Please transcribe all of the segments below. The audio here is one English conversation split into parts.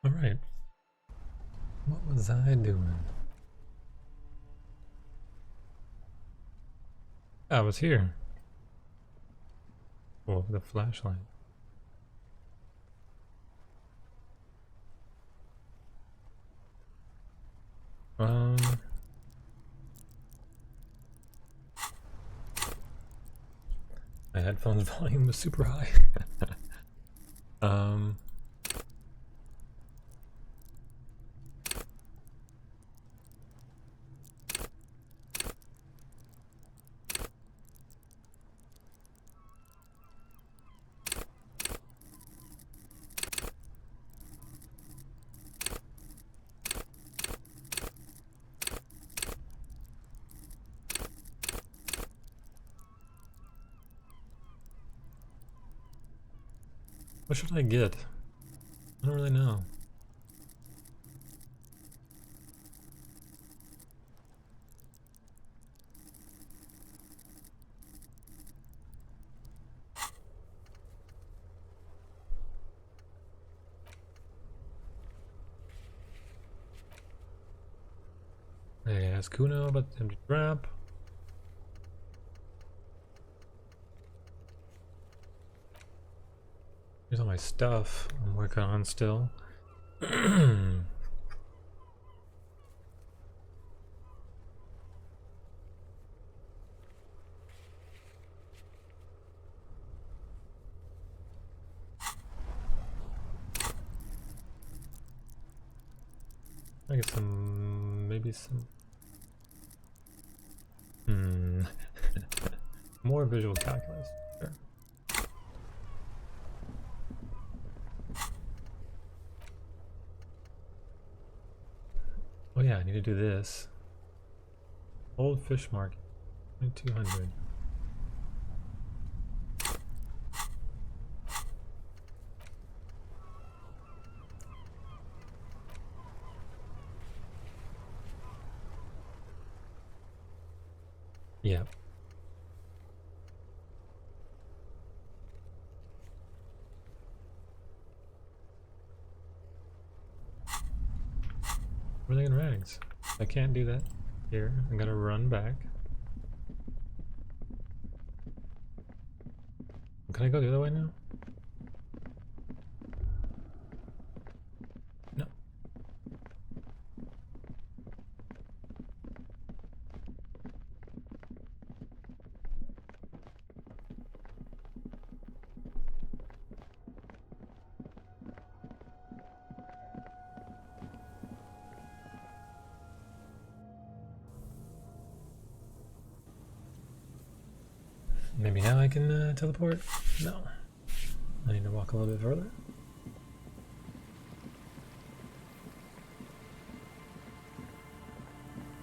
Alright. What was I doing? I was here. Oh, the flashlight. Um... My headphones volume was super high. um... What should I get? I don't really know. Hey, ask Kuno about the empty trap. Here's all my stuff I'm working on still. I get some, maybe some. More visual calculus. Sure. Oh yeah, I need to do this. Old fish market, 2200. Yep. Everything in rags. I can't do that here. I'm gonna run back. Can I go the other way now? No. Maybe now I can teleport? No. I need to walk a little bit further.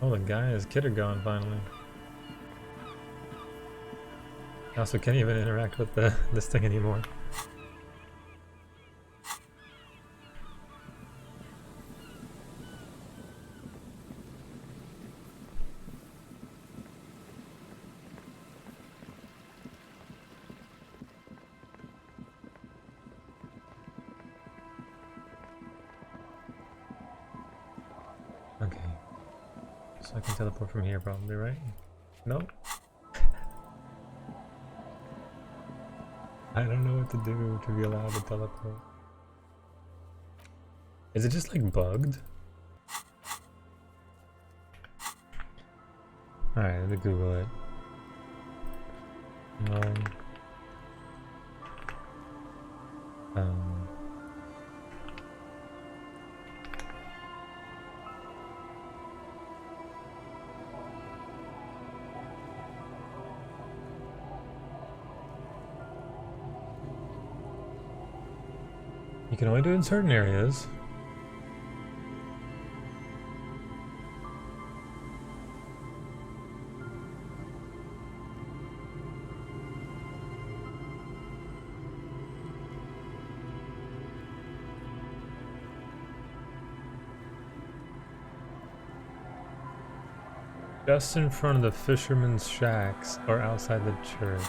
Oh, the guy and his kid are gone finally. I also can't even interact with this thing anymore. Okay. So I can teleport from here probably, right? Nope. I don't know what to do to be allowed to teleport. Is it just like bugged? Alright, let me Google it. You can only do it in certain areas. Just in front of the fishermen's shacks or outside the church.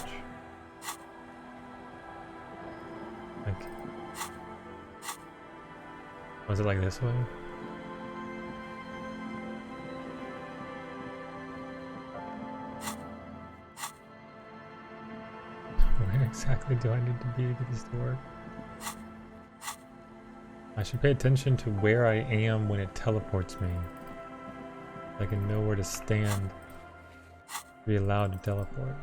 Okay. Was it like this way? Where exactly do I need to be to get this to work? I should pay attention to where I am when it teleports me. I can know where to stand to be allowed to teleport.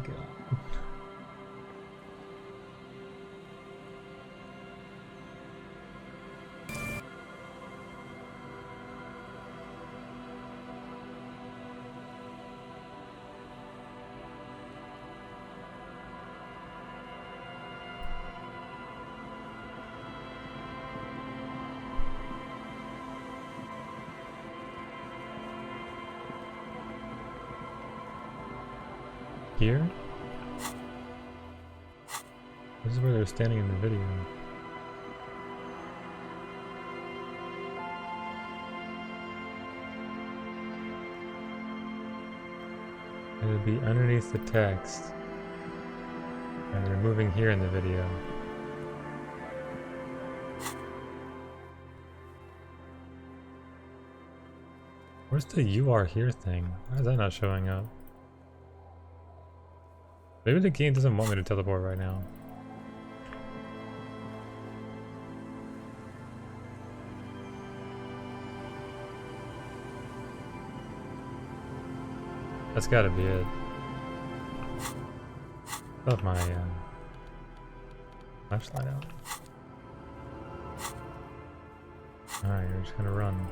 God. Here? This is where they're standing in the video. It'll be underneath the text. And they're moving here in the video. Where's the "you are here" thing? Why is that not showing up? Maybe the game doesn't want me to teleport right now. That's gotta be it. Love my flashlight out. Alright, you're just gonna run.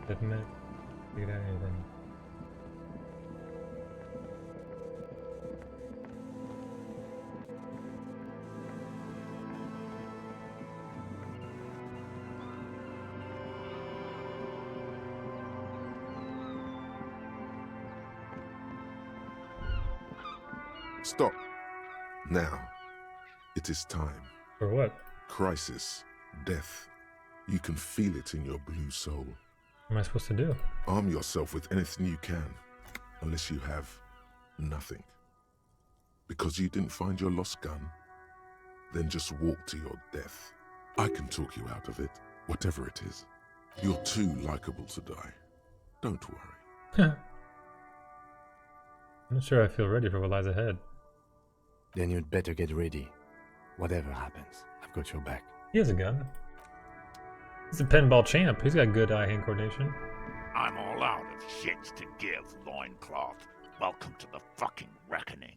Didn't it? Get anything. Stop. Now. It is time. For what? Crisis. Death. You can feel it in your blue soul. What am I supposed to do? Arm yourself with anything you can, unless you have nothing. Because you didn't find your lost gun, then just walk to your death. I can talk you out of it, whatever it is. You're too likable to die. Don't worry. I'm not sure I feel ready for what lies ahead. Then you'd better get ready. Whatever happens, I've got your back. He has a gun. He's a pinball champ. He's got good eye-hand coordination. I'm all out of shits to give, loincloth. Welcome to the fucking reckoning.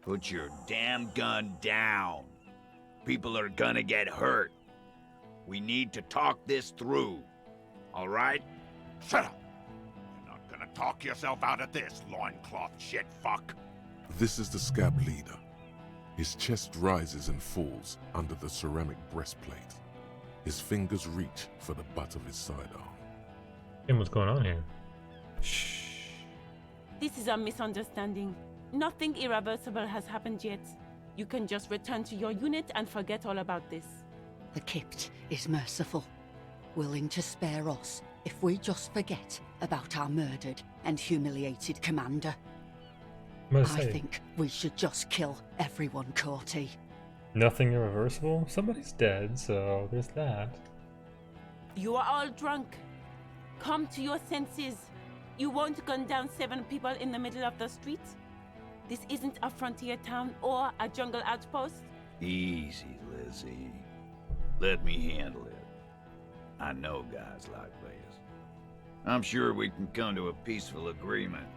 Put your damn gun down. People are gonna get hurt. We need to talk this through. All right? Shut up. You're not gonna talk yourself out of this, loincloth shit fuck. This is the scab leader. His chest rises and falls under the ceramic breastplate. His fingers reach for the butt of his sidearm. Tim, what's going on here? Shh. This is a misunderstanding. Nothing irreversible has happened yet. You can just return to your unit and forget all about this. The Kypt is merciful, willing to spare us if we just forget about our murdered and humiliated commander. I think we should just kill everyone, Corty. Nothing irreversible? Somebody's dead, so there's that. You are all drunk. Come to your senses. You won't gun down 7 people in the middle of the street. This isn't a frontier town or a jungle outpost. Easy, Lizzie. Let me handle it. I know guys like this. I'm sure we can come to a peaceful agreement.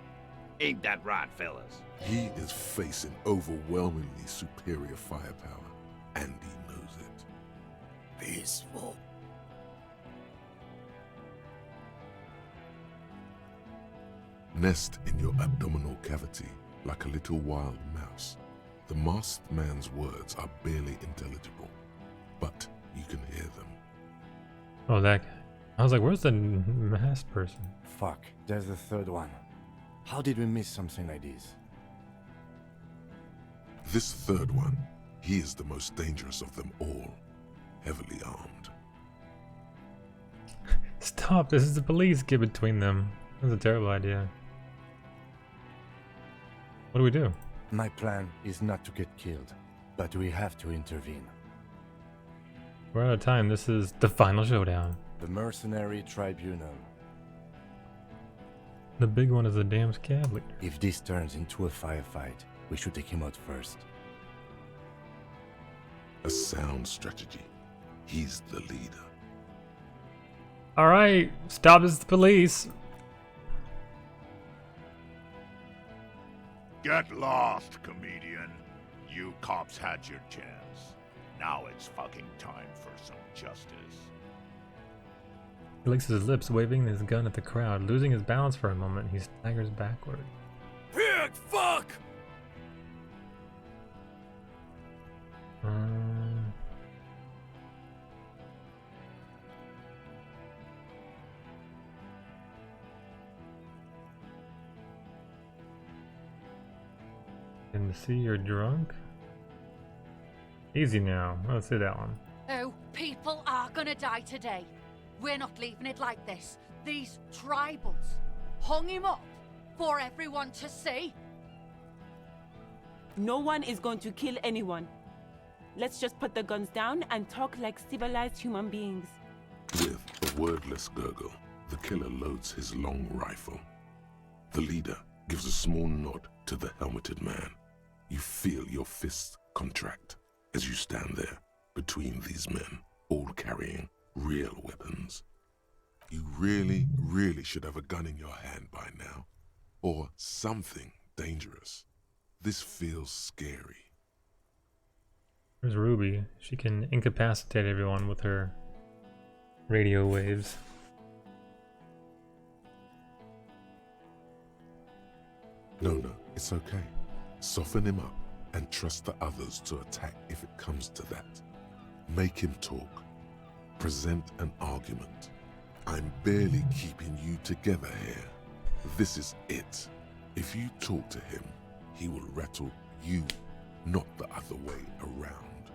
Ain't that right, fellas? He is facing overwhelmingly superior firepower, and he knows it. Peaceful. Nest in your abdominal cavity like a little wild mouse. The masked man's words are barely intelligible, but you can hear them. Oh, that guy. I was like, where's the masked person? Fuck, there's the third one. How did we miss something like this? This third one, he is the most dangerous of them all, heavily armed. Stop, this is the police. Get between them. That's a terrible idea. What do we do? My plan is not to get killed, but we have to intervene. We're out of time. This is the final showdown. The Mercenary Tribunal. The big one is the damn scab leader. If this turns into a firefight, we should take him out first. A sound strategy. He's the leader. Alright, stop this, the police. Get lost, comedian. You cops had your chance. Now it's fucking time for some justice. He licks his lips, waving his gun at the crowd. Losing his balance for a moment, he staggers backward. Pig, fuck! Can see you're drunk? Easy now. Let's do that one. Oh, people are gonna die today. We're not leaving it like this. These tribals hung him up for everyone to see. No one is going to kill anyone. Let's just put the guns down and talk like civilized human beings. With a wordless gurgle, the killer loads his long rifle. The leader gives a small nod to the helmeted man. You feel your fists contract as you stand there between these men, all carrying real weapons. You really, really should have a gun in your hand by now. Or something dangerous. This feels scary. There's Ruby. She can incapacitate everyone with her radio waves. No, it's okay. Soften him up and trust the others to attack if it comes to that. Make him talk. Present an argument. I'm barely keeping you together here. This is it. If you talk to him, he will rattle you, not the other way around.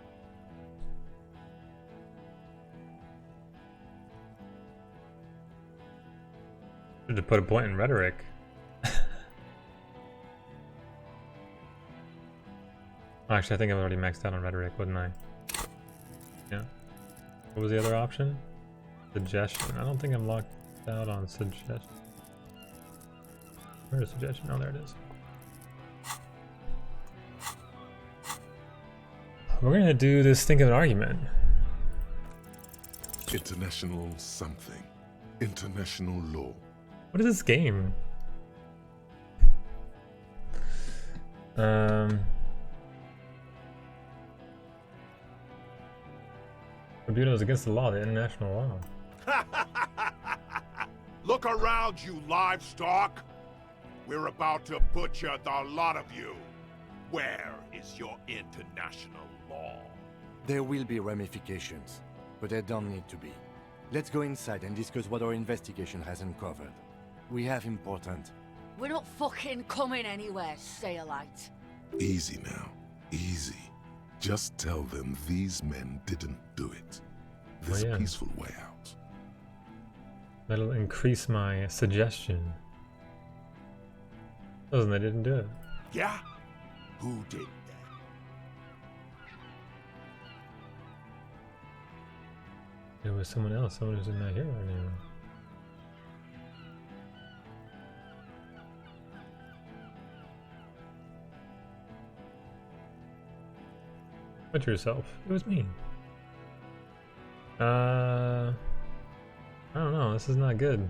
Should have put a point in rhetoric. Actually, I think I've already maxed out on rhetoric, wouldn't I? Yeah. What was the other option? Suggestion. I don't think I'm locked out on suggestion. Where's suggestion? Oh, there it is. We're gonna do this think of an argument. International something. International law. What is this game? Tribunal is against the law, the international law. Look around, you livestock. We're about to butcher the lot of you. Where is your international law? There will be ramifications, but there don't need to be. Let's go inside and discuss what our investigation has uncovered. We have important. We're not fucking coming anywhere, Sailite. Easy now. Easy. Just tell them these men didn't do it. There's a peaceful way out. That'll increase my suggestion. Doesn't they didn't do it? Yeah? Who did that? There was someone else, someone who's not here right now. Put yourself. It was me. I don't know. This is not good.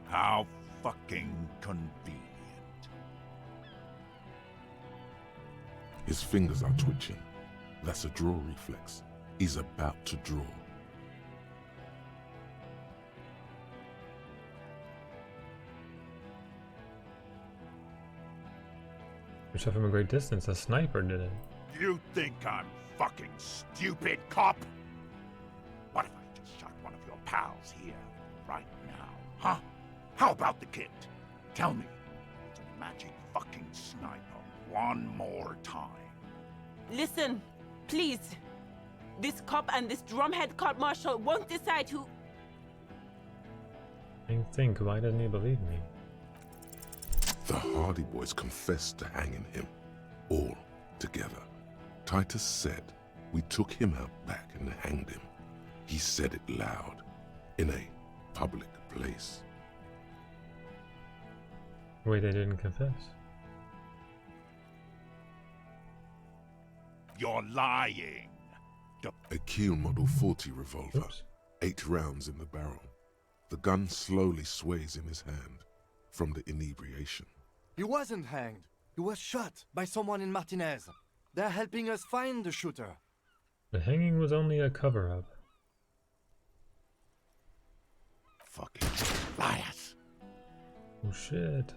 How fucking convenient. His fingers are twitching. That's a draw reflex. He's about to draw. We shot from a great distance. A sniper did it. You think I'm fucking stupid, cop? What if I just shot one of your pals here, right now, huh? How about the kid? Tell me, it's a magic fucking sniper one more time. Listen, please. This cop and this drumhead court marshal won't decide who... I think, why doesn't he believe me? The Hardy Boys confessed to hanging him, all together. Titus said, we took him out back and hanged him. He said it loud, in a public place. Wait, they didn't confess? You're lying. A Kiel Model 40 revolver, Oops. 8 rounds in the barrel. The gun slowly sways in his hand from the inebriation. He wasn't hanged. He was shot by someone in Martinez. They're helping us find the shooter. The hanging was only a cover-up. Fucking liars. Oh shit.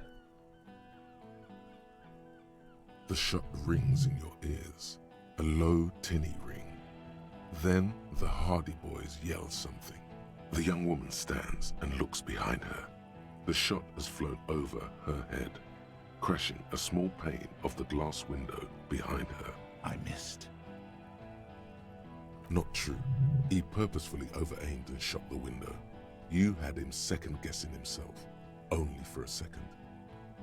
The shot rings in your ears, a low, tinny ring. Then the Hardy Boys yell something. The young woman stands and looks behind her. The shot has flown over her head, crashing a small pane of the glass window behind her. I missed. Not true. He purposefully over-aimed and shot the window. You had him second-guessing himself, only for a second.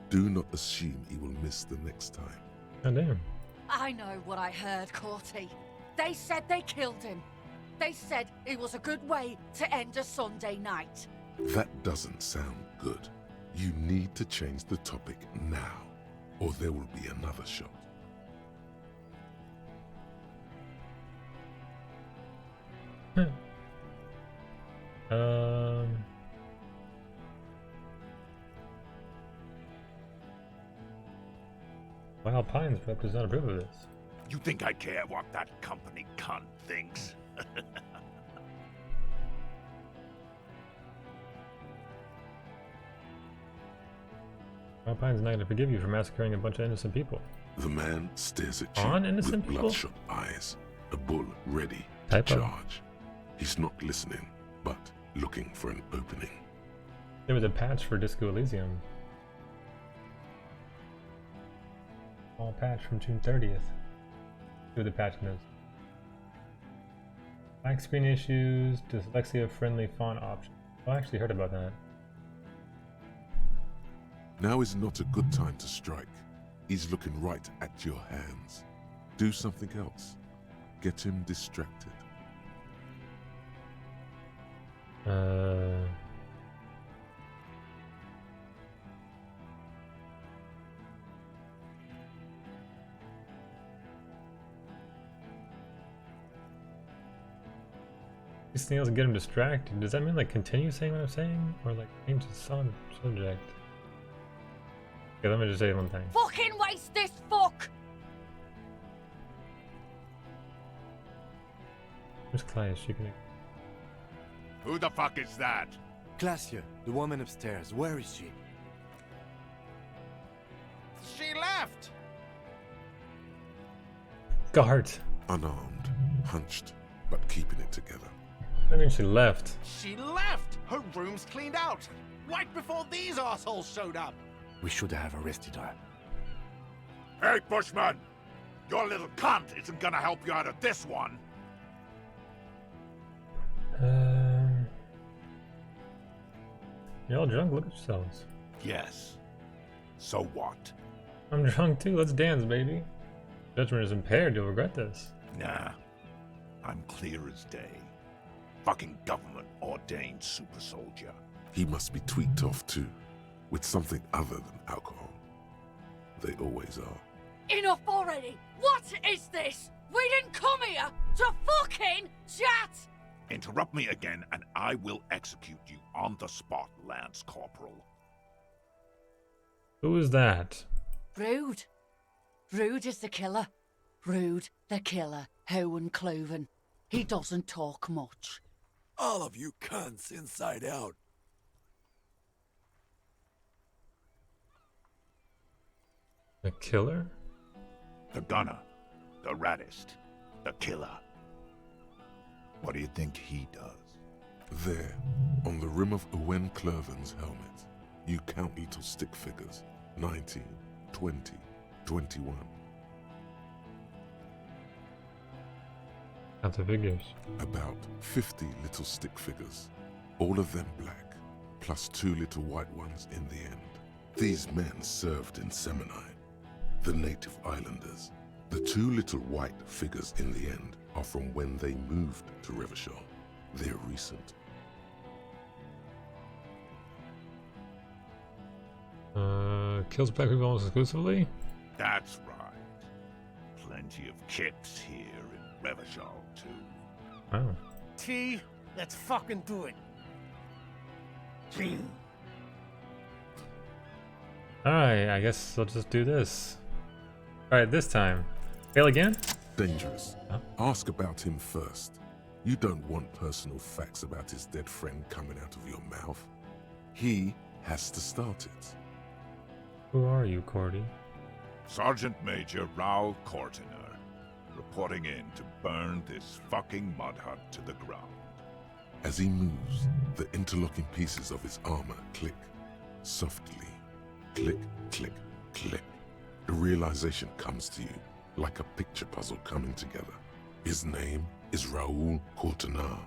Do not assume he will miss the next time. Oh damn. I know what I heard, Corty. They said they killed him. They said it was a good way to end a Sunday night. That doesn't sound good. You need to change the topic now, or there will be another shot. Wild Pines rep does not approve of this. You think I care what that company cunt thinks? Wild Pine's not going to forgive you for massacring a bunch of innocent people. The man stares at you On innocent with people? bloodshot eyes, a bull ready to Typo. charge. He's not listening, but looking for an opening. There was a patch for Disco Elysium. Small patch from June 30th. See what the patch knows. Black screen issues, dyslexia-friendly font option. Oh, I actually heard about that. Now is not a good time to strike. He's looking right at your hands. Do something else. Get him distracted. These snails get him distracted. Does that mean like continue saying what I'm saying? Or like change the subject? Okay, let me just say one thing. Fucking waste this fuck! Where's Clay? She can... Who the fuck is that? Glacia, the woman upstairs, where is she? She left! Guards! Unarmed, hunched, but keeping it together. I mean, she left. She left! Her room's cleaned out! Right before these assholes showed up! We should have arrested her. Hey, Bushman! Your little cunt isn't gonna help you out of this one! Y'all drunk? Look at yourselves. Yes. So what? I'm drunk too. Let's dance, baby. Judgment is impaired. You'll regret this. Nah. I'm clear as day. Fucking government-ordained super soldier. He must be tweaked off too, with something other than alcohol. They always are. Enough already! What is this? We didn't come here to fucking chat! Interrupt me again and I will execute you on the spot, Lance Corporal. Who is that? Rude. Rude is the killer. Rude, the killer. Owen Cloven. He doesn't talk much. All of you cunts inside out. The killer? The gunner. The raddest. The killer. What do you think he does? There, on the rim of Owen Cloven's helmet, you count little stick figures. 19, 20, 21. Count the figures. About 50 little stick figures, all of them black, plus 2 little white ones in the end. These men served in Seminine, the native islanders. The 2 little white figures in the end are from when they moved to Revachol. They're recent. Kills black people almost exclusively? That's right. Plenty of kips here in Revachol, too. Oh. T, let's fucking do it. Alright, I guess we'll just do this. Alright, this time. Fail again? Dangerous. Huh? Ask about him first. You don't want personal facts about his dead friend coming out of your mouth. He has to start it. Who are you, Cordy? Sergeant Major Raoul Cortiner, reporting in to burn this fucking mud hut to the ground. As he moves, the interlocking pieces of his armor click softly. Click, click, click. The realization comes to you like a picture puzzle coming together. His name is Raoul Cortiner.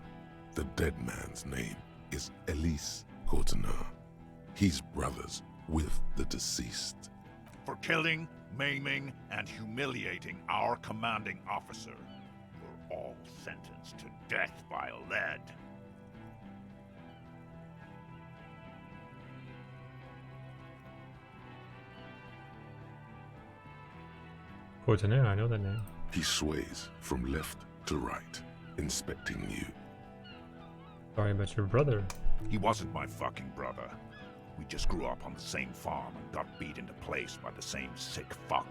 The dead man's name is Elise Cortiner. He's brothers with the deceased. For killing, maiming, and humiliating our commanding officer, you're all sentenced to death by lead. Cortiner, I know that name. He sways from left to right, inspecting you. Sorry about your brother. He wasn't my fucking brother. We just grew up on the same farm and got beat into place by the same sick fuck.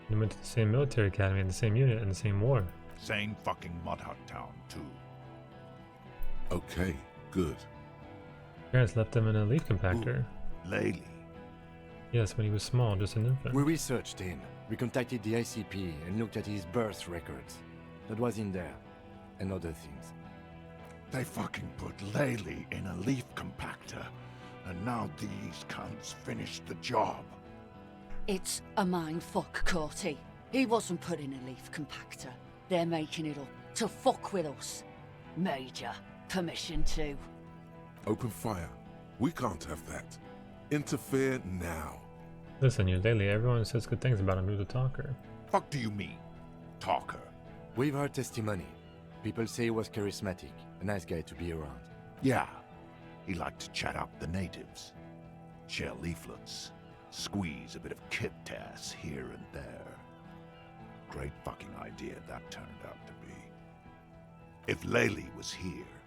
You went to the same military academy, in the same unit, in the same war. Same fucking mud hut town, too. Okay, good. Parents left him in a leaf compactor. Laylee. Yes, when he was small, just an infant. We researched him. We contacted the ICP and looked at his birth records. That was in there. And other things. They fucking put Laylee in a leaf compactor, and now these cunts finished the job. It's a mindfuck, Corty. He wasn't put in a leaf compactor. They're making it up to fuck with us. Major, permission to. Open fire. We can't have that. Interfere now. Listen, you lately, everyone says good things about him. Who's a talker? Fuck do you mean, talker? We've heard testimony. People say he was charismatic, a nice guy to be around. Yeah, he liked to chat up the natives. Share leaflets, squeeze a bit of kip-tass here and there. Great fucking idea that turned out to be. If Laylee was here,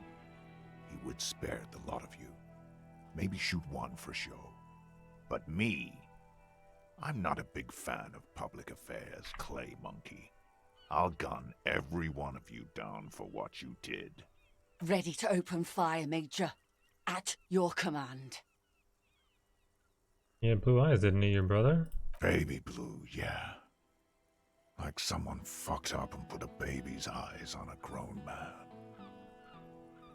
he would spare the lot of you. Maybe shoot one for show. But me, I'm not a big fan of public affairs, clay monkey. I'll gun every one of you down for what you did. Ready to open fire, Major. At your command. He had blue eyes, didn't he, your brother? Baby blue, yeah. Like someone fucked up and put a baby's eyes on a grown man.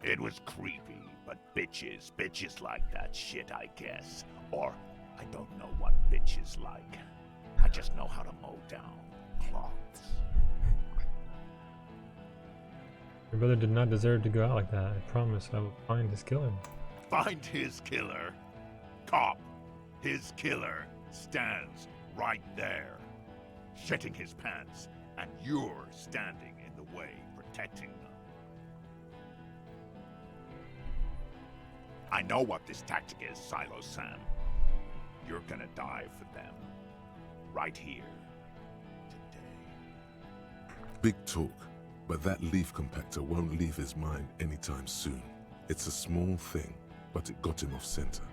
It was creepy, but bitches like that shit, I guess. Or, I don't know what bitches like. I just know how to mow down cloths. Your brother did not deserve to go out like that. I promise I will find his killer. Find his killer. Cop, his killer stands right there, shitting his pants, and you're standing in the way, protecting them. I know what this tactic is, Silo Sam. You're gonna die for them. Right here. Today. Big talk, but that leaf compactor won't leave his mind anytime soon. It's a small thing, but it got him off center.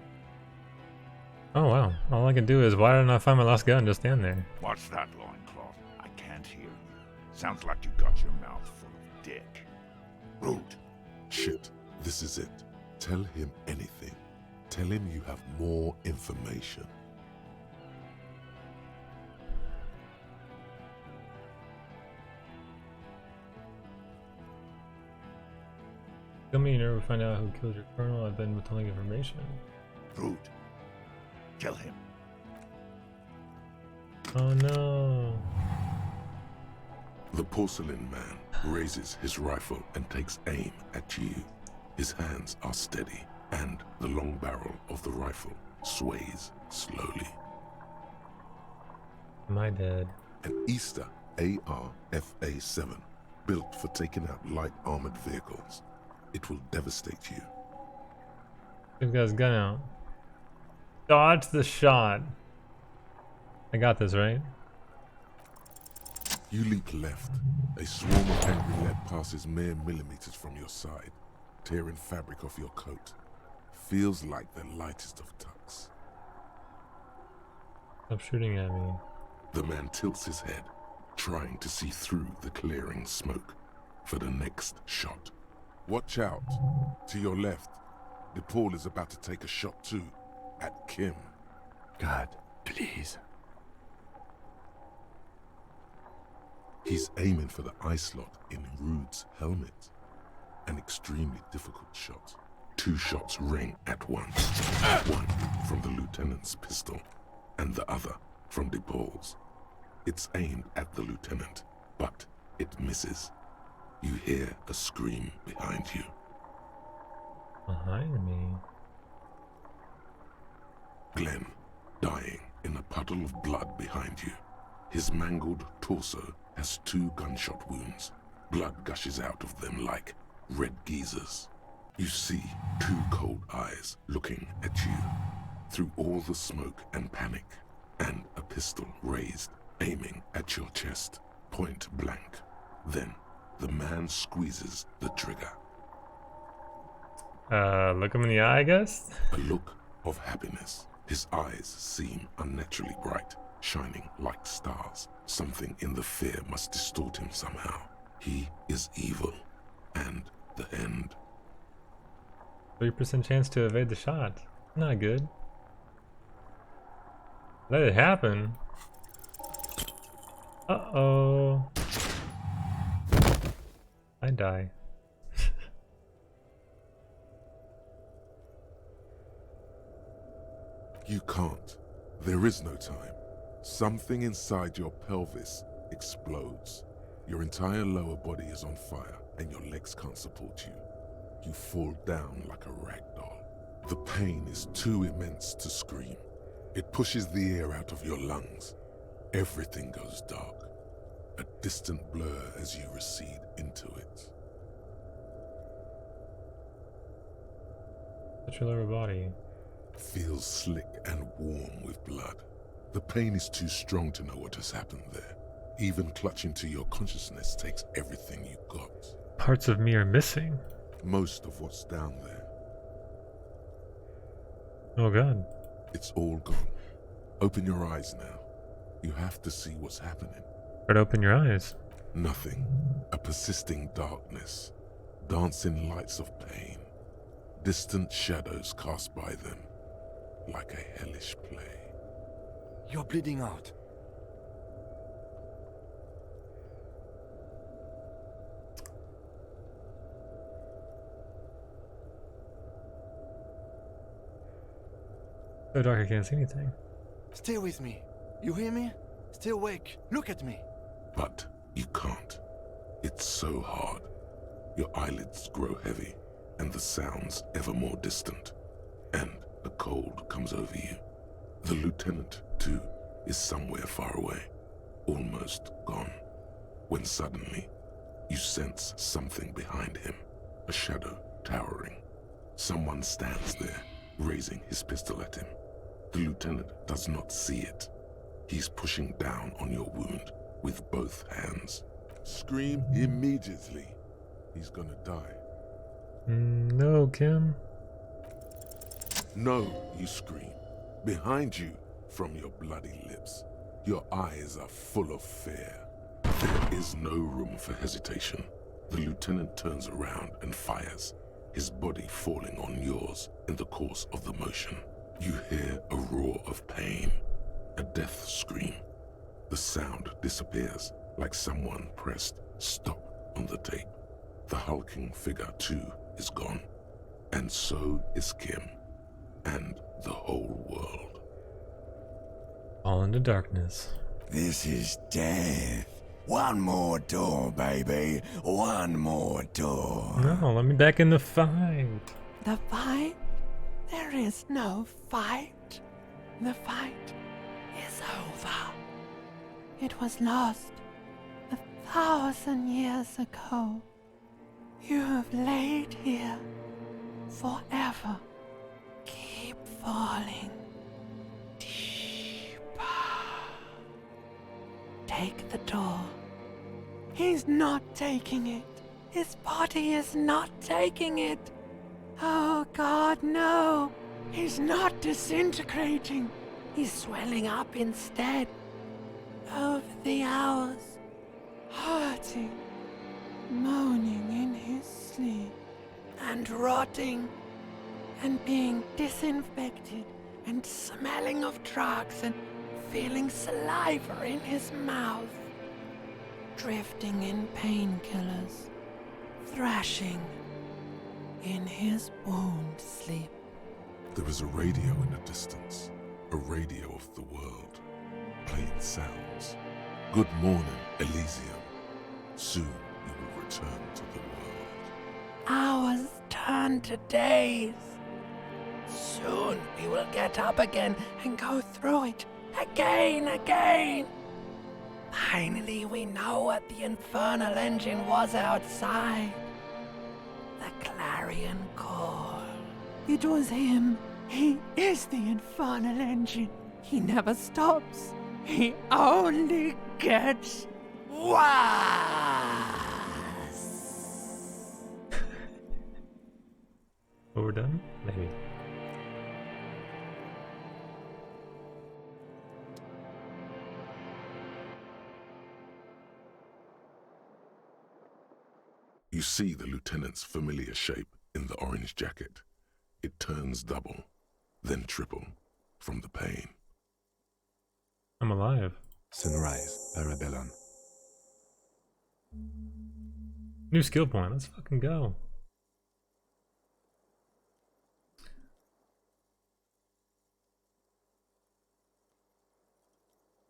Oh wow, all I can do is, why didn't I find my lost gun and just stand there? Watch that loincloth. I can't hear you. Sounds like you got your mouth full of dick. Rude. Shit, this is it. Tell him anything. Tell him you have more information. Tell me you never find out who killed your colonel. I've been withholding information. Rude. Kill him. Oh no. The porcelain man raises his rifle and takes aim at you. His hands are steady, and the long barrel of the rifle sways slowly. Am I dead? An Easter AR-FA-7, built for taking out light armored vehicles. It will devastate you. This guy's gun out. Dodge the shot. I got this, right? You leap left. A swarm of angry lead passes mere millimeters from your side, tearing fabric off your coat. Feels like the lightest of tucks. Stop shooting at me. The man tilts his head, trying to see through the clearing smoke for the next shot. Watch out. To your left, DePaul is about to take a shot too, at Kim. God, please. He's aiming for the eye slot in Rude's helmet. An extremely difficult shot. 2 shots ring at once. One from the lieutenant's pistol, and the other from DePaul's. It's aimed at the lieutenant, but it misses. You hear a scream behind you. Behind me? Glenn, dying in a puddle of blood behind you. His mangled torso has 2 gunshot wounds. Blood gushes out of them like red geysers. You see 2 cold eyes looking at you through all the smoke and panic, and a pistol raised, aiming at your chest, point blank. Then the man squeezes the trigger. Look him in the eye, I guess? A look of happiness. His eyes seem unnaturally bright, shining like stars. Something in the fear must distort him somehow. He is evil, and the end. 3% chance to evade the shot. Not good. Let it happen. Uh-oh. I die. You can't. There is no time. Something inside your pelvis explodes. Your entire lower body is on fire, and your legs can't support you. You fall down like a rag doll. The pain is too immense to scream. It pushes the air out of your lungs. Everything goes dark. A distant blur as you recede into it. Touch your lower body. Feels slick and warm with blood. The pain is too strong to know what has happened there. Even clutching to your consciousness takes everything you got. Parts of me are missing. Most of what's down there. Oh god. It's all gone. Open your eyes now. You have to see what's happening. But open your eyes. Nothing. A persisting darkness. Dancing lights of pain. Distant shadows cast by them. Like a hellish play. You're bleeding out. So dark I can't see anything. Stay with me. You hear me? Stay awake. Look at me. But you can't. It's so hard. Your eyelids grow heavy, and the sounds ever more distant. And a cold comes over you. The lieutenant, too, is somewhere far away, almost gone. When suddenly, you sense something behind him, a shadow towering. Someone stands there, raising his pistol at him. The lieutenant does not see it. He's pushing down on your wound with both hands. Scream immediately. He's gonna die. No, Kim. No, you scream. Behind you, from your bloody lips. Your eyes are full of fear. There is no room for hesitation. The lieutenant turns around and fires, his body falling on yours in the course of the motion. You hear a roar of pain, a death scream. The sound disappears like someone pressed stop on the tape. The hulking figure, too, is gone. And so is Kim. And the whole world. All into darkness. This is death. One more door, baby. One more door. No, let me back in the fight. The fight? There is no fight. The fight is over. It was lost 1,000 years ago. You have laid here forever. Keep falling deeper. Take the door. He's not taking it. His body is not taking it. Oh God, no. He's not disintegrating. He's swelling up instead. Over the hours, hurting, moaning in his sleep, and rotting, and being disinfected, and smelling of drugs, and feeling saliva in his mouth, drifting in painkillers, thrashing in his wound sleep. There is a radio in the distance, a radio of the world, playing sounds. Good morning, Elysium. Soon you will return to the world. Hours turn to days. Soon we will get up again and go through it again. Finally we know what the infernal engine was outside. The clarion call. It was him. He is the infernal engine. He never stops. He only gets worse. We're done? Maybe. You see the lieutenant's familiar shape in the orange jacket. It turns double, then triple, from the pain. I'm alive. Sunrise, Parabellum. New skill point. Let's fucking go.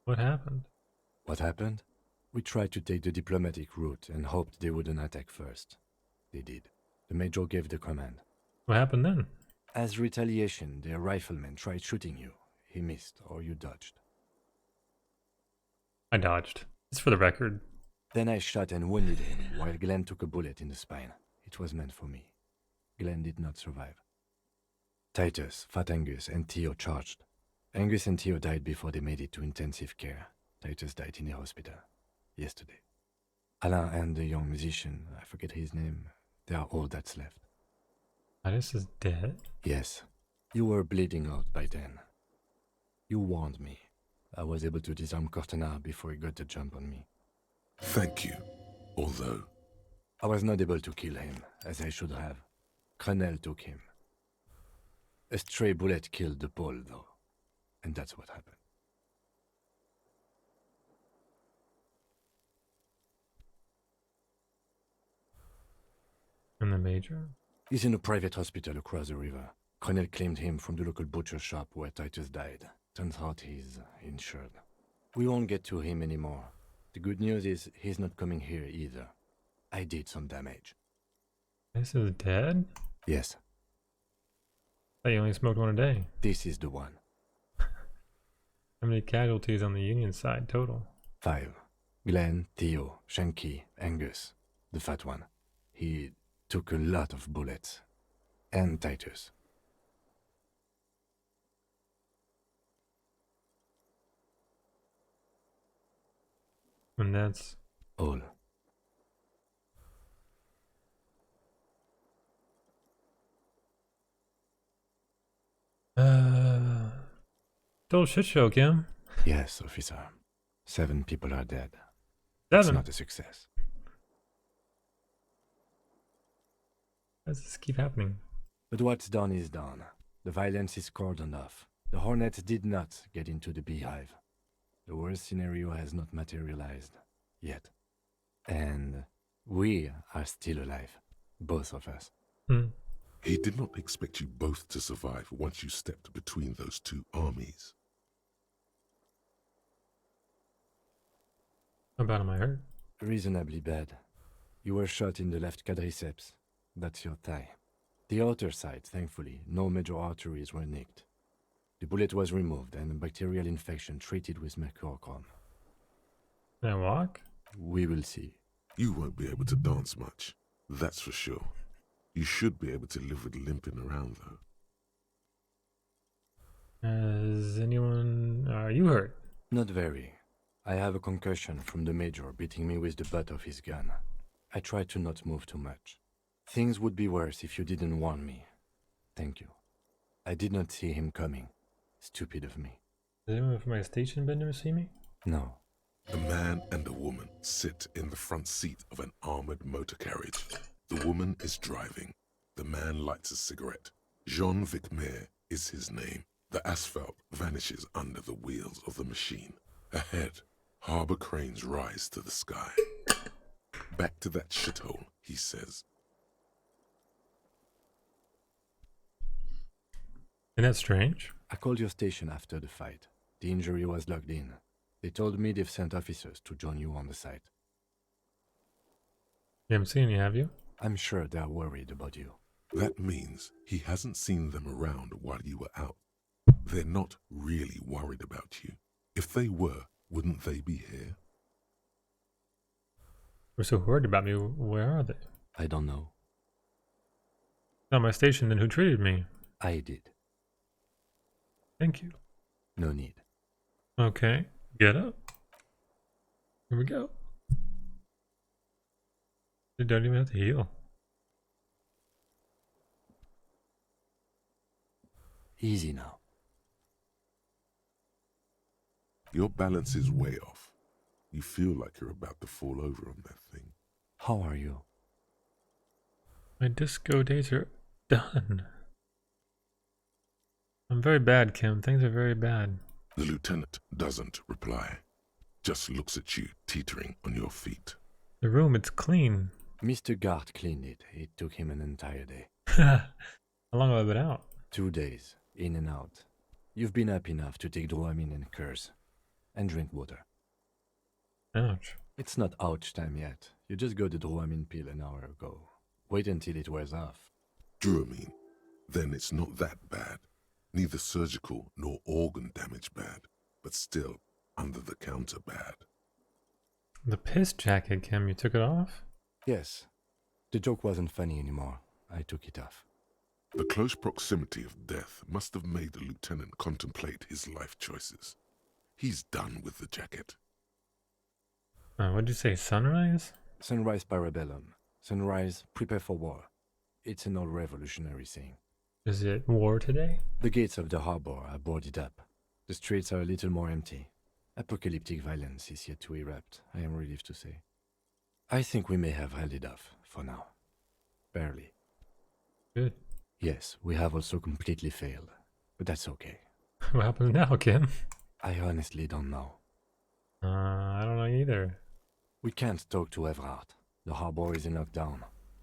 What happened? What happened? We tried to take the diplomatic route and hoped they wouldn't attack first. They did. The Major gave the command. What happened then? As retaliation, their rifleman tried shooting you. He missed, or you dodged. I dodged. It's for the record. Then I shot and wounded him, while Glenn took a bullet in the spine. It was meant for me. Glenn did not survive. Titus, Fat Angus, and Theo charged. Angus and Theo died before they made it to intensive care. Titus died in a hospital. Yesterday. Alain and the young musician, I forget his name, they are all that's left. Titus is dead? Yes. You were bleeding out by then. You warned me. I was able to disarm Cortana before he got the jump on me. Thank you, although... I was not able to kill him, as I should have. Crenel took him. A stray bullet killed the Pole, though. And that's what happened. And the Major? He's in a private hospital across the river. Crenel claimed him from the local butcher shop where Titus died. Turns out he's insured. We won't get to him anymore. The good news is he's not coming here either. I did some damage. This is dead? Yes. I thought you only smoked one a day. This is the one. How many casualties on the Union side total? 5. Glenn, Theo, Shanky, Angus. The fat one. He took a lot of bullets. And Titus. And that's... all. Total shit show, Kim. Yes, officer. 7 people are dead. 7? It's not a success. Why does this keep happening? But what's done is done. The violence is cordoned off. The Hornets did not get into the beehive. The worst scenario has not materialized. Yet. And we are still alive. Both of us. He did not expect you both to survive once you stepped between those two armies. How bad am I hurt? Reasonably bad. You were shot in the left quadriceps. That's your thigh. The outer side, thankfully, no major arteries were nicked. The bullet was removed and a bacterial infection treated with mercurochrome. Can I walk? We will see. You won't be able to dance much, that's for sure. You should be able to live with limping around, though. Is anyone... Are you hurt? Not very. I have a concussion from the major beating me with the butt of his gun. I tried to not move too much. Things would be worse if you didn't warn me. Thank you. I did not see him coming. Stupid of me. Has anyone from my station been to see me? No. A man and a woman sit in the front seat of an armored motor carriage. The woman is driving. The man lights a cigarette. Jean Vicmer is his name. The asphalt vanishes under the wheels of the machine. Ahead, harbor cranes rise to the sky. Back to that shithole, he says. Isn't that strange? I called your station after the fight. The injury was logged in. They told me they've sent officers to join you on the site. You haven't seen any, have you? I'm sure they're worried about you. That means he hasn't seen them around while you were out. They're not really worried about you. If they were, wouldn't they be here? We're so worried about me. Where are they? I don't know. Not my station, then who treated me? I did. Thank you. No need. Okay, get up. Here we go. You don't even have to heal. Easy now. Your balance is way off. You feel like you're about to fall over on that thing. How are you? My disco days are done. I'm very bad, Kim. Things are very bad. The lieutenant doesn't reply. Just looks at you, teetering on your feet. The room, it's clean. Mr. Gart cleaned it. It took him an entire day. How long have I been out? 2 days, in and out. You've been up enough to take Dramamine and curse. And drink water. Ouch. It's not ouch time yet. You just got the Dramamine pill an hour ago. Wait until it wears off. Dramamine. Then it's not that bad. Neither surgical nor organ damage bad, but still under the counter bad. The piss jacket, Kim, you took it off? Yes. The joke wasn't funny anymore. I took it off. The close proximity of death must have made the lieutenant contemplate his life choices. He's done with the jacket. What'd you say, sunrise? Sunrise parabellum. Sunrise, prepare for war. It's an old revolutionary saying. Is it war today? The gates of the harbor are boarded up. The streets are a little more empty. Apocalyptic violence is yet to erupt, I am relieved to say. I think we may have held it off, for now. Barely. Good. Yes, we have also completely failed. But that's okay. What happens now, Kim? I honestly don't know. I don't know either. We can't talk to Everard. The harbor is in lockdown.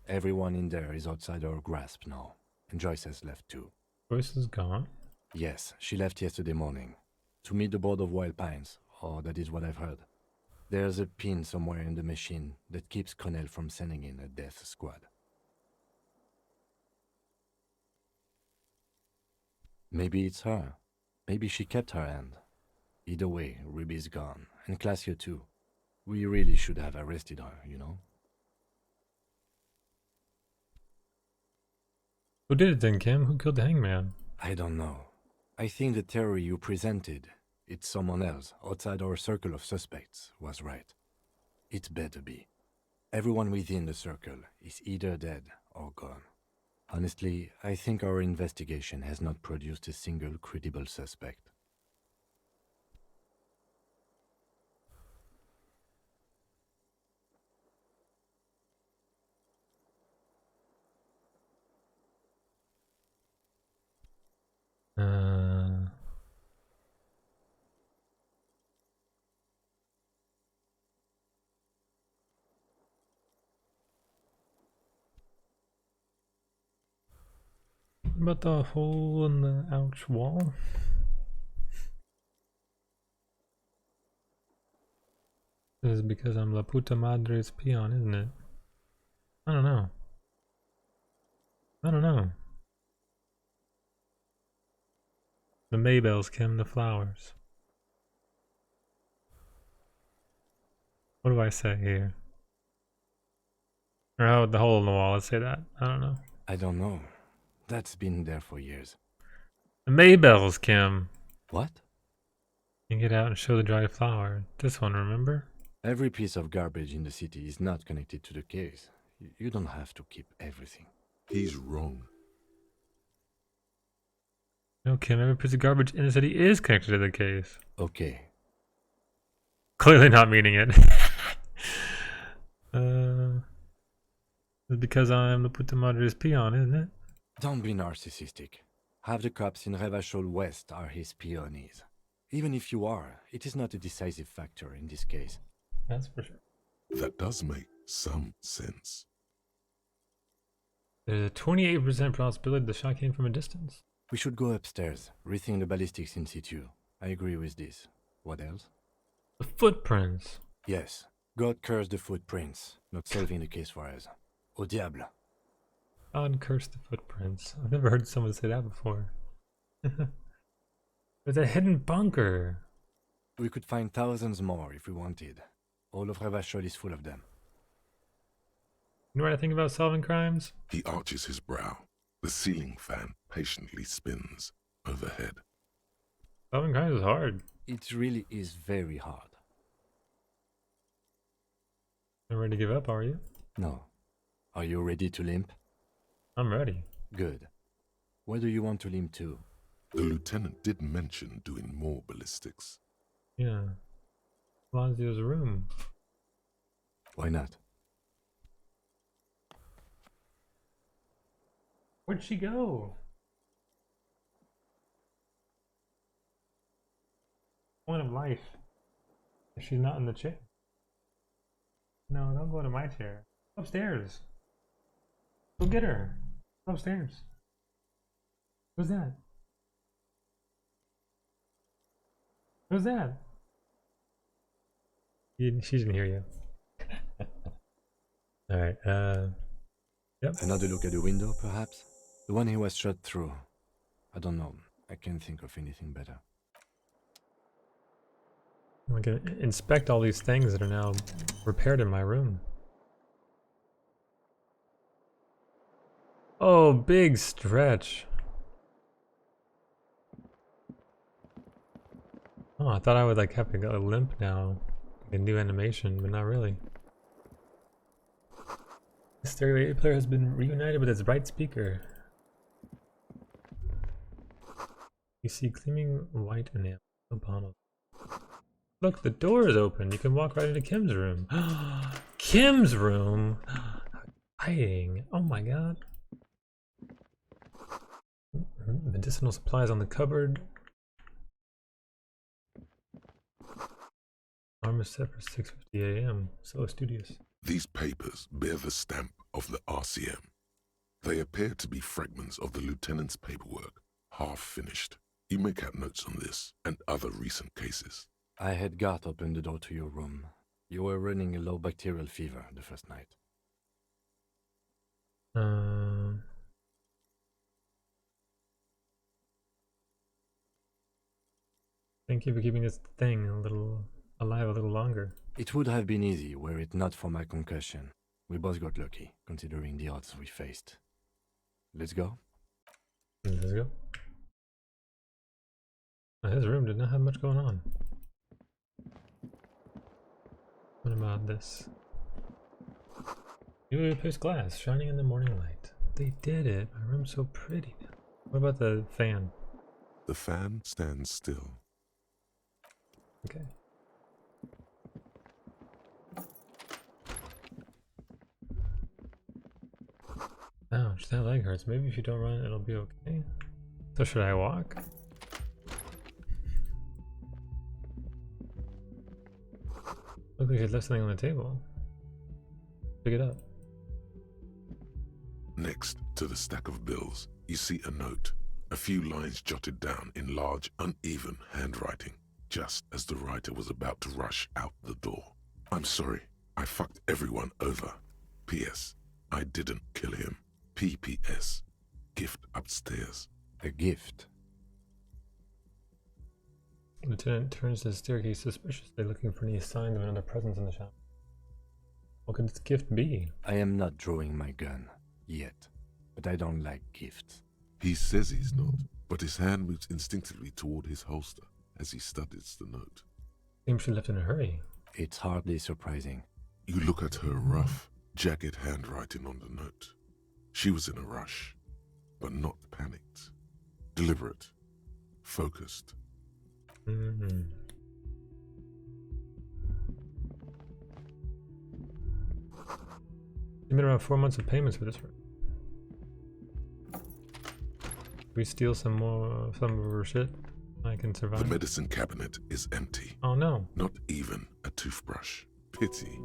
Everyone in there is outside our grasp now. And Joyce has left too. Joyce is gone? Yes, she left yesterday morning. To meet the board of Wild Pines, or that is what I've heard. There's a pin somewhere in the machine that keeps Connell from sending in a death squad. Maybe it's her. Maybe she kept her hand. Either way, Ruby's gone, and Classio too. We really should have arrested her, you know? Who did it then, Kim? Who killed the hangman? I don't know. I think the theory you presented, it's someone else, outside our circle of suspects, was right. It better be. Everyone within the circle is either dead or gone. Honestly, I think our investigation has not produced a single credible suspect. What about the hole in the ouch wall? This is because I'm La Puta Madre's peon, isn't it? I don't know. I don't know. The Maybells, Kim, the flowers. What do I say here? Or how the hole in the wall, let's say that. I don't know. I don't know. That's been there for years. The Maybells, Kim. What? You get out and show the dried flower. This one, remember? Every piece of garbage in the city is not connected to the case. You don't have to keep everything. He's wrong. No, Kim, every piece of garbage in the city is connected to the case. Okay. Clearly not meaning it. It's because I'm the Puta Madre's peon, isn't it? Don't be narcissistic. Half the cops in Revachol West are his peonies. Even if you are, it is not a decisive factor in this case. That's for sure. That does make some sense. There's a 28% possibility the shot came from a distance. We should go upstairs, rethink the ballistics in situ. I agree with this. What else? The footprints. Yes. God curse the footprints, not solving the case for us. Au diable. God curse the footprints. I've never heard someone say that before. There's a hidden bunker. We could find thousands more if we wanted. All of Revachol is full of them. You know what I think about solving crimes? He arches his brow. The ceiling fan patiently spins overhead. Solving crimes is hard. It really is very hard. Not ready to give up, are you? No. Are you ready to limp? I'm ready. Good. Where do you want to limp to? The lieutenant did mention doing more ballistics. Yeah. Lazio's room. Why not? Where'd she go? Point of life. If she's not in the chair. No, don't go to my chair. Upstairs. Go get her. Upstairs. Who's that? Who's that? She didn't hear you. Alright, yep. Another look at the window, perhaps? The one he was shot through. I don't know. I can't think of anything better. I'm gonna inspect all these things that are now repaired in my room. Oh, big stretch. Oh, I thought I would like have to go limp now. A new animation, but not really. The stereo player has been reunited with its right speaker. You see gleaming white enamel panel. Look, the door is open. You can walk right into Kim's room. Kim's room? Exciting. Oh my god. Medicinal supplies on the cupboard. Alarm is set for 6:50 a.m. So studious. These papers bear the stamp of the RCM. They appear to be fragments of the lieutenant's paperwork, half finished. You make out notes on this and other recent cases. I had Gart open the door to your room. You were running a low bacterial fever the first night. Thank you for keeping this thing alive a little longer. It would have been easy were it not for my concussion. We both got lucky, considering the odds we faced. Let's go? Let's go. His room did not have much going on. What about this? Newly replaced glass, shining in the morning light. They did it. My room's so pretty now. What about the fan? The fan stands still. Okay. Ouch, that leg hurts. Maybe if you don't run, it'll be okay. So should I walk? Look like he left something on the table. Pick it up. Next to the stack of bills, you see a note. A few lines jotted down in large, uneven handwriting, just as the writer was about to rush out the door. I'm sorry. I fucked everyone over. P.S. I didn't kill him. P.P.S. Gift upstairs. A gift. Lieutenant turns to the staircase suspiciously, looking for any signs of another presence in the shop. What could this gift be? I am not drawing my gun. Yet. But I don't like gifts. He says he's not, but his hand moves instinctively toward his holster as he studies the note. Seems she left in a hurry. It's hardly surprising. You look at her rough, jagged handwriting on the note. She was in a rush, but not panicked. Deliberate. Focused. Mm-hmm. It's been around 4 months of payments for this room. We steal some of her shit. I can survive. The medicine cabinet is empty. Oh no. Not even a toothbrush. Pity.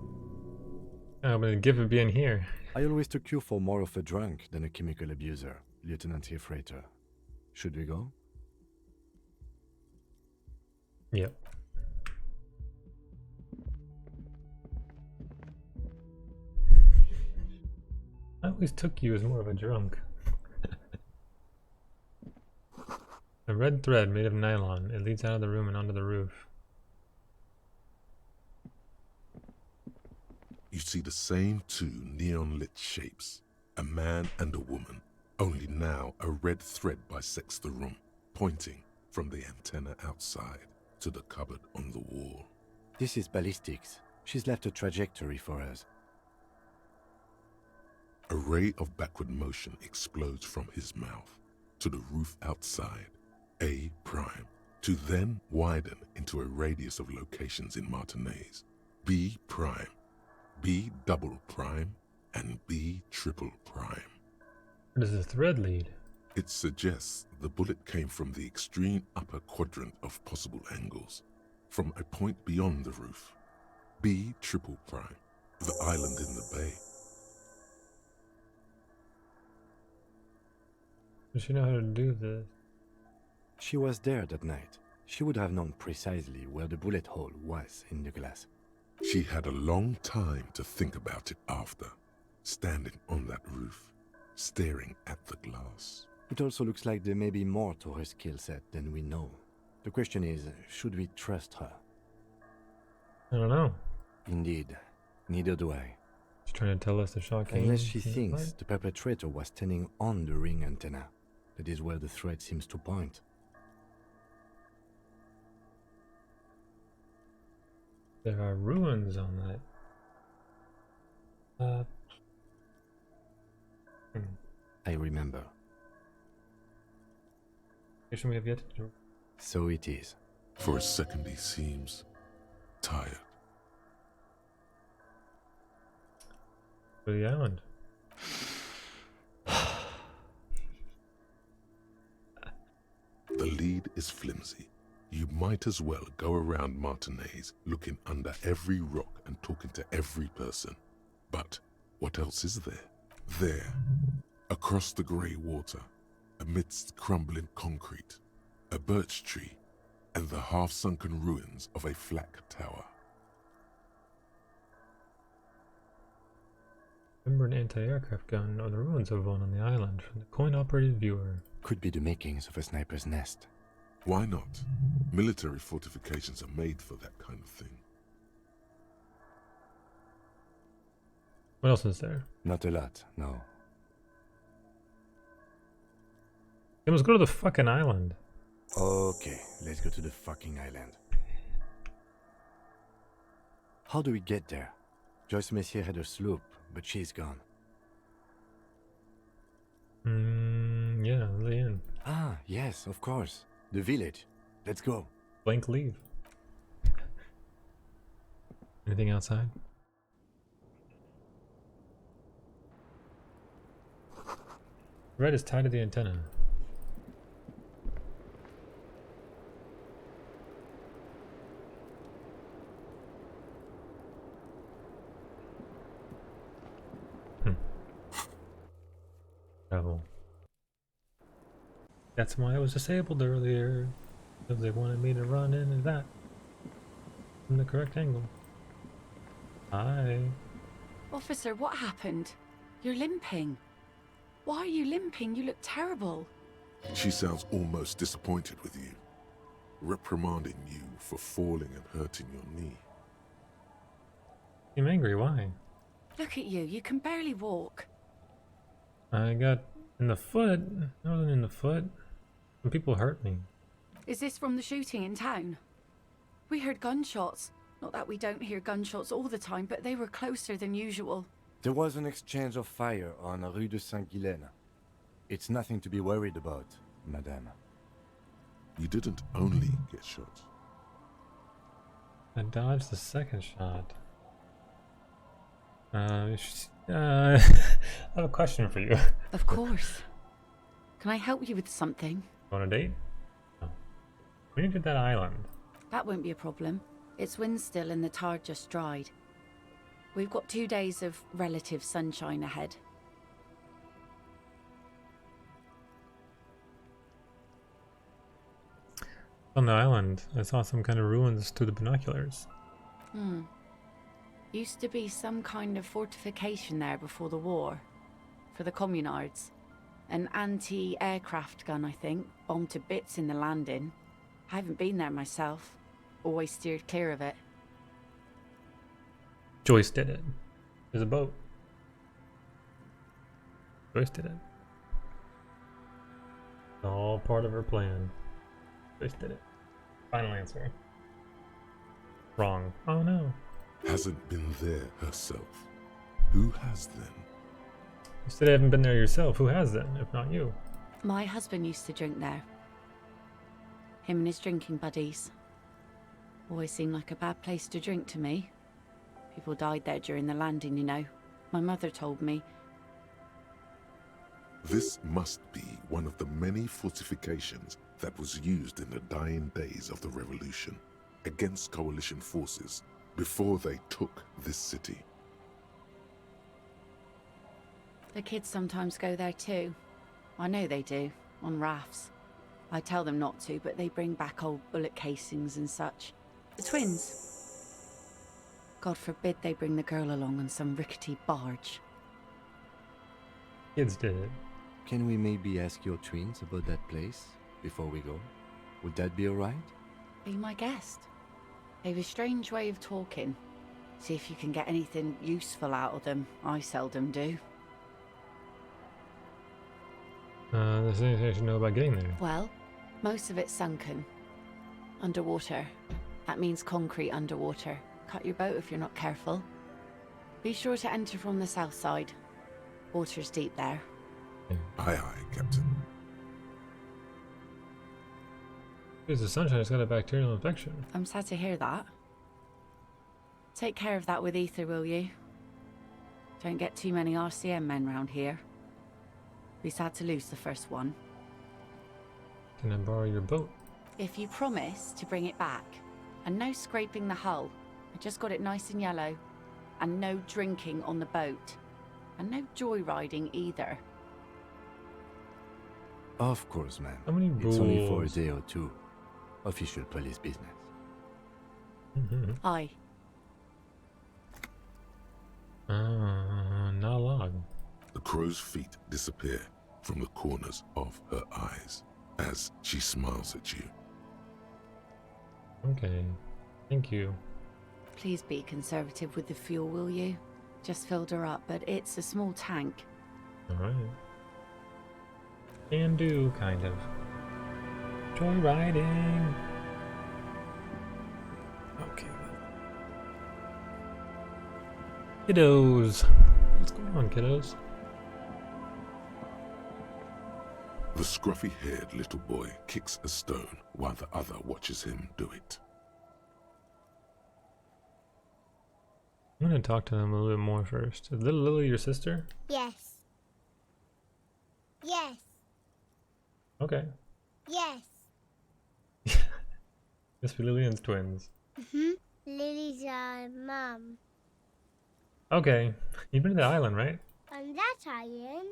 Oh, but the gift would be in here. I always took you for more of a drunk than a chemical abuser, Lieutenant Freighter. Should we go? Yep. I always took you as more of a drunk. A red thread made of nylon. It leads out of the room and onto the roof. You see the same two neon-lit shapes, a man and a woman, only now a red thread bisects the room, pointing from the antenna outside to the cupboard on the wall. This is ballistics. She's left a trajectory for us. A ray of backward motion explodes from his mouth to the roof outside, A prime, to then widen into a radius of locations in Martinez, B prime, B double prime, and B triple prime. Where does the thread lead? It suggests the bullet came from the extreme upper quadrant of possible angles, from a point beyond the roof, B triple prime, the island in the bay. Does she know how to do this? She was there that night. She would have known precisely where the bullet hole was in the glass. She had a long time to think about it after, standing on that roof, staring at the glass. It also looks like there may be more to her skill set than we know. The question is, should we trust her? I don't know. Indeed, neither do I. She's trying to tell us the shock. Unless she thinks the perpetrator was standing on the ring antenna. That is where the thread seems to point. There are ruins on that. I remember. We have yet to do. So it is. For a second he seems tired. To the island. The lead is flimsy. You might as well go around Martinez looking under every rock and talking to every person. But what else is there? There, across the grey water, amidst crumbling concrete, a birch tree, and the half-sunken ruins of a flak tower. Remember an anti-aircraft gun or the ruins of one on the island from the coin-operated viewer. Could be the makings of a sniper's nest. Why not? Military fortifications are made for that kind of thing. What else is there? Not a lot, no. Then let's go to the fucking island. Okay, let's go to the fucking island. How do we get there? Joyce Messier had a sloop, but she's gone. Yeah, the inn. Ah, yes, of course. The village. Let's go. Blank leave. Anything outside? Red is tied to the antenna. Travel. That's why I was disabled earlier, because they wanted me to run in and that from the correct angle. Hi. Officer, what happened? You're limping. Why are you limping? You look terrible. She sounds almost disappointed with you, reprimanding you for falling and hurting your knee. I'm angry, why? Look at you, you can barely walk. I got in the foot. I wasn't in the foot. Some people hurt me. Is this from the shooting in town? We heard gunshots. Not that we don't hear gunshots all the time, but they were closer than usual. There was an exchange of fire on Rue de Saint-Guylaine. It's nothing to be worried about, madame. You didn't only get shot. I dodged the second shot. I have a question for you. Of course. Can I help you with something? On a date? No. We need to that island. That won't be a problem. It's wind still and the tar just dried. We've got 2 days of relative sunshine ahead. On the island, I saw some kind of ruins through the binoculars. Used to be some kind of fortification there before the war. For the communards. An anti-aircraft gun, I think. Bombed to bits in the landing. I haven't been there myself. Always steered clear of it. Joyce did it. There's a boat. Joyce did it. All part of her plan. Joyce did it. Final answer. Wrong. Oh no. Hasn't been there herself. Who has then? You said you haven't been there yourself. Who has then, if not you? My husband used to drink there. Him and his drinking buddies. Always seemed like a bad place to drink to me. People died there during the landing, you know. My mother told me. This must be one of the many fortifications that was used in the dying days of the revolution against coalition forces before they took this city. The kids sometimes go there too. I know they do, on rafts. I tell them not to, but they bring back old bullet casings and such. The twins. God forbid they bring the girl along on some rickety barge. Kids did it. Can we maybe ask your twins about that place before we go? Would that be alright? Be my guest. They've a strange way of talking. See if you can get anything useful out of them. I seldom do. There's anything I should know about getting there. Well, most of it's sunken. Underwater. That means concrete underwater. Cut your boat if you're not careful. Be sure to enter from the south side. Water's deep there. Aye, aye, Captain. Because the sunshine has got a bacterial infection. I'm sad to hear that. Take care of that with ether, will you? Don't get too many RCM men round here. Be sad to lose the first one. Can I borrow your boat? If you promise to bring it back, and no scraping the hull. I just got it nice and yellow. And no drinking on the boat. And no joyriding either. Of course, ma'am. How many It's only for a rules? day or two. Official police business. Aye. Not a log. The crow's feet disappear from the corners of her eyes as she smiles at you. Okay. Thank you. Please be conservative with the fuel, will you? Just filled her up, but it's a small tank. Alright. Can do, kind of. Joyriding. Okay. Kiddos. What's going on, kiddos? The scruffy-haired little boy kicks a stone while the other watches him do it. I'm gonna talk to them a little bit more first. Is little Lily your sister? Yes. Yes. Okay. Yes. Miss Lillian's twins. Lily's our mum. Okay. You've been to the island, right? On that island?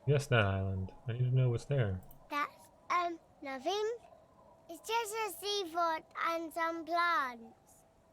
Yes, that island. I need to know what's there. That's, nothing. It's just a seafort and some plants.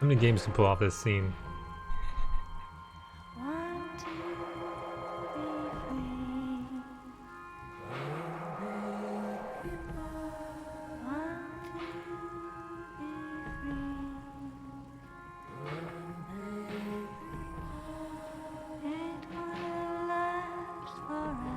How many games can pull off this scene? 1, 2, 3, 3. It will last forever.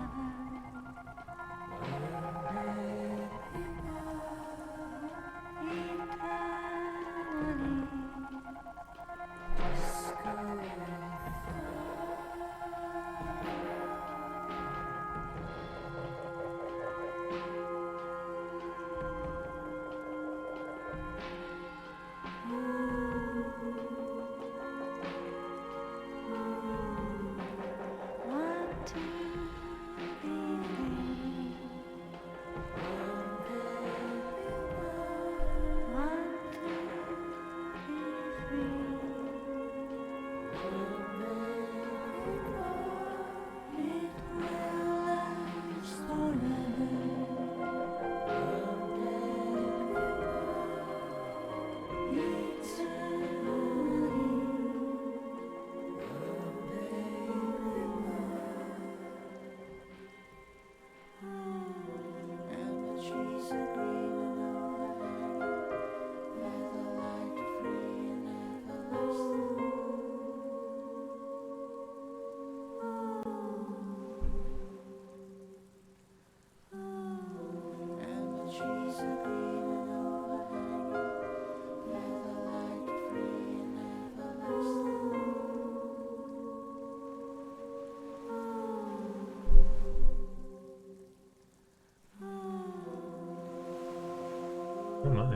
Oh my.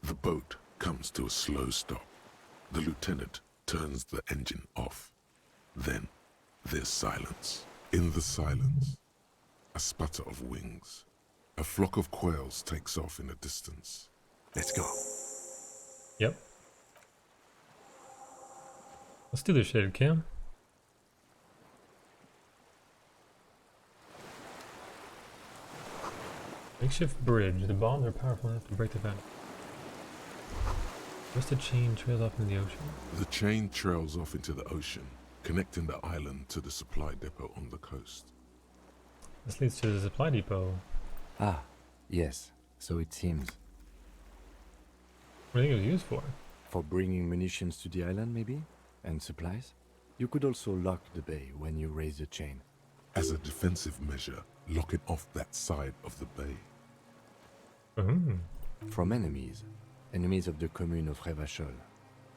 The boat comes to a slow stop. The lieutenant turns the engine off. Then there's silence. In the silence, a sputter of wings. A flock of quails takes off in the distance. Let's go. Yep. Let's do this shit, Cam. Makeshift bridge. The bombs are powerful enough to break the vent. Where's the chain trails off into the ocean? The chain trails off into the ocean, connecting the island to the supply depot on the coast. This leads to the supply depot. Ah, yes. So it seems. What do you think it was used for? For bringing munitions to the island, maybe? And supplies? You could also lock the bay when you raise the chain. As a defensive measure, locking off that side of the bay. From enemies. Enemies of the commune of Revachol.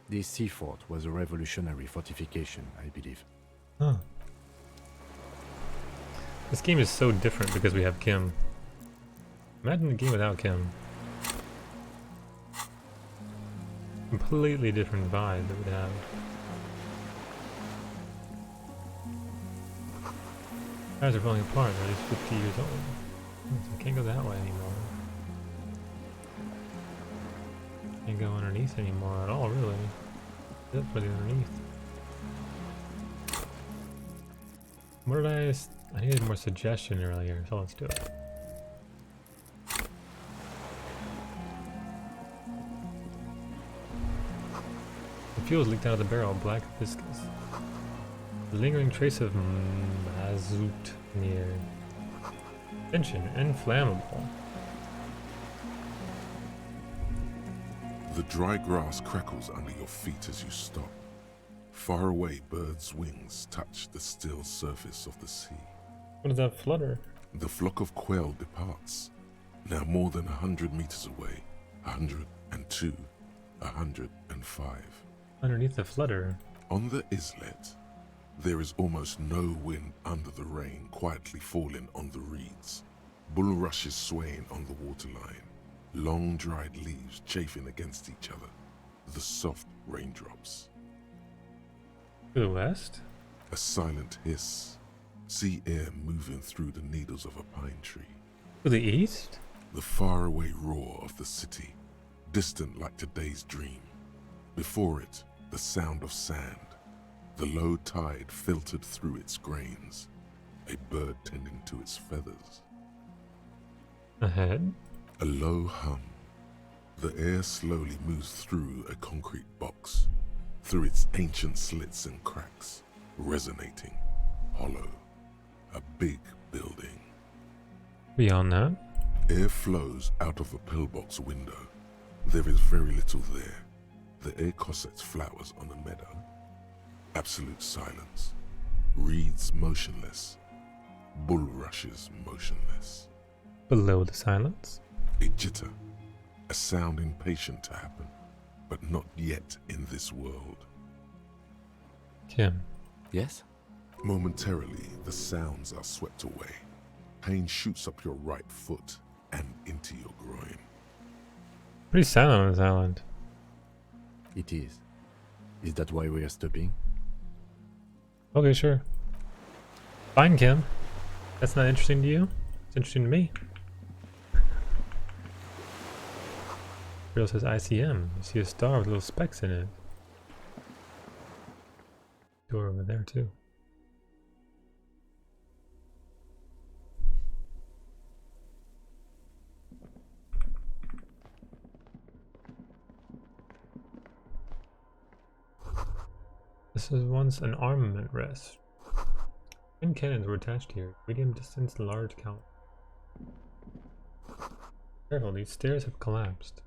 This sea fort was a revolutionary fortification, I believe. Huh. This game is so different because we have Kim. Imagine the game without Kim. Completely different vibe that we'd have. Guys are falling apart, they're at least 50 years old. I can't go that way anymore. Can't go underneath anymore at all, really. Except for the underneath. What did I needed more suggestion earlier, so let's do it. The fuel is leaked out of the barrel, black viscous. The lingering trace of mazout near. Tension, inflammable. The dry grass crackles under your feet as you stop. Far away, birds' wings touch the still surface of the sea. What is that flutter? The flock of quail departs. Now more than 100 meters away. 102, 105. Underneath the flutter. On the islet, there is almost no wind under the rain quietly falling on the reeds. Bulrushes swaying on the waterline. Long dried leaves chafing against each other. The soft raindrops. To the west? A silent hiss. See air moving through the needles of a pine tree. To the east? The faraway roar of the city, distant like today's dream. Before it, the sound of sand. The low tide filtered through its grains. A bird tending to its feathers. Ahead? A low hum. The air slowly moves through a concrete box, through its ancient slits and cracks, resonating, hollow. A big building. Beyond that? Air flows out of a pillbox window. There is very little there. The air cossets flowers on a meadow. Absolute silence. Reeds motionless. Bulrushes motionless. Below the silence? A jitter. A sound impatient to happen, but not yet in this world. Kim. Yes? Momentarily, the sounds are swept away. Pain shoots up your right foot and into your groin. Pretty silent on this island. It is. Is that why we are stopping? Okay, sure. Fine, Kim. That's not interesting to you? It's interesting to me. Real says ICM. You see a star with little specks in it. Door over there, too. This was once an armament rest. Twin cannons were attached here. Medium distance, large count. Careful, these stairs have collapsed.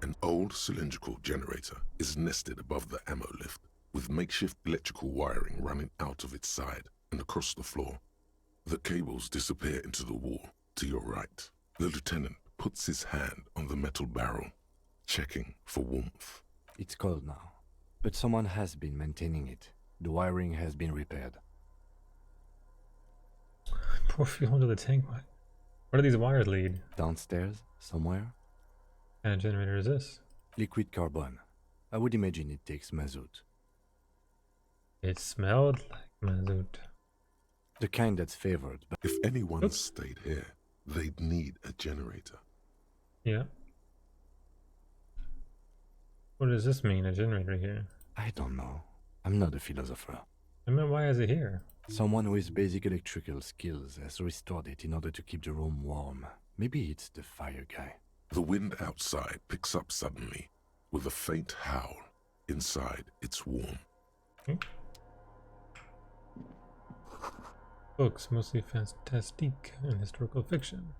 An old cylindrical generator is nested above the ammo lift, with makeshift electrical wiring running out of its side and across the floor. The cables disappear into the wall to your right. The lieutenant puts his hand on the metal barrel, checking for warmth. It's cold now, but someone has been maintaining it. The wiring has been repaired. Pour fuel into the tank. Where do these wires lead? Downstairs, somewhere? What kind of generator is this? Liquid carbon. I would imagine it takes mazout. It smelled like mazout. The kind that's favored. But If anyone stayed here, they'd need a generator. Yeah. What does this mean, a generator here? I don't know. I'm not a philosopher. I mean, why is it here? Someone with basic electrical skills has restored it in order to keep the room warm. Maybe it's the fire guy. The wind outside picks up suddenly, with a faint howl. Inside, it's warm. Books, mostly fantastique and historical fiction.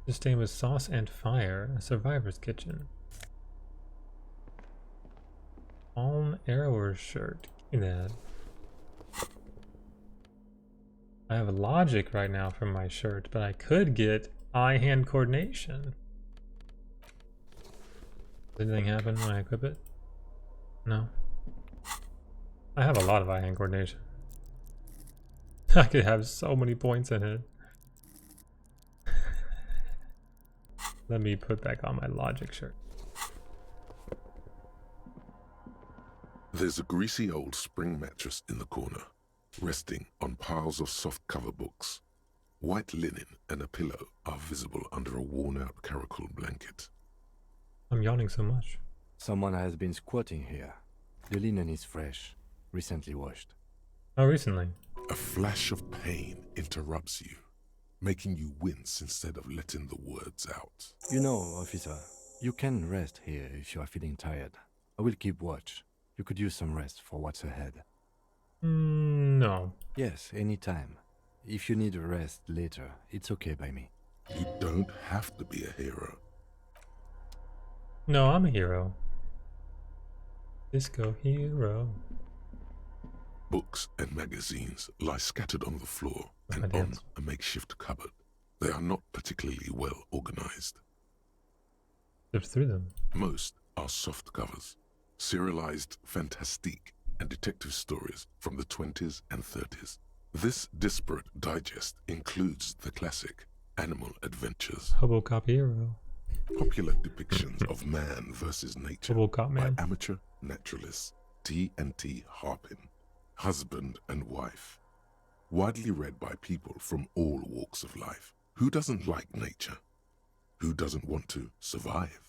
This name was Sauce and Fire, a survivor's kitchen. Palm Arrower shirt. Give me that. I have logic right now for my shirt, but I could get eye-hand coordination. Does anything happen when I equip it? No. I have a lot of eye-hand coordination. I could have so many points in it. Let me put back on my logic shirt. There's a greasy old spring mattress in the corner, resting on piles of soft cover books. White linen and a pillow are visible under a worn-out caracal blanket. I'm yawning so much. Someone has been squatting here. The linen is fresh, recently washed. Oh, recently? A flash of pain interrupts you, making you wince instead of letting the words out. You know, officer, you can rest here if you are feeling tired. I will keep watch. You could use some rest for what's ahead. No. Yes, anytime. If you need a rest later, it's okay by me. You don't have to be a hero. No, I'm a hero. Disco hero. Books and magazines lie scattered on the floor and on dance. a makeshift cupboard. They are not particularly well organized. Sift through them. Most are soft covers, serialized fantastique and detective stories from the 20s and 30s. This disparate digest includes the classic animal adventures, Hobocop hero. popular depictions of man versus nature Hobocop by man. amateur naturalists T&T Harpin, husband and wife, widely read by people from all walks of life. Who doesn't like nature? Who doesn't want to survive?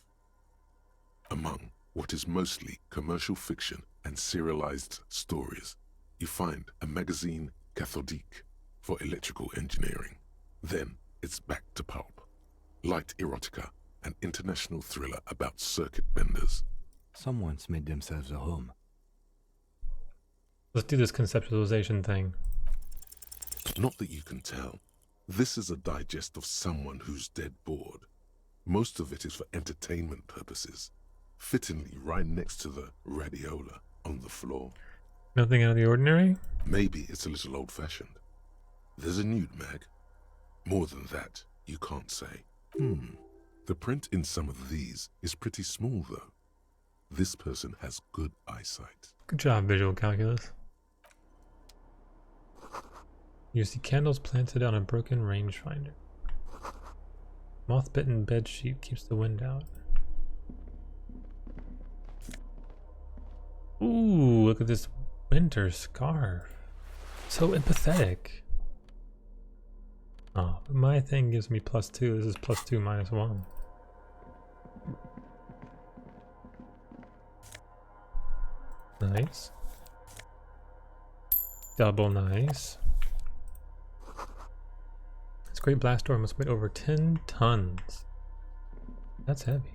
Among what is mostly commercial fiction and serialized stories, you find a magazine cathodique for electrical engineering. Then it's back to pulp, light erotica, an international thriller about circuit benders. Someone's made themselves a home. Let's do this conceptualization thing. Not that you can tell. This is a digest of someone who's dead bored. Most of it is for entertainment purposes, fittingly right next to the radiola on the floor. Nothing out of the ordinary? Maybe it's a little old-fashioned. There's a nude mag. More than that, you can't say. The print in some of these is pretty small, though. This person has good eyesight. Good job, visual calculus. You see candles planted on a broken rangefinder. Moth-bitten bedsheet keeps the wind out. Ooh, look at this winter scarf. So empathetic. Oh, but my thing gives me +2. This is +2 -1. Nice. Double nice. This great blast door must weigh over 10 tons. That's heavy.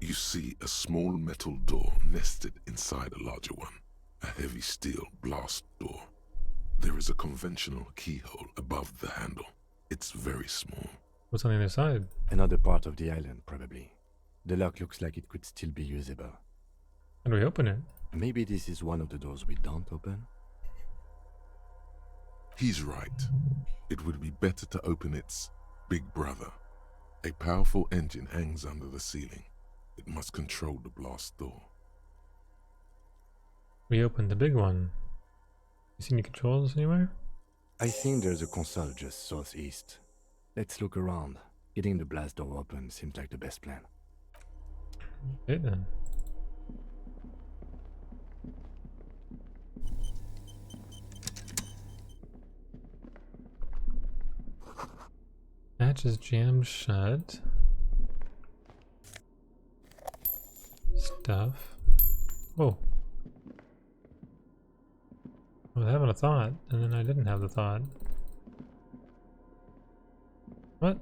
You see a small metal door nested inside a larger one, a heavy steel blast door. There is a conventional keyhole above the handle. It's very small. What's on the other side? Another part of the island, probably. The lock looks like it could still be usable. How do we open it? Maybe this is one of the doors we don't open? He's right. It would be better to open its big brother. A powerful engine hangs under the ceiling. It must control the blast door. We opened the big one. You see any controls anywhere? I think there's a console just southeast. Let's look around. Getting the blast door open seems like the best plan. Okay then. Hatch is jammed shut. Stuff. Whoa. I was having a thought, and then I didn't have the thought. What?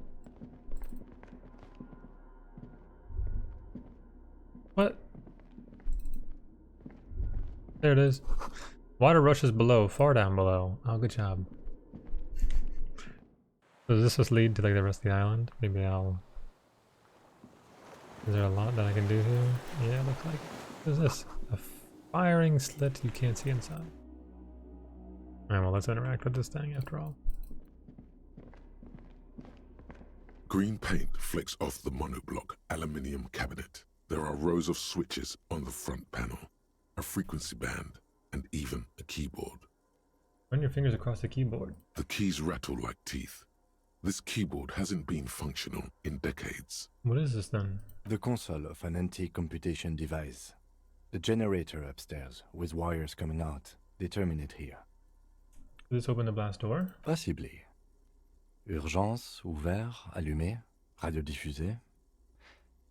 What? There it is. Water rushes below, far down below. Oh, good job. So does this just lead to like the rest of the island? Maybe I'll... Is there a lot that I can do here? Yeah, it looks like it. What is this? A firing slit you can't see inside. Alright, well let's interact with this thing after all. Green paint flicks off the monoblock aluminium cabinet. There are rows of switches on the front panel, a frequency band, and even a keyboard. Run your fingers across the keyboard. The keys rattle like teeth. This keyboard hasn't been functional in decades. What is this then? The console of an anti-computation device. The generator upstairs, with wires coming out, they terminate here. Does this open the blast door? Possibly. Urgence, ouvert, allumé, radiodiffusé.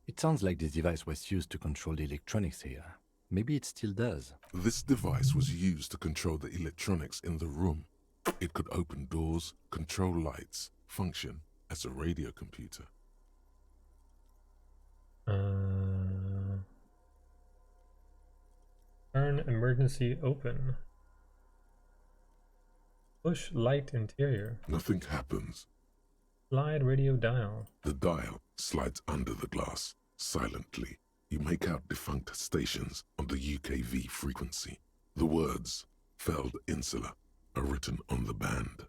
It sounds like this device was used to control the electronics here. Maybe it still does. This device was used to control the electronics in the room. It could open doors, control lights, function as a radio computer. Turn emergency open. Push light interior. Nothing happens. Slide radio dial. The dial slides under the glass. Silently, you make out defunct stations on the UKV frequency. The words, Feld Insula, are written on the band.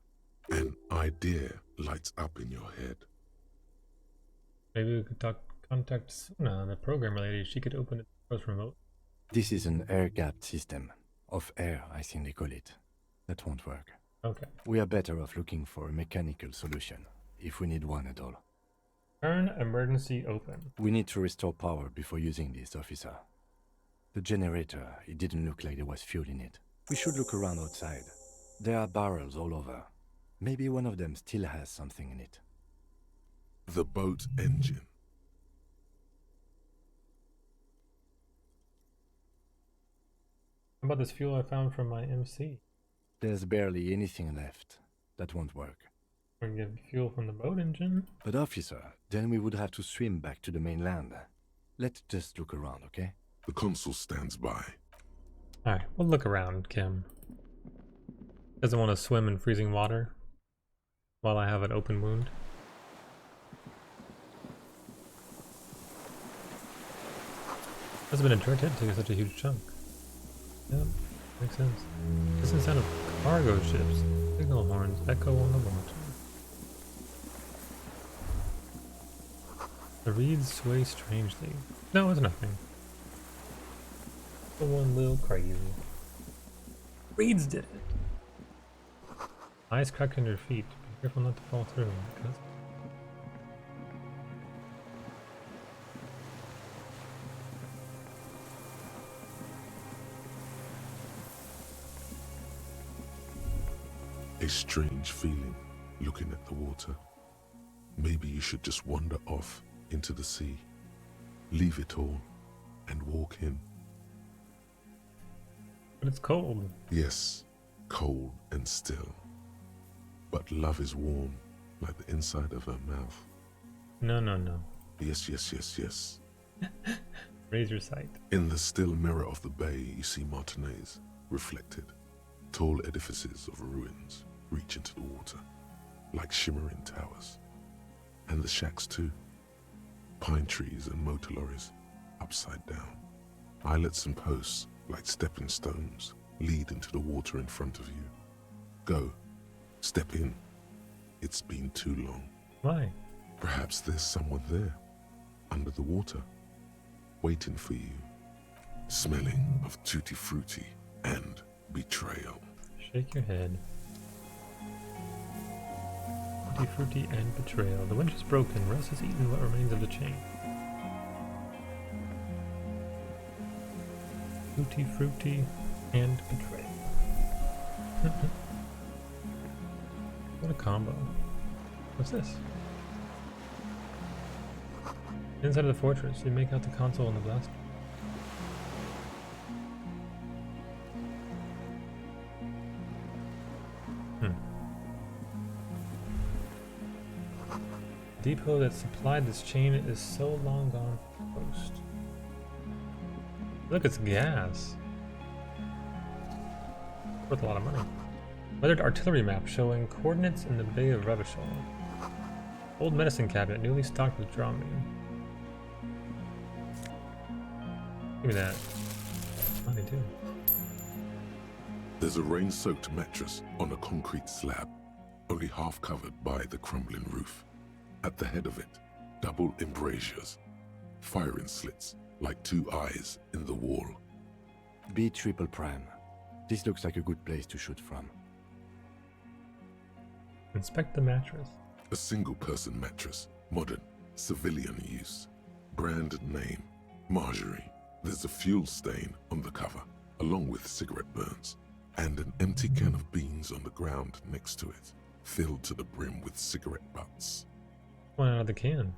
An idea lights up in your head. Maybe we could contact Suna, the programmer lady. She could open it for us remote. This is an air-gapped system. Of air, I think they call it. That won't work. Okay. We are better off looking for a mechanical solution, if we need one at all. Turn emergency open. We need to restore power before using this, officer. The generator, it didn't look like there was fuel in it. We should look around outside. There are barrels all over. Maybe one of them still has something in it. The boat engine. How about this fuel I found from my MC? There's barely anything left. That won't work. We can get fuel from the boat engine. But officer, then we would have to swim back to the mainland. Let's just look around, okay? The consul stands by. Alright, we'll look around, Kim. Doesn't want to swim in freezing water while I have an open wound. Must have been a direct hit taking such a huge chunk. Yep, makes sense. Distant sound of cargo ships. Signal horns echo on the water. The reeds sway strangely. No, it's nothing. The one little crazy. Reeds did it. Eyes cracked under your feet. Be careful not to fall through. Because A strange feeling looking at the water. Maybe you should just wander off into the sea. Leave it all and walk in. but it's cold. Yes, cold and still. But love is warm like the inside of her mouth. No, no, no. Yes, yes, yes, yes. Raise your sight. In the still mirror of the bay, you see Martinez reflected. Tall edifices of ruins reach into the water, like shimmering towers. And the shacks too. Pine trees and motor lorries, upside down. Islets and posts, like stepping stones, lead into the water in front of you. Go. Step in. It's been too long. Why? Perhaps there's someone there, under the water, waiting for you, smelling of tutti frutti and betrayal. Shake your head. Tutti frutti and betrayal. The winch is broken. Russ has eaten what remains of the chain. Tutti frutti and betrayal. What a combo. What's this? Inside of the fortress, you make out the console and the blaster. The depot that supplied this chain is so long gone from post. Look, it's gas. Worth a lot of money. Weathered artillery map showing coordinates in the Bay of Revachol. Old medicine cabinet, newly stocked with Dramamine. Give me that. Money too. There's a rain-soaked mattress on a concrete slab, only half covered by the crumbling roof. At the head of it, double embrasures, firing slits like two eyes in the wall. B triple prime. This looks like a good place to shoot from. Inspect the mattress. A single-person mattress, modern, civilian use. Brand name, Marjorie. There's a fuel stain on the cover, along with cigarette burns, and an empty can of beans on the ground next to it, filled to the brim with cigarette butts. One out of the can.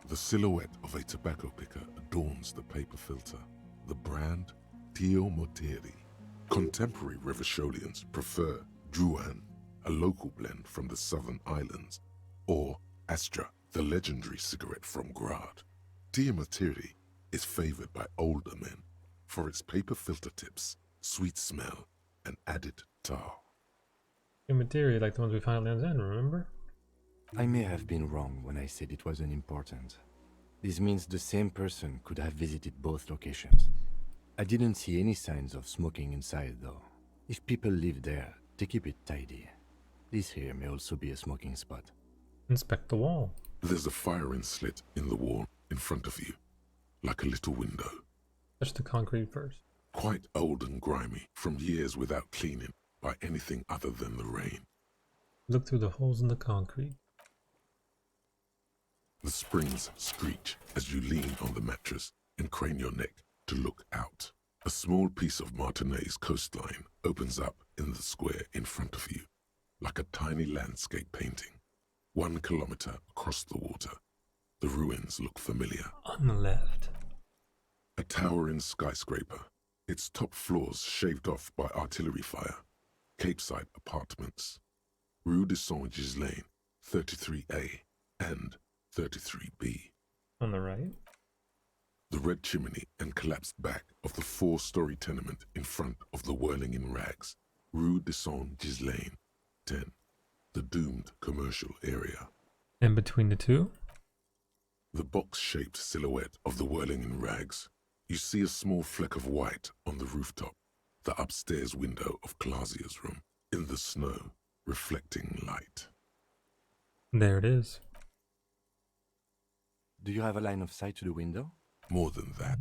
The silhouette of a tobacco picker adorns the paper filter. The brand, Tio Moteri. Contemporary Revacholians prefer Druan, a local blend from the southern islands, or Astra, the legendary cigarette from Grad. Tio Moteri is favored by older men for its paper filter tips, sweet smell, and added tar. Your material like the ones we found at Land's End, remember? I may have been wrong when I said it was unimportant. This means the same person could have visited both locations. I didn't see any signs of smoking inside though. If people live there, they keep it tidy. This here may also be a smoking spot. Inspect the wall. There's a firing slit in the wall in front of you, like a little window. Touch the concrete first. Quite old and grimy from years without cleaning, by anything other than the rain. Look through the holes in the concrete. The springs screech as you lean on the mattress and crane your neck to look out. A small piece of Martinez coastline opens up in the square in front of you, like a tiny landscape painting. 1 kilometer across the water, the ruins look familiar. On the left. A towering skyscraper, its top floors shaved off by artillery fire. Capeside apartments. Rue de Saint-Ghislain, 33A and 33B. On the right. The red chimney and collapsed back of the 4-story tenement in front of the whirling in rags. Rue de Saint-Ghislain, 10. The doomed commercial area. And between the two? The box-shaped silhouette of the whirling in rags. You see a small fleck of white on the rooftop, the upstairs window of Clausia's room, in the snow, reflecting light. There it is. Do you have a line of sight to the window? More than that.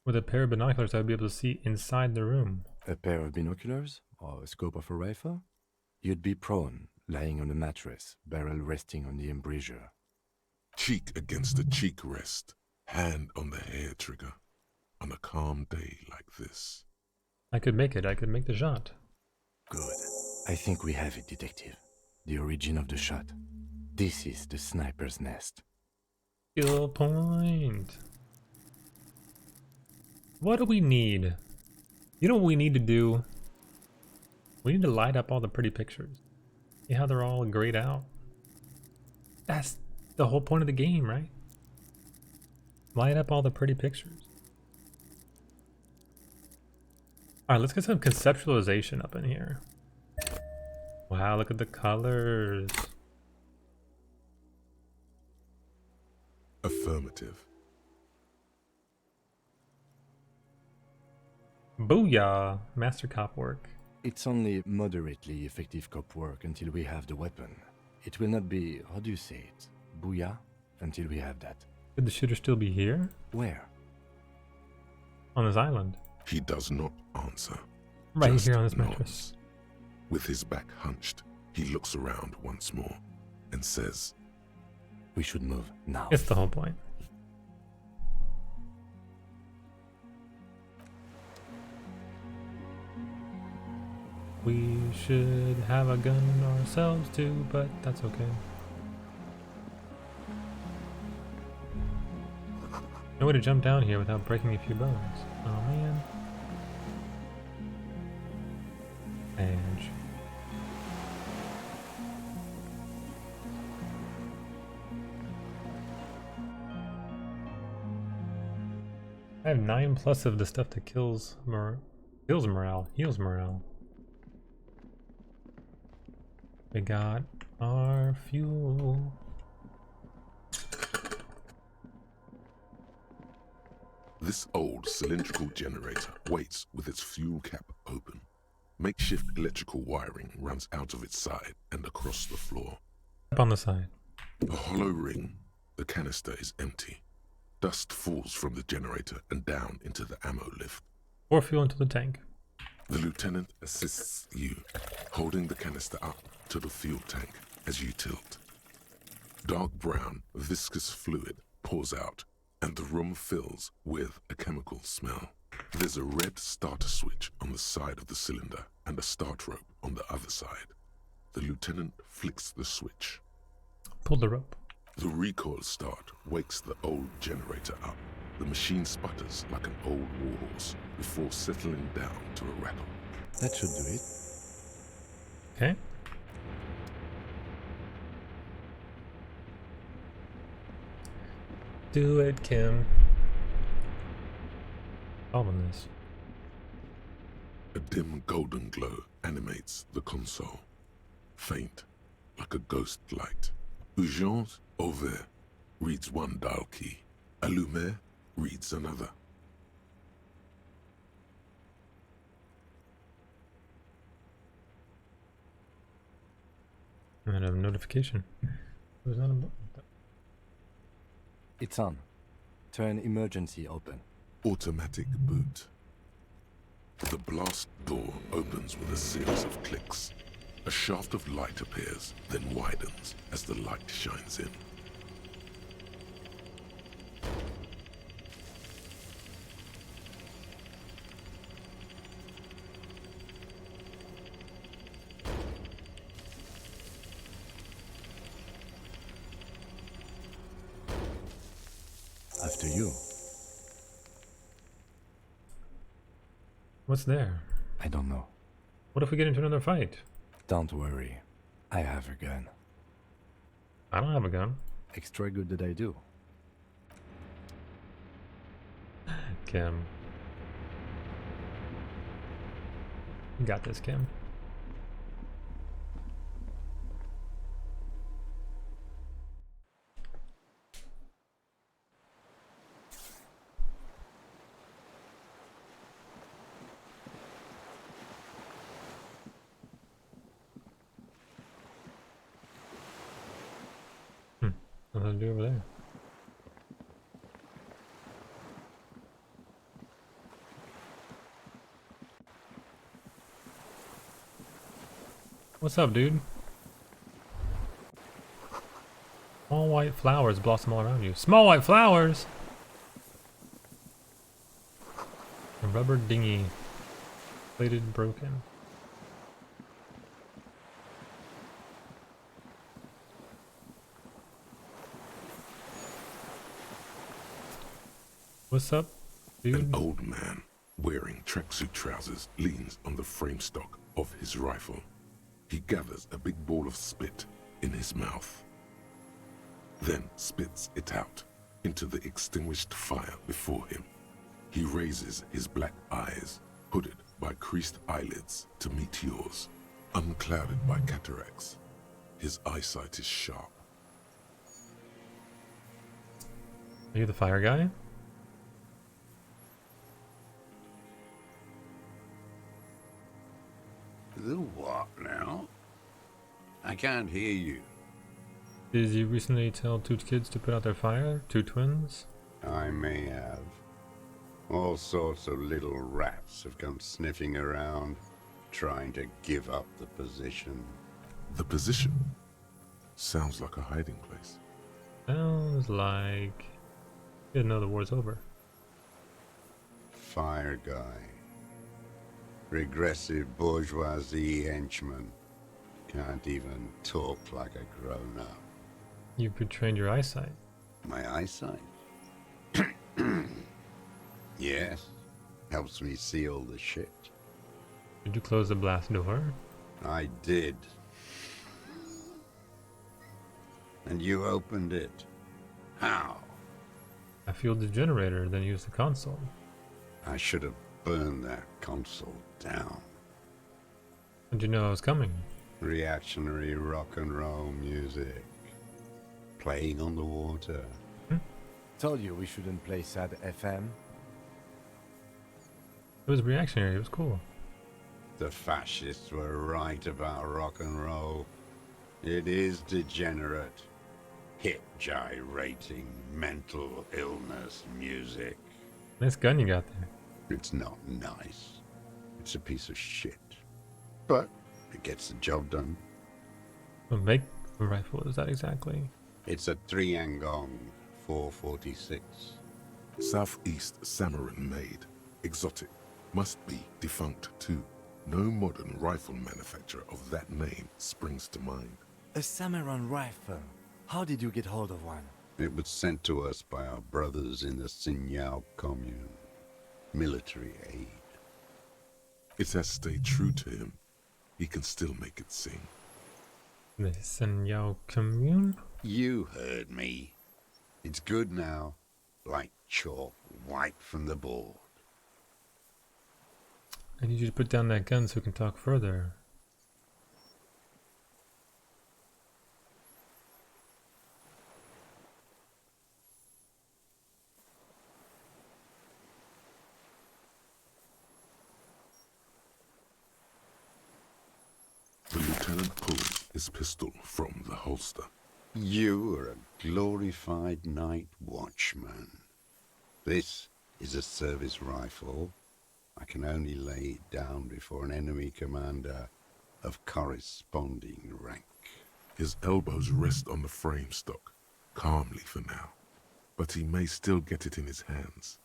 With a pair of binoculars, I'd be able to see inside the room. A pair of binoculars? Or a scope of a rifle? You'd be prone, lying on a mattress, barrel resting on the embrasure. Cheek against a cheek rest, hand on the hair trigger, on a calm day like this. I could make it. I could make the shot. Good. I think we have it, Detective. The origin of the shot. This is the sniper's nest. Good point. What do we need? You know what we need to do? We need to light up all the pretty pictures. See how they're all grayed out? That's the whole point of the game, right? Light up all the pretty pictures. Alright, let's get some conceptualization up in here. Wow, look at the colors. Affirmative. Booyah! Master cop work. It's only moderately effective cop work until we have the weapon. It will not be, how do you say it, booyah, until we have that. Could the shooter still be here? Where? On this island. He does not answer. Right Just here on this nods. mattress. With his back hunched, he looks around once more and says, We should move now. It's the whole point. We should have a gun ourselves too, but that's okay. No way to jump down here without breaking a few bones. Oh man. Edge. I have 9+ of the stuff that kills morale, heals morale. We got our fuel. This old cylindrical generator waits with its fuel cap open. Makeshift electrical wiring runs out of its side and across the floor. Up on the side. A hollow ring, the canister is empty. Dust falls from the generator and down into the ammo lift. Pour fuel into the tank. The lieutenant assists you, holding the canister up to the fuel tank as you tilt. Dark brown, viscous fluid pours out, and the room fills with a chemical smell. There's a red starter switch on the side of the cylinder and a start rope on the other side. The lieutenant flicks the switch. Pull the rope. The recoil start wakes the old generator up. The machine sputters like an old warhorse before settling down to a rattle. That should do it. Okay. Do it, Kim. Solving this. A dim golden glow animates the console. Faint, like a ghost light. Urgence ouvert reads one dial key. Allumer reads another. And a notification. There's not a button. It's on. Turn emergency open. Automatic boot. The blast door opens with a series of clicks. A shaft of light appears, then widens as the light shines in. After you. What's there? I don't know. What if we get into another fight? Don't worry. I have a gun. I don't have a gun. Extra good that I do. Kim. You got this, Kim. Nothing to do over there. What's up, dude? Small white flowers blossom all around you. Small white flowers? A rubber dinghy. Plated broken. What's up, dude? An old man wearing tracksuit trousers leans on the frame stock of his rifle. He gathers a big ball of spit in his mouth, then spits it out into the extinguished fire before him. He raises his black eyes, hooded by creased eyelids, to meet yours, unclouded by cataracts. His eyesight is sharp. Are you the fire guy? The what now? I can't hear you. Did you recently tell two kids to put out their fire? Two twins? I may have. All sorts of little rats have come sniffing around, trying to give up the position. The position sounds like a hiding place. Sounds like... You didn't know the war's over. Fire guy. Regressive bourgeoisie henchman. Can't even talk like a grown-up. You retrained your eyesight. My eyesight? Yes. Helps me see all the shit. Did you close the blast door? I did. And you opened it. How? I fueled the generator, then used the console. I should have burned that console down. How'd you know I was coming? Reactionary rock and roll music. Playing on the water. Told you we shouldn't play sad FM. It was reactionary, it was cool. The fascists were right about rock and roll. It is degenerate. Hip gyrating, mental illness music. Nice gun you got there. It's not nice. It's a piece of shit. But it gets the job done. What make a rifle is that exactly? It's a 3-Angong 446. Southeast Samarin made. Exotic. Must be defunct too. No modern rifle manufacturer of that name springs to mind. A Samaran rifle. How did you get hold of one? It was sent to us by our brothers in the Sinyao commune. Military aid. It has stayed true to him. He can still make it sing. The Sinyao commune? You heard me. It's good now. Like chalk wiped from the board. I need you to put down that gun so we can talk further. The lieutenant pulls his pistol from the holster. You are a glorified night watchman. This is a service rifle. I can only lay it down before an enemy commander of corresponding rank. His elbows rest on the frame stock, calmly for now. But he may still get it in his hands.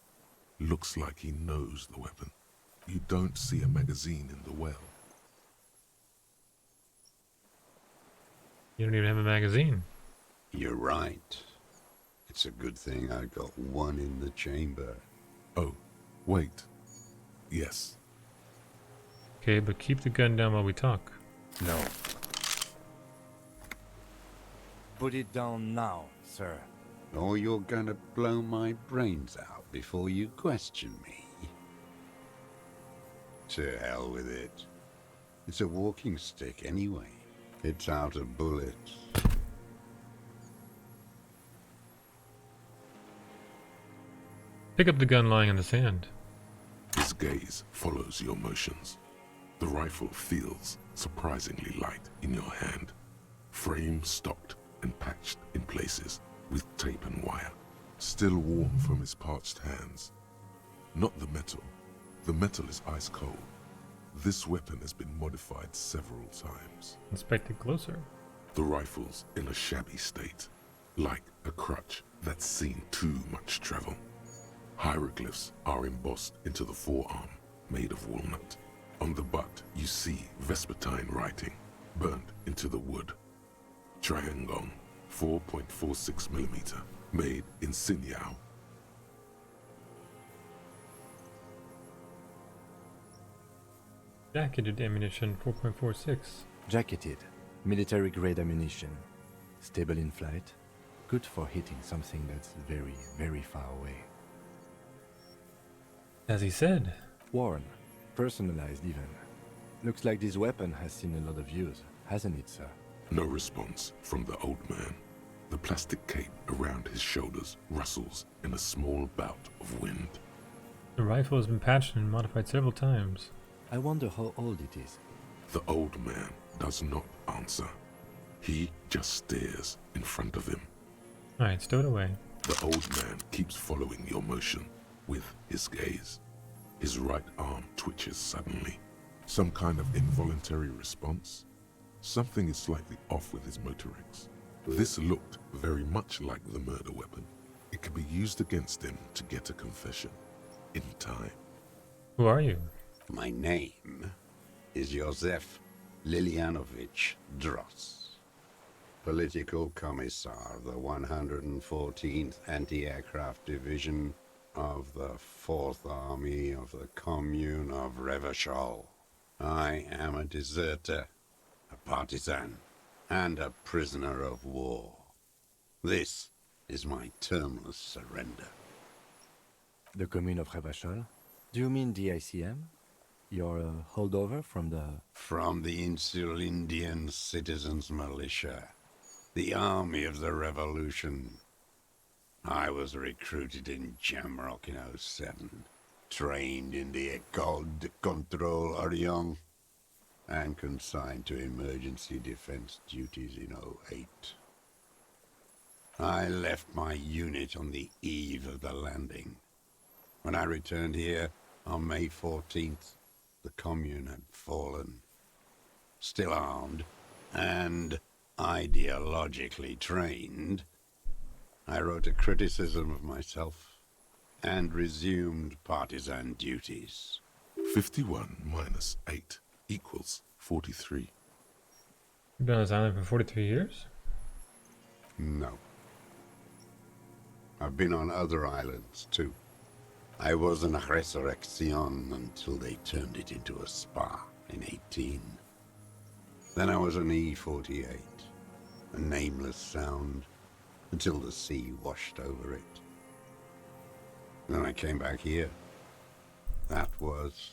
Looks like he knows the weapon. You don't see a magazine in the well. You don't even have a magazine. You're right. It's a good thing I got one in the chamber. Oh, wait. Yes. Okay, but keep the gun down while we talk. No. Put it down now, sir. Or you're gonna blow my brains out before you question me. To hell with it. It's a walking stick anyway. It's out of bullets. Pick up the gun lying in the sand. His gaze follows your motions. The rifle feels surprisingly light in your hand. Frame stocked and patched in places with tape and wire. Still warm from his parched hands. Not the metal. The metal is ice cold. This weapon has been modified several times. Inspect it closer. The rifle's in a shabby state, like a crutch that's seen too much travel. Hieroglyphs are embossed into the forearm, made of walnut. On the butt, you see Vespertine writing, burnt into the wood. Triangon, 4.46mm, made in Sinyao. Jacketed ammunition, 4.46. Jacketed, military-grade ammunition. Stable in flight. Good for hitting something that's very, very far away. As he said. Worn. Personalized even. Looks like this weapon has seen a lot of use, hasn't it, sir? No response from the old man. The plastic cape around his shoulders rustles in a small bout of wind. The rifle has been patched and modified several times. I wonder how old it is. The old man does not answer. He just stares in front of him. Alright, stow it away. The old man keeps following your motion with his gaze. His right arm twitches suddenly. Some kind of involuntary response. Something is slightly off with his motorics. This looked very much like the murder weapon. It could be used against him to get a confession. In time. Who are you? My name is Josef Lilianovich Dross, Political Commissar of the 114th Anti-Aircraft Division of the 4th Army of the Commune of Revachol. I am a deserter, a partisan, and a prisoner of war. This is my termless surrender. The Commune of Revachol? Do you mean the ICM? You're a holdover from the... From the Insulindian Citizens Militia, the army of the revolution. I was recruited in Jamrock in 07, trained in the École de Contrôle Orient, and consigned to emergency defense duties in 08. I left my unit on the eve of the landing. When I returned here on May 14th, the commune had fallen. Still armed and ideologically trained, I wrote a criticism of myself and resumed partisan duties. 51 minus 8 equals 43. You've been on this island for 43 years? No. I've been on other islands too. I was in Resurrection until they turned it into a spa in 18. Then I was an E-48, a nameless sound, until the sea washed over it. Then I came back here. That was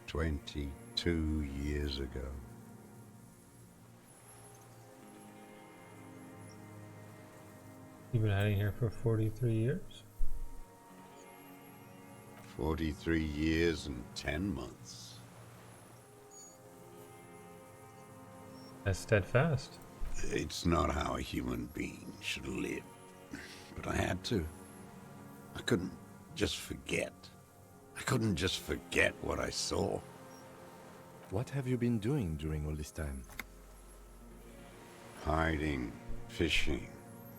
22 years ago. You've been hiding here for 43 years? 43 years and 10 months. That's steadfast. It's not how a human being should live. But I had to. I couldn't just forget. I couldn't just forget what I saw. What have you been doing during all this time? Hiding, fishing,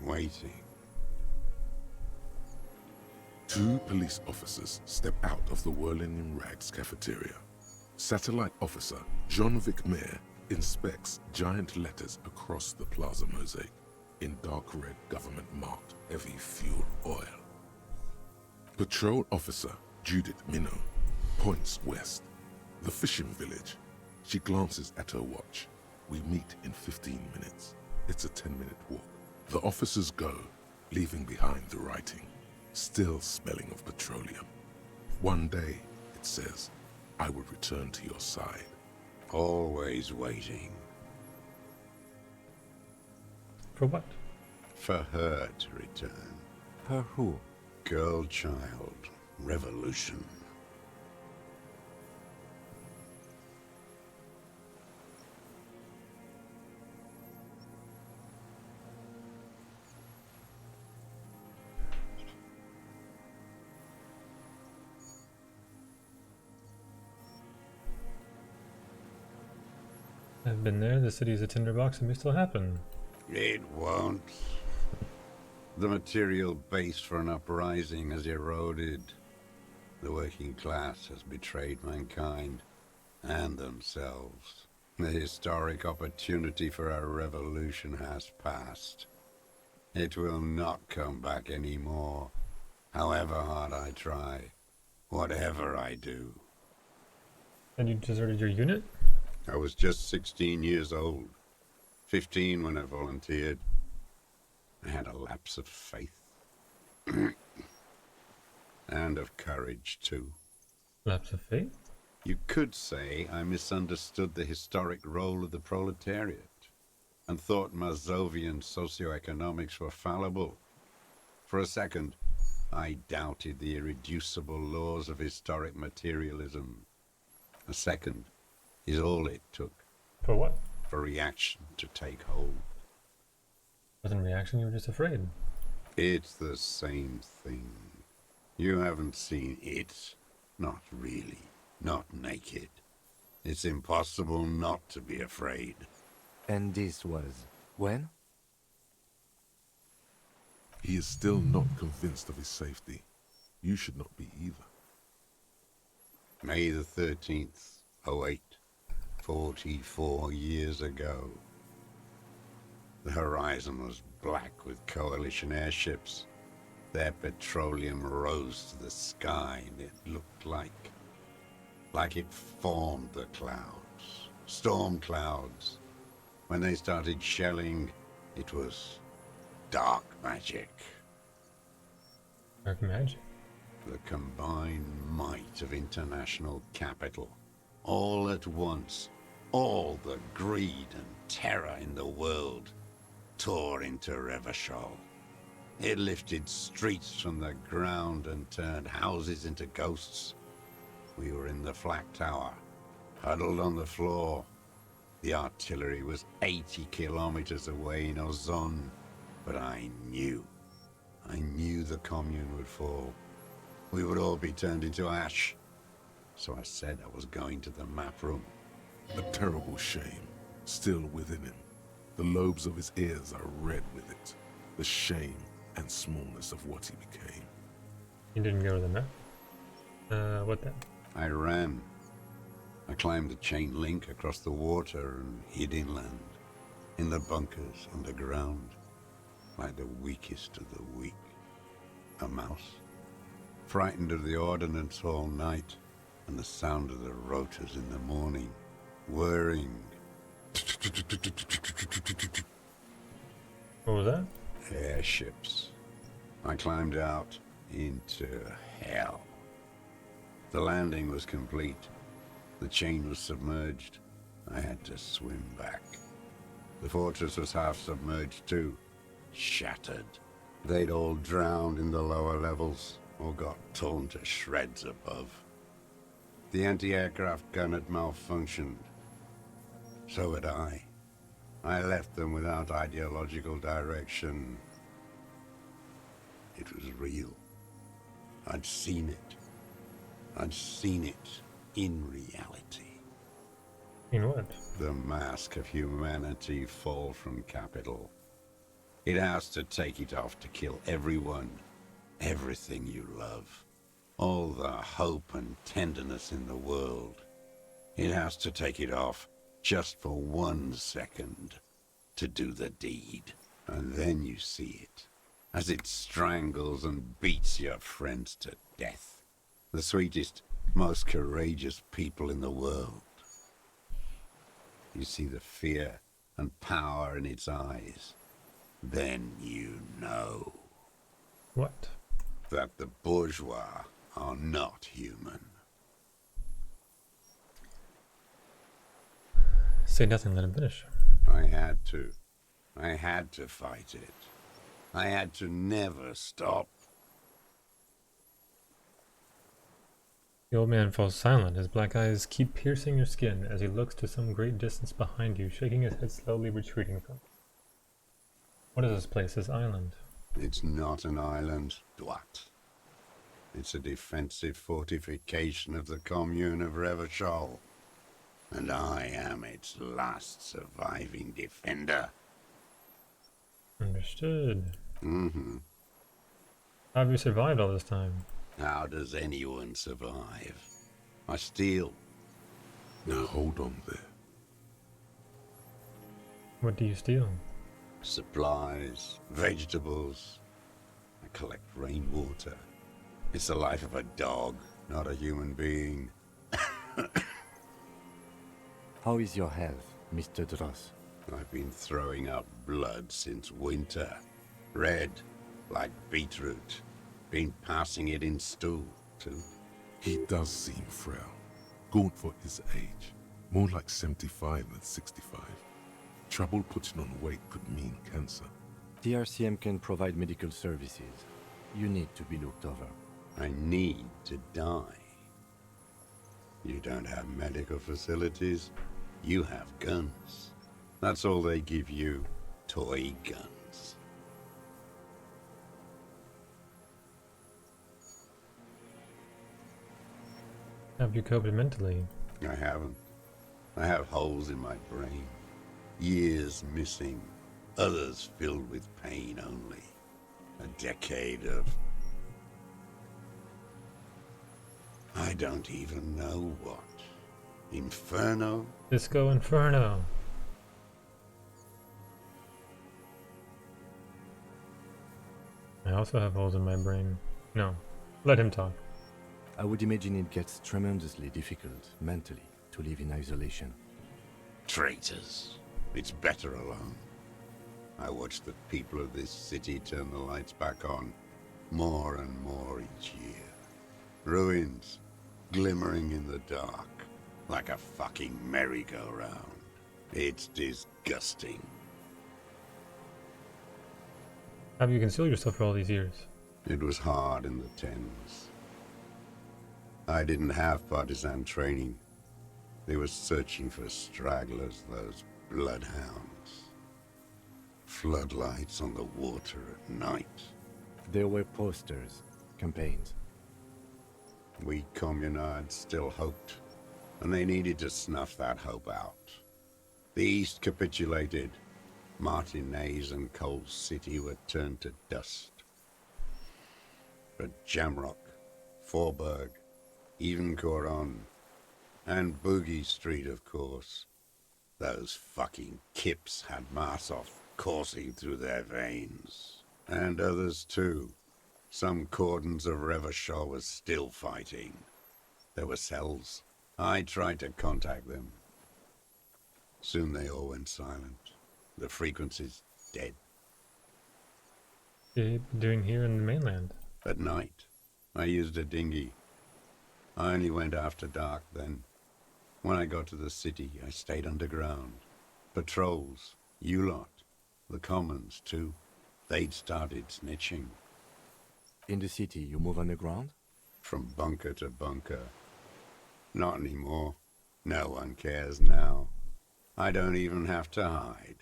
waiting. Two police officers step out of the Whirling in Rags cafeteria. Satellite officer Jean-Vic Mayer inspects giant letters across the plaza mosaic in dark red government-marked heavy fuel oil. Patrol officer Judith Minot points west. The fishing village. She glances at her watch. We meet in 15 minutes. It's a 10-minute walk. The officers go, leaving behind the writing, still smelling of petroleum. One day, it says, I will return to your side. Always waiting. For what? For her to return. Her who? Girl child. Revolution. I've been there. The city is a tinderbox and may still happen. It won't. The material base for an uprising has eroded. The working class has betrayed mankind and themselves. The historic opportunity for a revolution has passed. It will not come back anymore, however hard I try, whatever I do. And you deserted your unit? I was just 16 years old, 15 when I volunteered. I had a lapse of faith. And of courage, too. Lapse of faith? You could say I misunderstood the historic role of the proletariat and thought Mazovian socioeconomics were fallible. For a second, I doubted the irreducible laws of historic materialism. A second is all it took. For what? For reaction to take hold. Wasn't reaction, you were just afraid. It's the same thing. You haven't seen it. Not really. Not naked. It's impossible not to be afraid. And this was when? He is still not convinced of his safety. You should not be either. May the 13th, 08. 44 years ago. The horizon was black with coalition airships. Their petroleum rose to the sky and it looked like it formed the clouds. Storm clouds. When they started shelling, it was dark magic. Dark magic? The combined might of international capital. All at once, all the greed and terror in the world tore into Revachol. It lifted streets from the ground and turned houses into ghosts. We were in the flak tower, huddled on the floor. The artillery was 80 kilometers away in Ozon, but I knew the commune would fall. We would all be turned into ash. So I said I was going to the map room. A terrible shame, still within him. The lobes of his ears are red with it. The shame and smallness of what he became. You didn't go to the map? What then? I ran. I climbed the chain link across the water and hid inland, in the bunkers underground, like the weakest of the weak. A mouse, frightened of the ordnance all night, and the sound of the rotors in the morning, whirring. What was that? Airships. I climbed out into hell. The landing was complete. The chain was submerged. I had to swim back. The fortress was half submerged too, shattered. They'd all drowned in the lower levels, or got torn to shreds above. The anti-aircraft gun had malfunctioned. So had I. I left them without ideological direction. It was real. I'd seen it. I'd seen it in reality. In what? The mask of humanity fall from capital. It has to take it off to kill everyone, everything you love. All the hope and tenderness in the world. It has to take it off just for 1 second to do the deed. And then you see it, as it strangles and beats your friends to death. The sweetest, most courageous people in the world. You see the fear and power in its eyes. Then you know. What? That the bourgeois are not human. Say nothing, let him finish. I had to. I had to fight it. I had to never stop. The old man falls silent. His black eyes keep piercing your skin as he looks to some great distance behind you, shaking his head, slowly retreating from you. What is this place, this island? It's not an island, Dwat. It's a defensive fortification of the commune of Revachol. And I am its last surviving defender. Understood. Mm-hmm. How have you survived all this time? How does anyone survive? I steal. Now hold on there. What do you steal? Supplies, vegetables. I collect rainwater. It's the life of a dog, not a human being. How is your health, Mr. Dross? I've been throwing up blood since winter. Red, like beetroot. Been passing it in stew, too. He does seem frail. Gaunt for his age. More like 75 than 65. Trouble putting on weight could mean cancer. TRCM can provide medical services. You need to be looked over. I need to die. You don't have medical facilities. You have guns. That's all they give you. Toy guns. Have you coped mentally? I haven't. I have holes in my brain. Years missing. Others filled with pain only. A decade of... I don't even know what. Inferno? Disco Inferno. I also have holes in my brain. No, let him talk. I would imagine it gets tremendously difficult, mentally, to live in isolation. Traitors. It's better alone. I watch the people of this city turn the lights back on, more and more each year. Ruins, glimmering in the dark, like a fucking merry-go-round. It's disgusting. Have you concealed yourself for all these years? It was hard in the Thames. I didn't have partisan training. They were searching for stragglers, those bloodhounds. Floodlights on the water at night. There were posters, campaigns. We communards still hoped, and they needed to snuff that hope out. The East capitulated. Martinez and Coal City were turned to dust. But Jamrock, Forburg, even Coron, and Boogie Street, of course. Those fucking kips had Marsov coursing through their veins. And others too. Some cordons of Revachol was still fighting. There were cells. I tried to contact them. Soon they all went silent. The frequency's dead. What are you doing here in the mainland? At night, I used a dinghy. I only went after dark then. When I got to the city, I stayed underground. Patrols, you lot, the commons too. They'd started snitching. In the city, you move underground? From bunker to bunker. Not anymore. No one cares now. I don't even have to hide.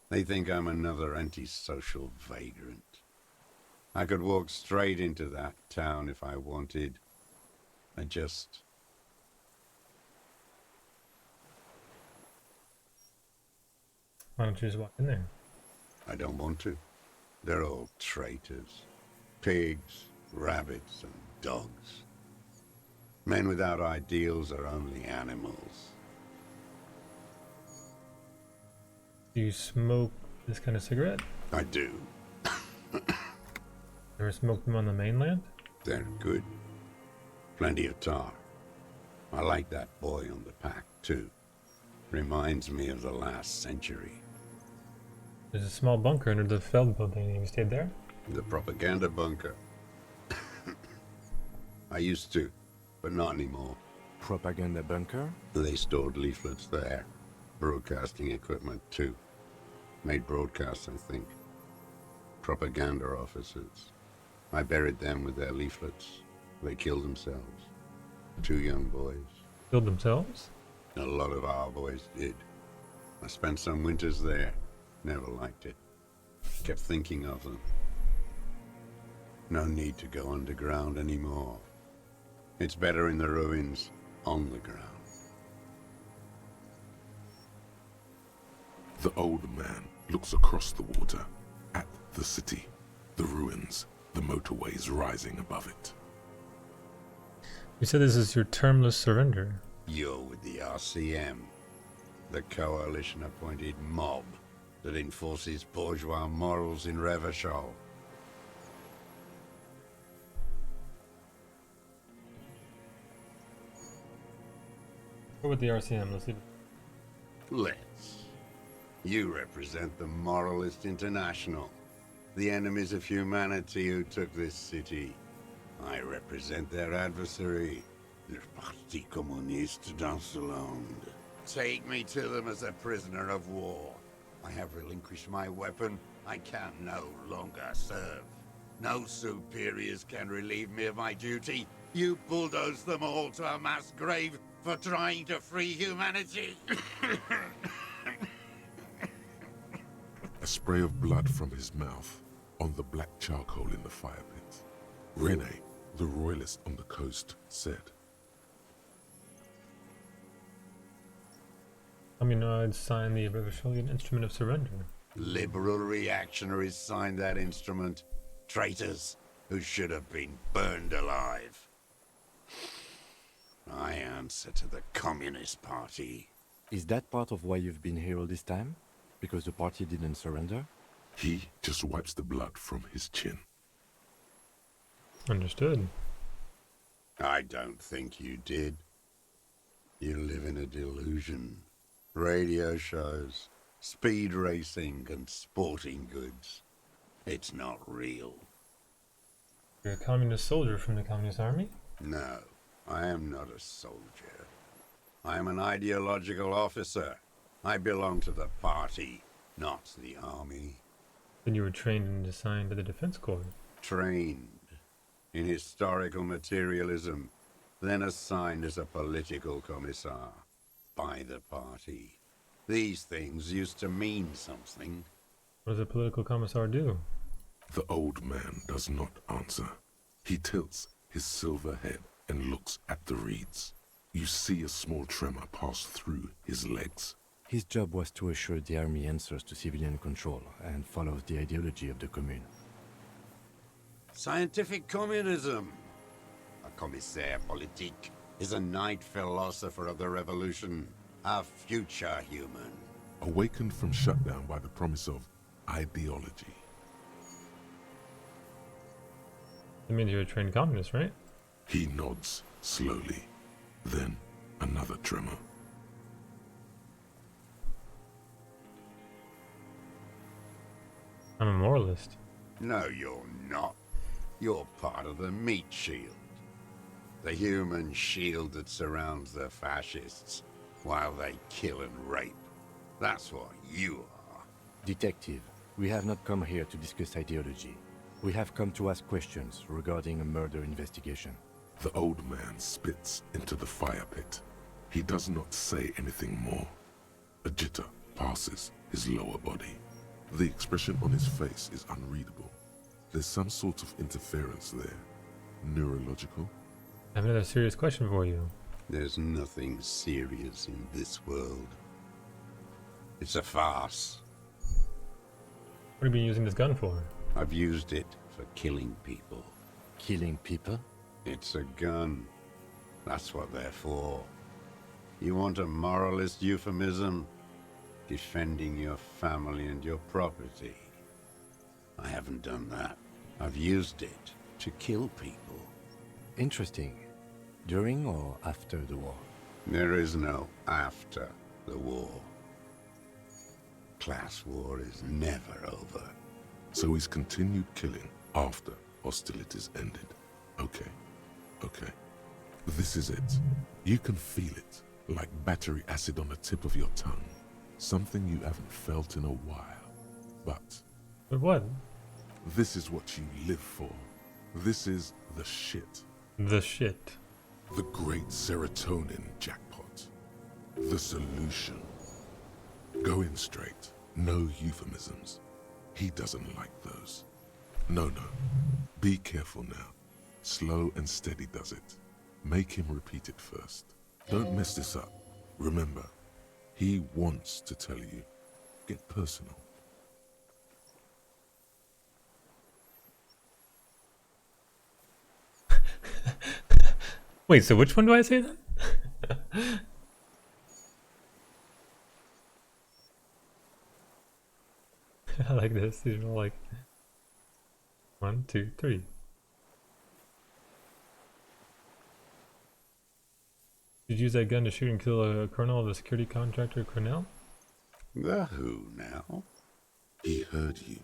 They think I'm another antisocial vagrant. I could walk straight into that town if I wanted. I just... Why don't you just walk in there? I don't want to. They're all traitors. Pigs, rabbits, and dogs. Men without ideals are only animals. Do you smoke this kind of cigarette? I do. Ever smoked them on the mainland? They're good. Plenty of tar. I like that boy on the pack, too. Reminds me of the last century. There's a small bunker under the Feld building. Have you stayed there? The propaganda bunker. I used to, but not anymore. Propaganda bunker? They stored leaflets there. Broadcasting equipment, too. Made broadcasts, I think. Propaganda officers. I buried them with their leaflets. They killed themselves. 2 young boys. Killed themselves? A lot of our boys did. I spent some winters there. Never liked it. Kept thinking of them. No need to go underground anymore. It's better in the ruins, on the ground. The old man looks across the water, at the city, the ruins, the motorways rising above it. You said this is your termless surrender. You're with the RCM, the coalition-appointed mob that enforces bourgeois morals in Revachol. Go with the RCM, let's see. Let's. You represent the Moralist International, the enemies of humanity who took this city. I represent their adversary, le Parti Communiste dans le Monde. Take me to them as a prisoner of war. I have relinquished my weapon. I can no longer serve. No superiors can relieve me of my duty. You bulldoze them all to a mass grave for trying to free humanity. A spray of blood from his mouth on the black charcoal in the fire pit. Rene, the royalist on the coast, said, Communards signed the Revacholian Instrument of Surrender. Liberal reactionaries signed that instrument. Traitors who should have been burned alive. I answer to the Communist Party. Is that part of why you've been here all this time? Because the party didn't surrender? He just wipes the blood from his chin. Understood. I don't think you did. You live in a delusion. Radio shows, speed racing, and sporting goods. It's not real. You're a communist soldier from the Communist Army? No, I am not a soldier. I am an ideological officer. I belong to the party, not the army. Then you were trained and assigned to the Defense Corps. Trained in historical materialism, then assigned as a political commissar by the party. These things used to mean something. What does a political commissar do? The old man does not answer. He tilts his silver head and looks at the reeds. You see a small tremor pass through his legs. His job was to assure the army answers to civilian control and follows the ideology of the Commune. Scientific communism. A commissaire politique is a knight philosopher of the revolution, a future human. Awakened from shutdown by the promise of ideology. That means you're a trained communist, right? He nods slowly. Then another tremor. I'm a moralist. No, you're not. You're part of the meat shield. The human shield that surrounds the fascists while they kill and rape. That's what you are. Detective, we have not come here to discuss ideology. We have come to ask questions regarding a murder investigation. The old man spits into the fire pit. He does not say anything more. A jitter passes his lower body. The expression on his face is unreadable. There's some sort of interference there. Neurological? I have another serious question for you. There's nothing serious in this world. It's a farce. What have you been using this gun for? I've used it for killing people. Killing people? It's a gun. That's what they're for. You want a moralist euphemism? Defending your family and your property. I haven't done that. I've used it to kill people. Interesting. During or after the war? There is no after the war. Class war is never over. So he's continued killing after hostilities ended. Okay. Okay. This is it. You can feel it, like battery acid on the tip of your tongue. Something you haven't felt in a while. But what? This is what you live for. This is the shit. The shit. The great serotonin jackpot. The solution. Go in straight. No euphemisms. He doesn't like those. No. Be careful now. Slow and steady does it. Make him repeat it first. Don't mess this up. Remember, he wants to tell you. Get personal. Wait, so which one do I say then? I like this. These are all like 1, 2, 3. Did you use that gun to shoot and kill a colonel of the security contractor Cornell? The who now? He heard you.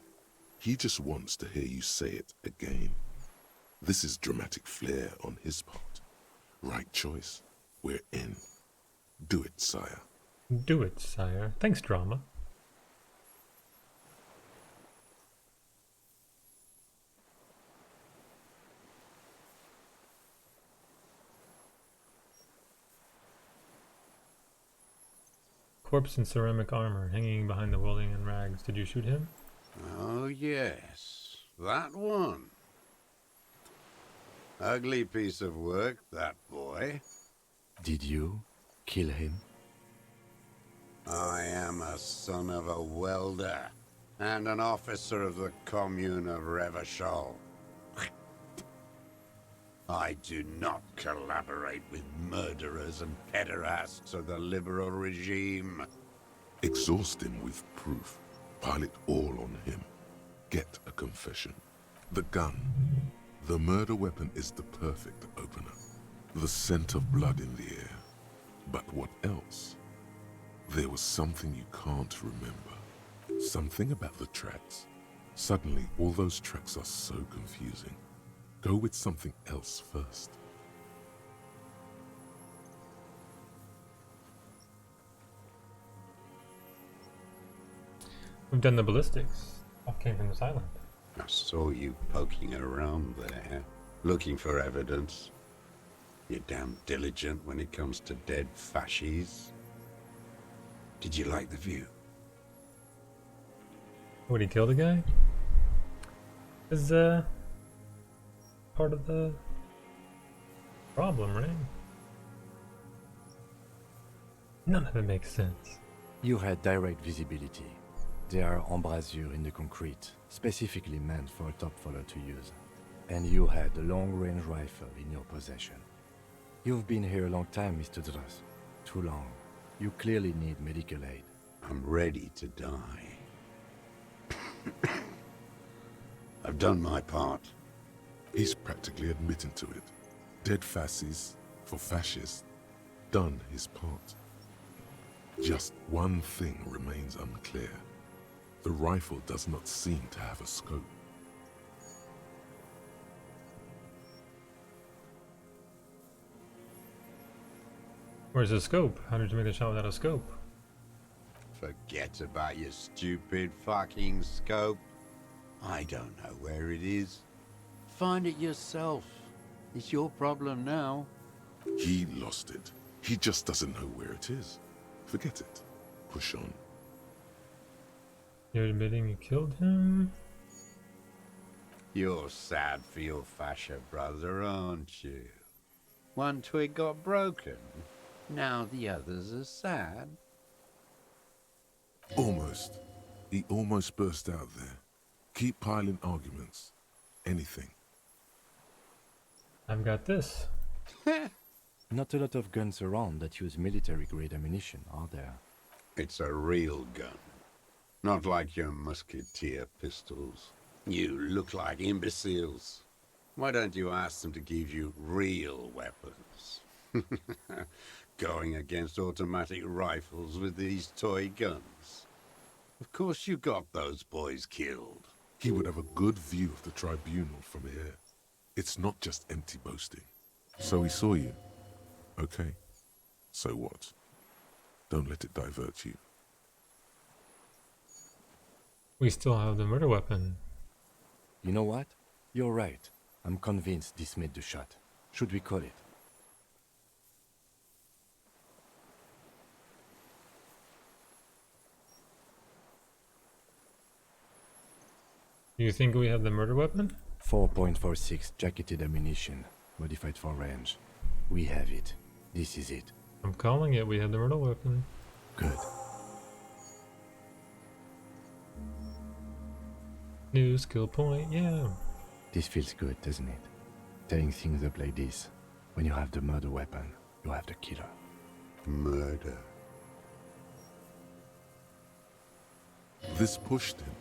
He just wants to hear you say it again. This is dramatic flair on his part. Right choice. We're in. Do it, sire. Do it, sire. Thanks, drama. Corpse in ceramic armor, hanging behind the welding and rags. Did you shoot him? Oh yes, that one. Ugly piece of work, that boy. Did you kill him? I am a son of a welder and an officer of the commune of Revachol. I do not collaborate with murderers and pederasts of the liberal regime. Exhaust him with proof. Pile it all on him. Get a confession. The gun. The murder weapon is the perfect opener. The scent of blood in the air. But what else? There was something you can't remember. Something about the tracks. Suddenly, all those tracks are so confusing. Go with something else first. We've done the ballistics. Stuff came from this island. I saw you poking around there, looking for evidence. You're damn diligent when it comes to dead fascies. Did you like the view? Would he kill the guy? Is part of the problem, right? None of it makes sense. You had direct visibility. There are embrasures in the concrete, specifically meant for a top follower to use. And you had a long-range rifle in your possession. You've been here a long time, Mr. Dras. Too long. You clearly need medical aid. I'm ready to die. I've done my part. He's practically admitting to it. Dead fascists for fascists. Done his part. Just one thing remains unclear. The rifle does not seem to have a scope. Where's the scope? How did you make the shot without a scope? Forget about your stupid fucking scope. I don't know where it is. Find it yourself. It's your problem now. He lost it. He just doesn't know where it is. Forget it. Push on. You're admitting you killed him? You're sad for your fascia brother, aren't you? One twig got broken. Now the others are sad. Almost. He almost burst out there. Keep piling arguments. Anything. I've got this. Not a lot of guns around that use military-grade ammunition, are there? It's a real gun. Not like your musketeer pistols. You look like imbeciles. Why don't you ask them to give you real weapons? Going against automatic rifles with these toy guns. Of course you got those boys killed. He would have a good view of the tribunal from here. It's not just empty boasting. So he saw you. Okay. So what? Don't let it divert you. We still have the murder weapon. You know what? You're right. I'm convinced this made the shot. Should we call it? Do you think we have the murder weapon? 4.46 jacketed ammunition, modified for range. We have it. This is it. I'm calling it. We have the murder weapon. Good. New skill point, yeah. This feels good, doesn't it? Tearing things up like this. When you have the murder weapon, you have the killer. Murder. This pushed him,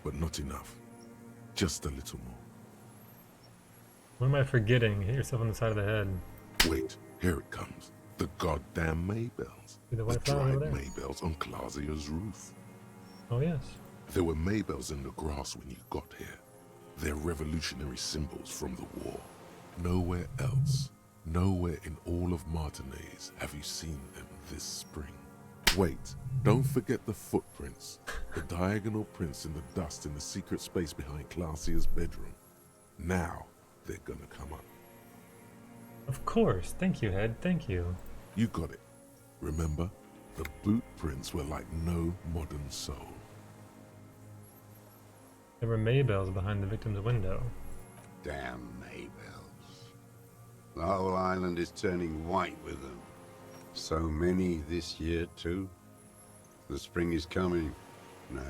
but not enough. Just a little more. What am I forgetting? Hit yourself on the side of the head. Wait, here it comes. The goddamn Maybells. See the The white flower over dried there? Maybells on Clausia's roof. Oh, yes. There were Maybells in the grass when you got here. They're revolutionary symbols from the war. Nowhere else, nowhere in all of Martinez have you seen them this spring. Wait, don't forget the footprints. The diagonal prints in the dust in the secret space behind Clausia's bedroom. Now they're gonna come up. Of course. Thank you, Head. Thank you. You got it. Remember, the boot prints were like no modern soul. There were Maybells behind the victim's window. Damn Maybells. The whole island is turning white with them. So many this year, too. The spring is coming. No,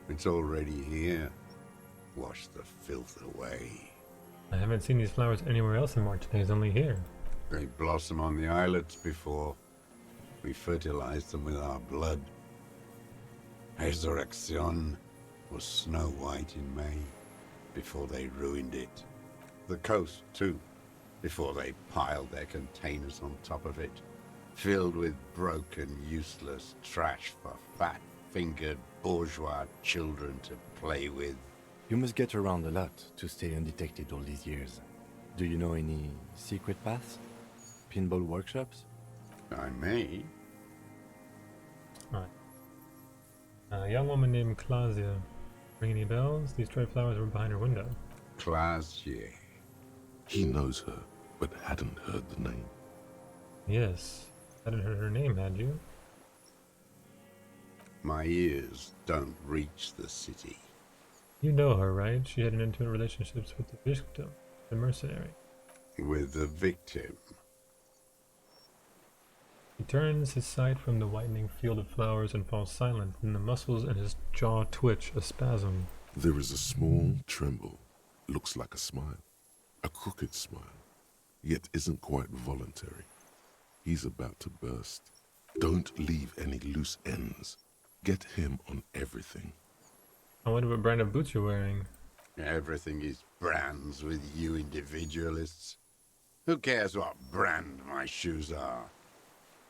it's already here. Wash the filth away. I haven't seen these flowers anywhere else in Martinez, only here. They blossom on the islets before. We fertilized them with our blood. Resurrection was snow white in May, before they ruined it. The coast, too, before they piled their containers on top of it, filled with broken, useless trash for fat-fingered bourgeois children to play with. You must get around a lot to stay undetected all these years. Do you know any secret paths? Pinball workshops? I may. Alright. A young woman named Clausia. Ring any bells? These dried flowers were behind her window. Clausia. He knows her, but hadn't heard the name. Yes. Hadn't heard her name, had you? My ears don't reach the city. You know her, right? She had an intimate relationships with the victim, the mercenary. With the victim. He turns his sight from the whitening field of flowers and falls silent, and the muscles in his jaw twitch a spasm. There is a small tremble. Looks like a smile. A crooked smile. Yet isn't quite voluntary. He's about to burst. Don't leave any loose ends. Get him on everything. I wonder what brand of boots you're wearing. Everything is brands with you individualists. Who cares what brand my shoes are?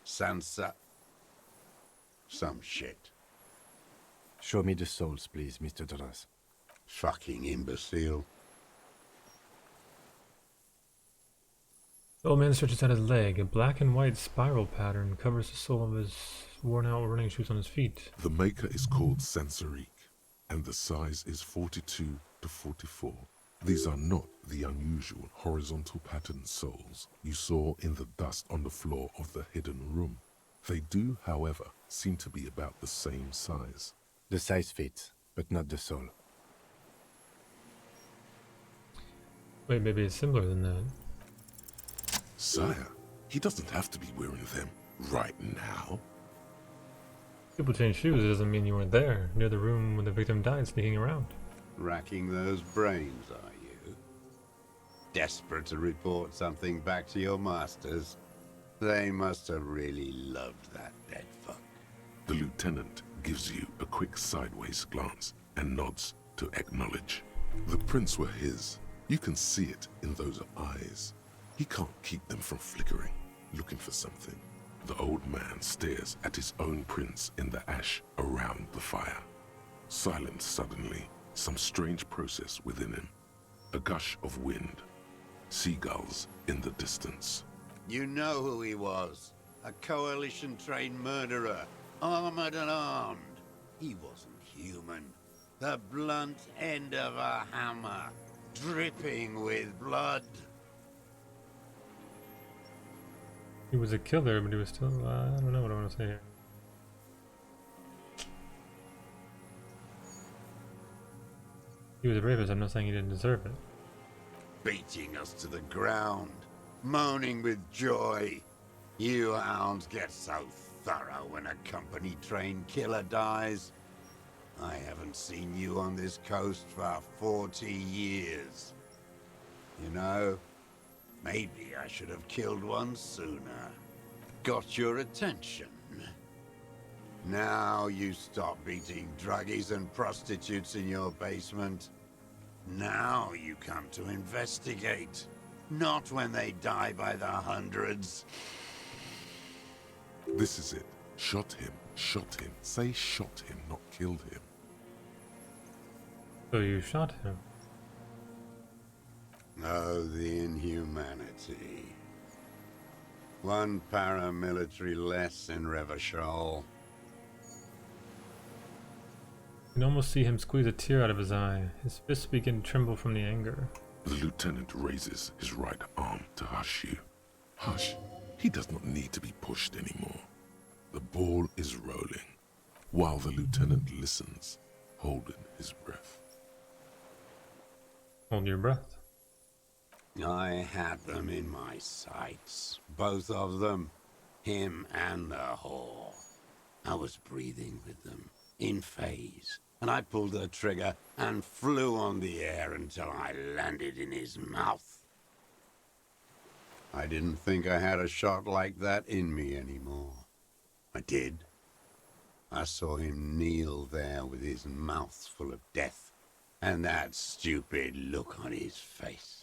Sansa? Some shit. Show me the souls, please, Mr. Doras. Fucking imbecile. The old man stretches out his leg. A black and white spiral pattern covers the sole of his worn-out running shoes on his feet. The maker is called Sansarique, and the size is 42 to 44. These are not the unusual horizontal patterned soles you saw in the dust on the floor of the hidden room. They do, however, seem to be about the same size. The size fits, but not the sole. Wait, maybe it's simpler than that. Sire, he doesn't have to be wearing them right now. People change shoes, it doesn't mean you weren't there, near the room when the victim died, sneaking around. Racking those brains, are you? Desperate to report something back to your masters? They must have really loved that dead fuck. The lieutenant gives you a quick sideways glance and nods to acknowledge. The prints were his. You can see it in those eyes. He can't keep them from flickering, looking for something. The old man stares at his own prints in the ash around the fire. Silent suddenly, some strange process within him. A gush of wind. Seagulls in the distance. You know who he was. A coalition-trained murderer, armored and armed. He wasn't human. The blunt end of a hammer, dripping with blood. He was a killer, but he was still, I don't know what I want to say here. He was a rapist, I'm not saying he didn't deserve it. Beating us to the ground, moaning with joy. You hounds get so thorough when a company-trained killer dies. I haven't seen you on this coast for 40 years. You know, maybe I should have killed one sooner. Got your attention. Now you stop beating druggies and prostitutes in your basement. Now you come to investigate. Not when they die by the hundreds. This is it. Shot him. Shot him. Say shot him, not killed him. So you shot him? Oh, the inhumanity. One paramilitary less in Revachol. You can almost see him squeeze a tear out of his eye. His fists begin to tremble from the anger. The lieutenant raises his right arm to hush you. Hush. He does not need to be pushed anymore. The ball is rolling, while the lieutenant listens, holding his breath. Hold your breath. I had them in my sights. Both of them. Him and the whore. I was breathing with them, in phase. And I pulled the trigger and flew on the air until I landed in his mouth. I didn't think I had a shot like that in me anymore. I did. I saw him kneel there with his mouth full of death, and that stupid look on his face.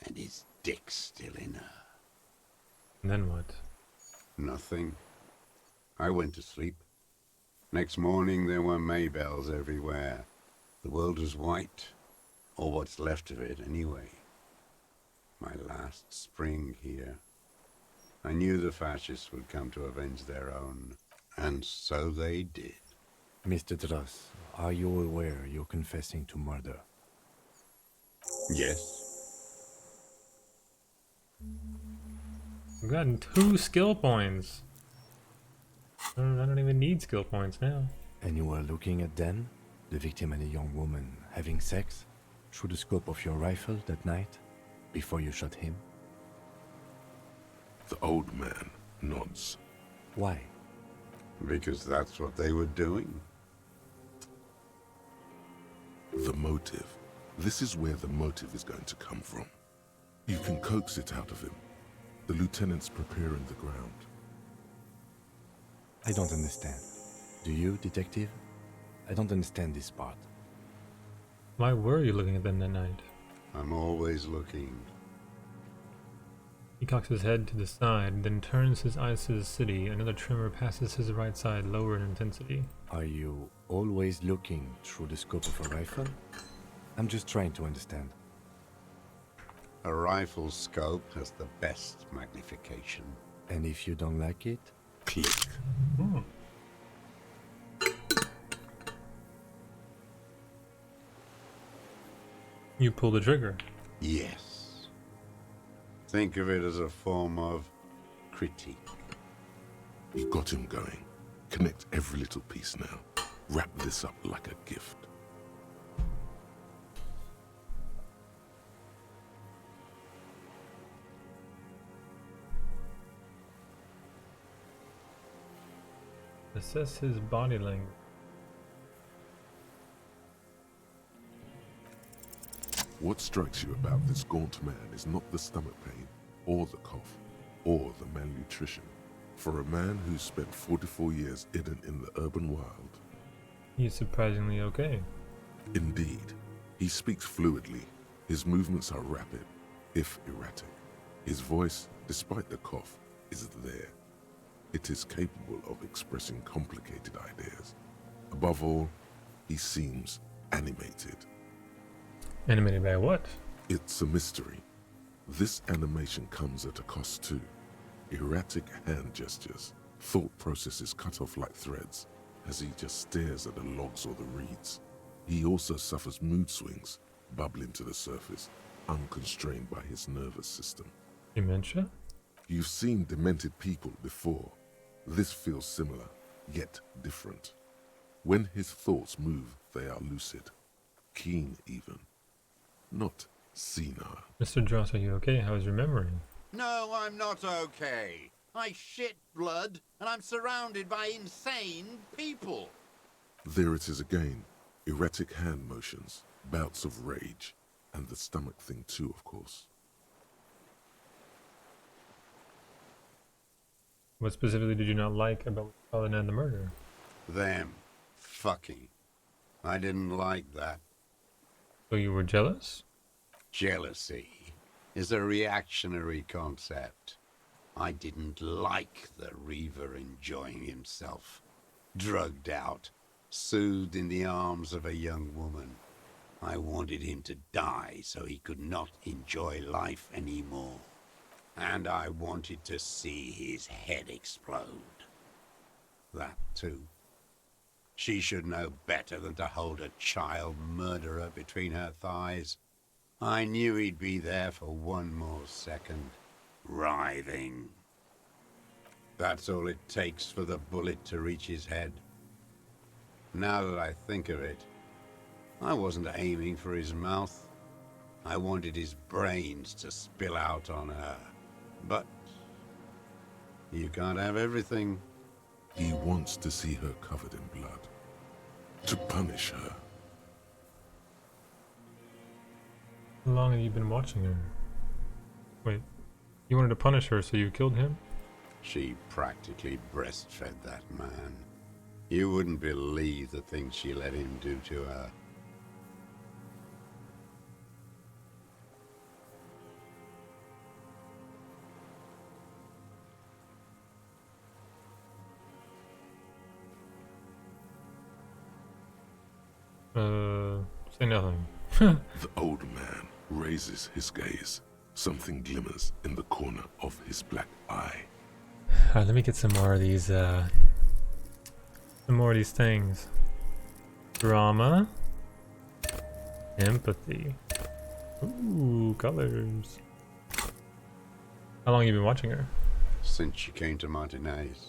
And his dick still in her. And then what? Nothing. I went to sleep. Next morning there were Maybells everywhere. The world was white, or what's left of it anyway. My last spring here. I knew the fascists would come to avenge their own, and so they did. Mr. Dross, are you aware you're confessing to murder? Yes. I've gotten 2 skill points. I don't even need skill points now. And you were looking at Dan, the victim and a young woman, having sex through the scope of your rifle that night, before you shot him? The old man nods. Why? Because that's what they were doing. The motive. This is where the motive is going to come from. You can coax it out of him. The lieutenant's preparing the ground. I don't understand. Do you, detective? I don't understand this part. Why were you looking at them that night? I'm always looking. He cocks his head to the side, then turns his eyes to the city. Another tremor passes his right side, lower in intensity. Are you always looking through the scope of a rifle? I'm just trying to understand. A rifle scope has the best magnification. And if you don't like it? Click. You pull the trigger. Yes. Think of it as a form of critique. You got him going. Connect every little piece now. Wrap this up like a gift. Assess his body language. What strikes you about this gaunt man is not the stomach pain, or the cough, or the malnutrition. For a man who's spent 44 years hidden in the urban wild, he's surprisingly okay. Indeed, he speaks fluidly. His movements are rapid, if erratic. His voice, despite the cough, is there. It is capable of expressing complicated ideas. Above all, he seems animated. Animated by what? It's a mystery. This animation comes at a cost too. Erratic hand gestures, thought processes cut off like threads, as he just stares at the logs or the reeds. He also suffers mood swings, bubbling to the surface, unconstrained by his nervous system. Dementia? You've seen demented people before. This feels similar, yet different. When his thoughts move, they are lucid, keen even, not senile. Mr. Dross, are you okay? How's your memory? No, I'm not okay. I shit blood, and I'm surrounded by insane people. There it is again. Erratic hand motions, bouts of rage, and the stomach thing too, of course. What specifically did you not like about Colin and the murder? Them. Fucking. I didn't like that. So you were jealous? Jealousy is a reactionary concept. I didn't like the Reaver enjoying himself, drugged out, soothed in the arms of a young woman. I wanted him to die so he could not enjoy life anymore. And I wanted to see his head explode. That too. She should know better than to hold a child murderer between her thighs. I knew he'd be there for one more second, writhing. That's all it takes for the bullet to reach his head. Now that I think of it, I wasn't aiming for his mouth. I wanted his brains to spill out on her. But you can't have everything. He wants to see her covered in blood, to punish her. How long have you been watching her? Wait, you wanted to punish her, so you killed him? She practically breastfed that man. You wouldn't believe the things she let him do to her. Say nothing. The old man raises his gaze. Something glimmers in the corner of his black eye. Alright, let me get some more of these, things. Drama. Empathy. Ooh, colors. How long have you been watching her? Since she came to Martinez.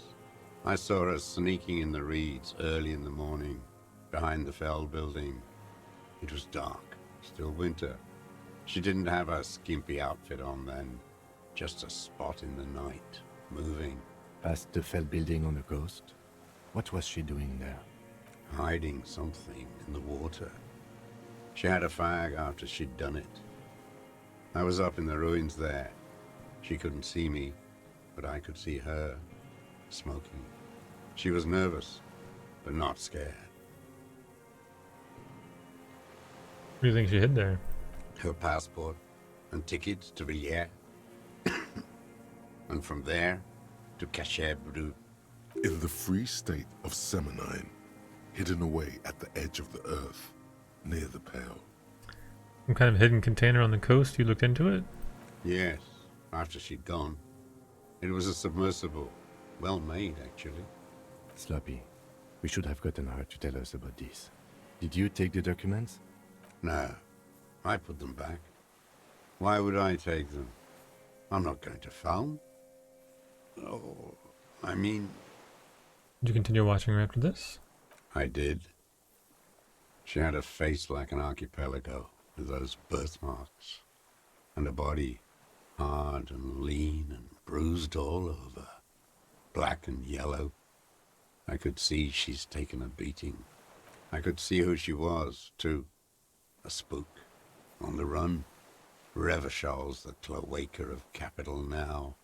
I saw her sneaking in the reeds early in the morning, behind the Fell building. It was dark, still winter. She didn't have her skimpy outfit on then, just a spot in the night, moving. Past the Fell building on the coast? What was she doing there? Hiding something in the water. She had a fag after she'd done it. I was up in the ruins there. She couldn't see me, but I could see her, smoking. She was nervous, but not scared. What do you think she hid there? Her passport and tickets to Villiers. And from there to Cachet Brut. In the free state of Seminine, hidden away at the edge of the earth, near the Pale. Some kind of hidden container on the coast, you looked into it? Yes, after she'd gone. It was a submersible. Well made, actually. Sloppy. We should have gotten her to tell us about this. Did you take the documents? No, I put them back. Why would I take them? I'm not going to phone. Oh, I mean... Did you continue watching her after this? I did. She had a face like an archipelago, with those birthmarks. And a body, hard and lean and bruised all over. Black and yellow. I could see she's taken a beating. I could see who she was, too. A spook. On the run. Revershal's the cloaca of capital now.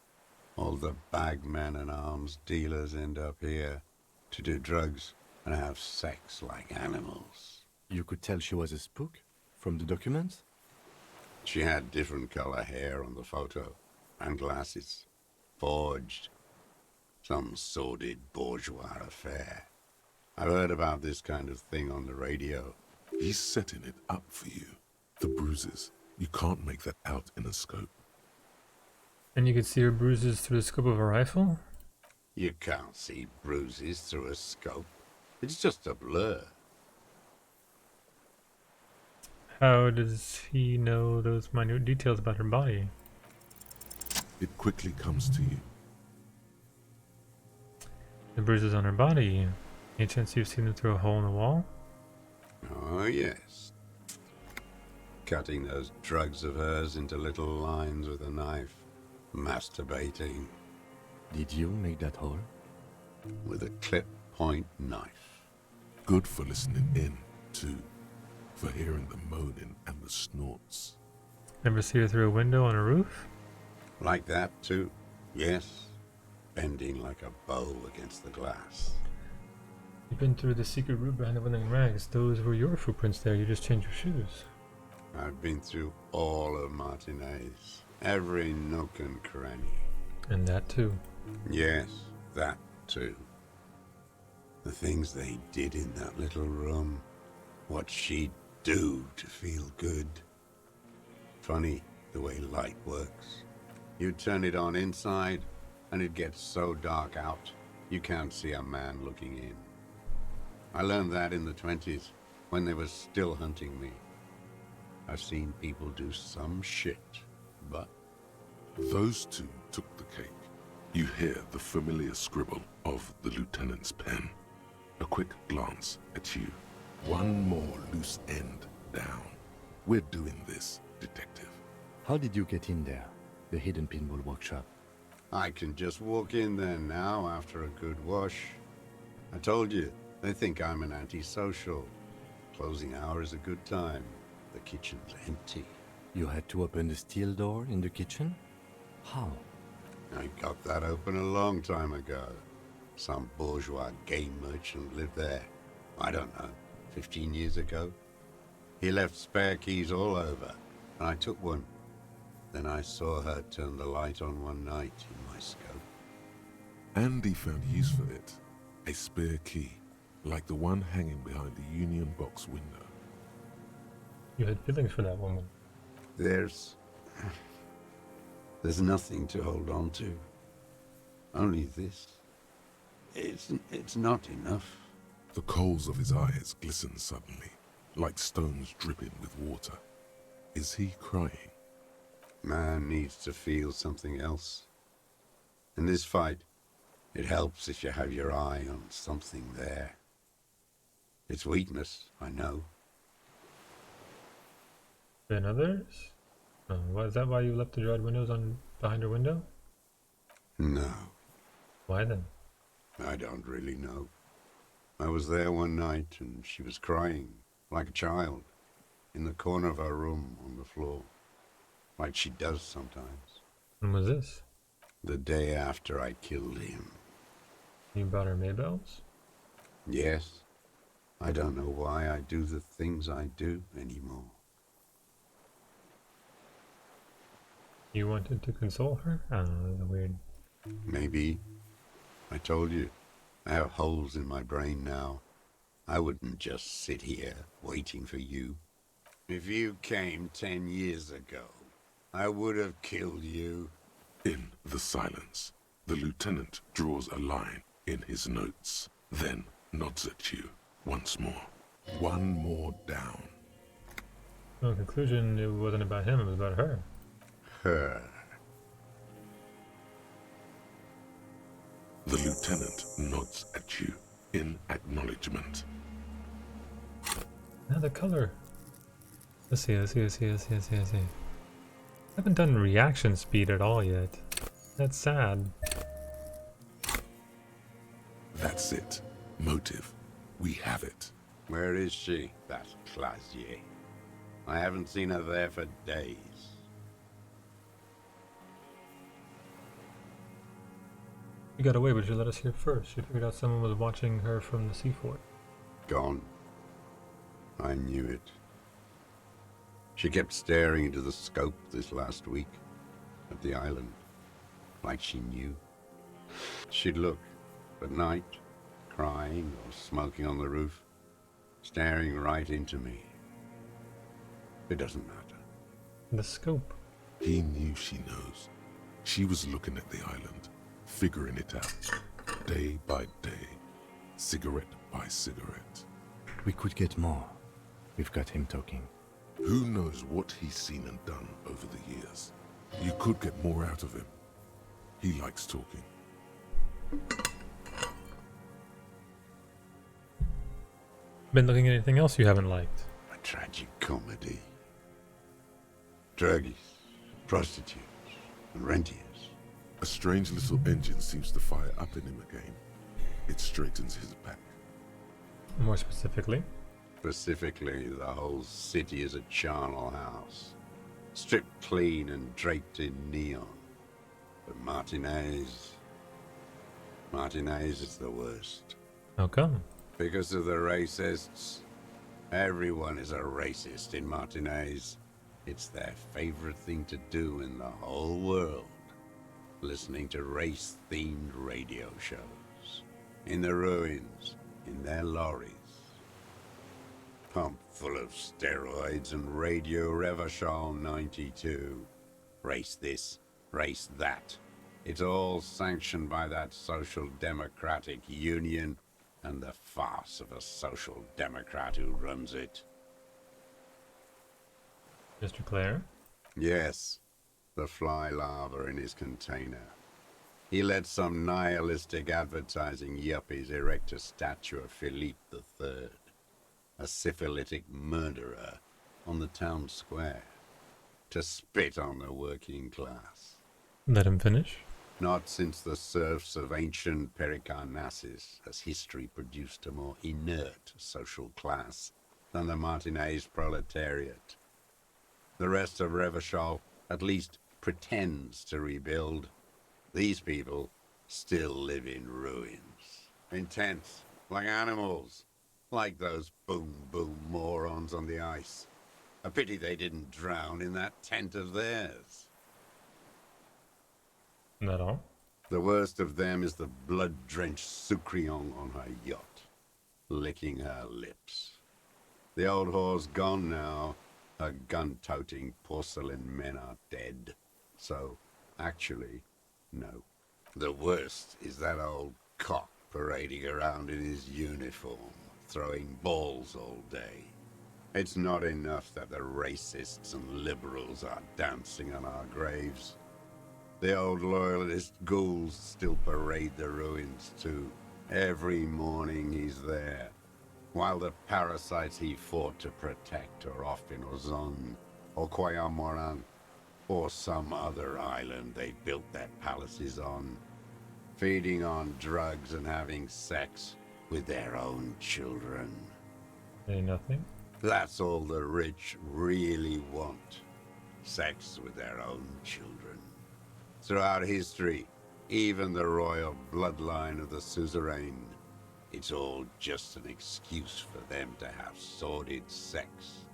All the bagmen and arms dealers end up here to do drugs and have sex like animals. You could tell she was a spook from the documents? She had different color hair on the photo, and glasses. Forged. Some sordid bourgeois affair. I've heard about this kind of thing on the radio. He's setting it up for you. The bruises. You can't make that out in a scope. And you could see her bruises through the scope of a rifle? You can't see bruises through a scope. It's just a blur. How does he know those minute details about her body? It quickly comes to you. The bruises on her body. Any chance you've seen them through a hole in the wall? Oh, yes. Cutting those drugs of hers into little lines with a knife. Masturbating. Did you make that hole? With a clip-point knife. Good for listening in, too. For hearing the moaning and the snorts. Ever see her through a window on a roof? Like that, too. Yes. Bending like a bow against the glass. You've been through the secret route behind the winding rags. Those were your footprints there. You just changed your shoes. I've been through all of Martinez. Every nook and cranny. And that too. Yes, that too. The things they did in that little room. What she'd do to feel good. Funny the way light works. You turn it on inside, and it gets so dark out, you can't see a man looking in. I learned that in the 20s, when they were still hunting me. I've seen people do some shit, but... Those two took the cake. You hear the familiar scribble of the lieutenant's pen. A quick glance at you. One more loose end down. We're doing this, detective. How did you get in there? The hidden pinball workshop. I can just walk in there now after a good wash. I told you, they think I'm an antisocial. Closing hour is a good time. The kitchen's empty. You had to open the steel door in the kitchen? How? I got that open a long time ago. Some bourgeois game merchant lived there. I don't know, 15 years ago. He left spare keys all over, and I took one. Then I saw her turn the light on one night in my scope. Andy found use for it. A spare key, like the one hanging behind the Union Box window. You had feelings for that woman. There's nothing to hold on to. Only this. It's not enough. The coals of his eyes glisten suddenly, like stones dripping with water. Is he crying? Man needs to feel something else. In this fight, it helps if you have your eye on something there. It's weakness, I know. Than others? Is that why you left the dried windows on behind her window? No. Why then? I don't really know. I was there one night and she was crying, like a child, in the corner of her room on the floor, like she does sometimes. When was this? The day after I killed him. You brought her Maybells? Yes. I don't know why I do the things I do anymore. You wanted to console her? I don't know, that's weird. Maybe. I told you, I have holes in my brain now. I wouldn't just sit here waiting for you. If you came 10 years ago, I would have killed you. In the silence, the lieutenant draws a line in his notes, then nods at you once more. One more down. Well, in conclusion, it wasn't about him, it was about her. Her. The lieutenant nods at you in acknowledgement. Now the color. Let's see. Haven't done reaction speed at all yet. That's sad. That's it. Motive. We have it. Where is she, that Clasier? I haven't seen her there for days. She got away, but she let us hear first. She figured out someone was watching her from the seafort. Gone. I knew it. She kept staring into the scope this last week at the island, like she knew. She'd look at night, crying or smoking on the roof, staring right into me. It doesn't matter. The scope. He knew she knows. She was looking at the island, figuring it out, day by day, cigarette by cigarette. We could get more. We've got him talking. Who knows what he's seen and done over the years? You could get more out of him. He likes talking. Been looking at anything else you haven't liked? A tragic comedy. Druggies, prostitutes, and rentiers. A strange little engine seems to fire up in him again. It straightens his back. More specifically? Specifically, the whole city is a charnel house. Stripped clean and draped in neon. But Martinez is the worst. How come? Because of the racists. Everyone is a racist in Martinez. It's their favorite thing to do in the whole world. Listening to race-themed radio shows. In the ruins, in their lorries. Pumped full of steroids and Radio Revachol 92. Race this, race that. It's all sanctioned by that Social Democratic Union and the farce of a Social Democrat who runs it. Mr. Clare? Yes, the fly larva in his container. He let some nihilistic advertising yuppies erect a statue of Philippe III, a syphilitic murderer, on the town square, to spit on the working class. Let him finish. Not since the serfs of ancient Pericarnassus has history produced a more inert social class than the Martinez proletariat. The rest of Revachol at least pretends to rebuild. These people still live in ruins. In tents, like animals. Like those boom-boom morons on the ice. A pity they didn't drown in that tent of theirs. Not all. The worst of them is the blood-drenched Sucrion on her yacht, licking her lips. The old whore's gone now. Her gun-toting porcelain men are dead. So, actually, no. The worst is that old cock parading around in his uniform, throwing balls all day. It's not enough that the racists and liberals are dancing on our graves. The old loyalist ghouls still parade the ruins too. Every morning he's there, while the parasites he fought to protect are off in Ozon, or Quayamoran, or some other island they built their palaces on, feeding on drugs and having sex with their own children. Say nothing. That's all the rich really want. Sex with their own children. Throughout history, even the royal bloodline of the suzerain, it's all just an excuse for them to have sordid sex.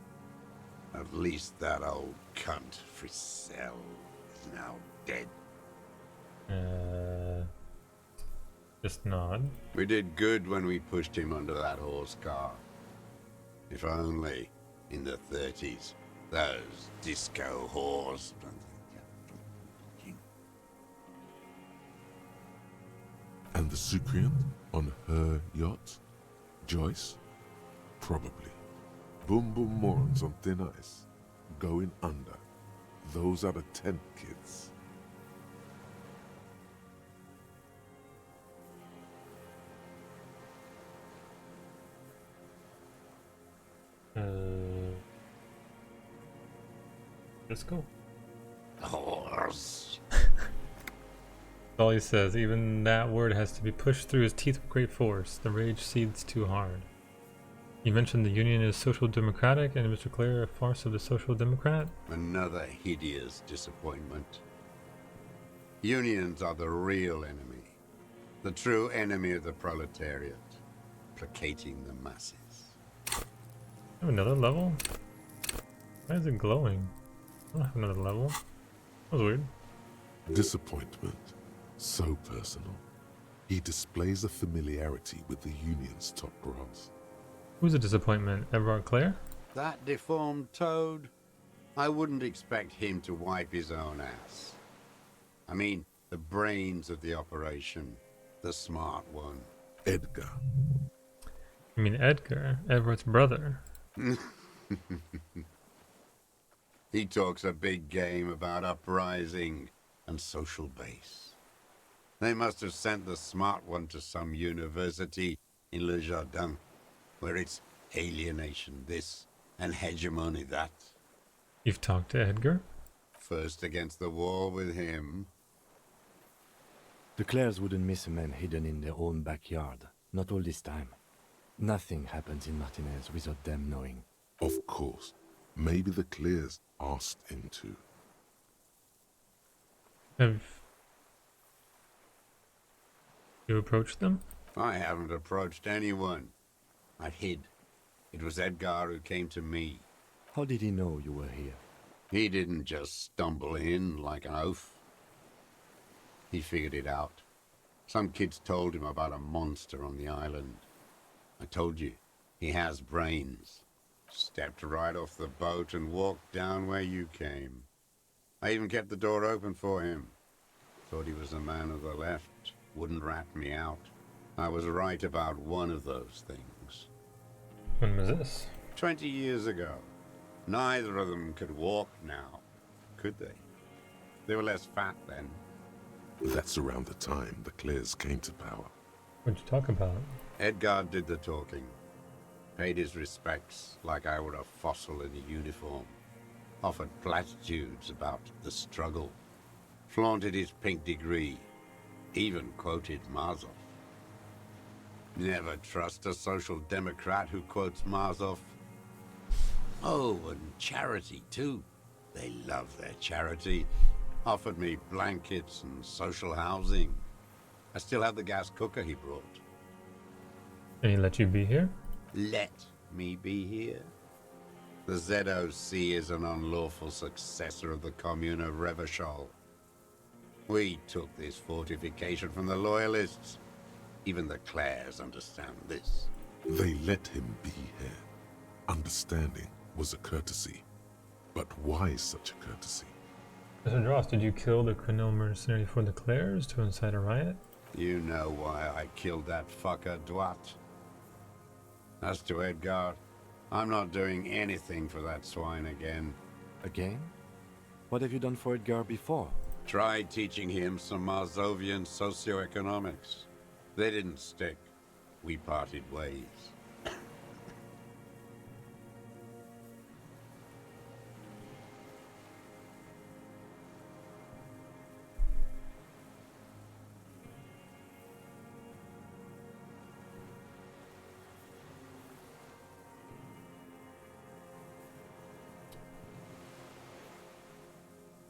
At least that old cunt, Frisell, is now dead. Just nod. We did good when we pushed him under that horse car. If only, in the 30s, those disco whores. And the Sucrian on her yacht? Joyce? Probably. Boom boom morons on thin ice. Going under. Those are the tent kids. Let's go. Whores. All he says. Even that word has to be pushed through his teeth with great force. The rage seethes too hard. You mentioned the Union is social democratic and Mr. Clare a farce of the social democrat? Another hideous disappointment. Unions are the real enemy. The true enemy of the proletariat. Placating the masses. I have another level? Why is it glowing? I don't have another level. That was weird. Disappointment. So personal. He displays a familiarity with the Union's top brass. Who's a disappointment? Everard Clare? That deformed toad? I wouldn't expect him to wipe his own ass. I mean, the brains of the operation. The smart one. Edgar. You mean Edgar? Everard's brother. He talks a big game about uprising and social base. They must have sent the smart one to some university in Le Jardin, where it's alienation this and hegemony that. You've talked to Edgar? First against the wall with him. The Clares wouldn't miss a man hidden in their own backyard. Not all this time. Nothing happens in Martinez without them knowing. Of course. Maybe the Clears asked him to. Have you approached them? I haven't approached anyone. I hid. It was Edgar who came to me. How did he know you were here? He didn't just stumble in like an oaf. He figured it out. Some kids told him about a monster on the island. I told you, he has brains. Stepped right off the boat and walked down where you came. I even kept the door open for him. Thought he was a man of the left. Wouldn't rat me out. I was right about one of those things. When was this? 20 years ago. Neither of them could walk now, could they? They were less fat then. That's around the time the Clears came to power. What'd you talk about? Edgar did the talking. Paid his respects like I were a fossil in a uniform. Offered platitudes about the struggle. Flaunted his pink degree. Even quoted Marzoff. Never trust a social democrat who quotes Marzoff. Oh, and charity too. They love their charity. Offered me blankets and social housing. I still have the gas cooker he brought. And he let you be here? Let me be here? The ZOC is an unlawful successor of the Commune of Revachol. We took this fortification from the Loyalists. Even the Clares understand this. They let him be here. Understanding was a courtesy. But why such a courtesy? Mr. Dross, did you kill the criminal mercenary for the Clares to incite a riot? You know why I killed that fucker, Dwat. As to Edgar, I'm not doing anything for that swine again. Again? What have you done for Edgar before? Tried teaching him some Marzovian socioeconomics. They didn't stick. We parted ways.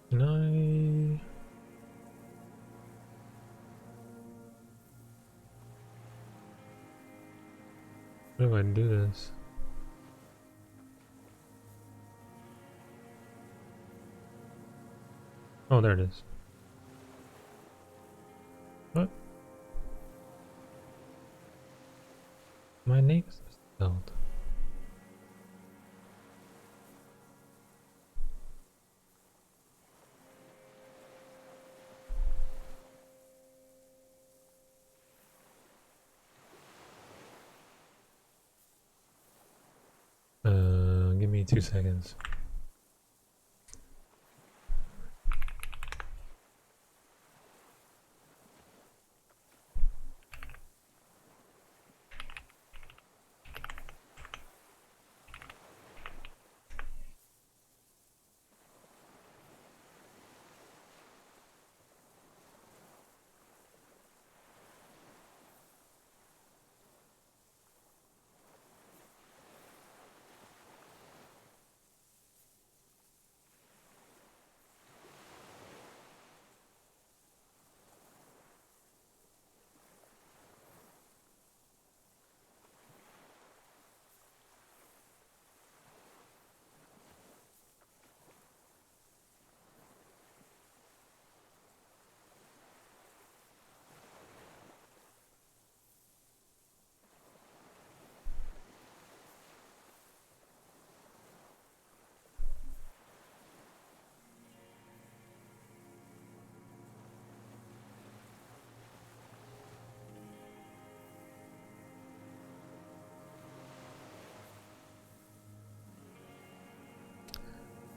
Can I... How do I do this? Oh, there it is. What? My name's spelled. Give me 2 seconds.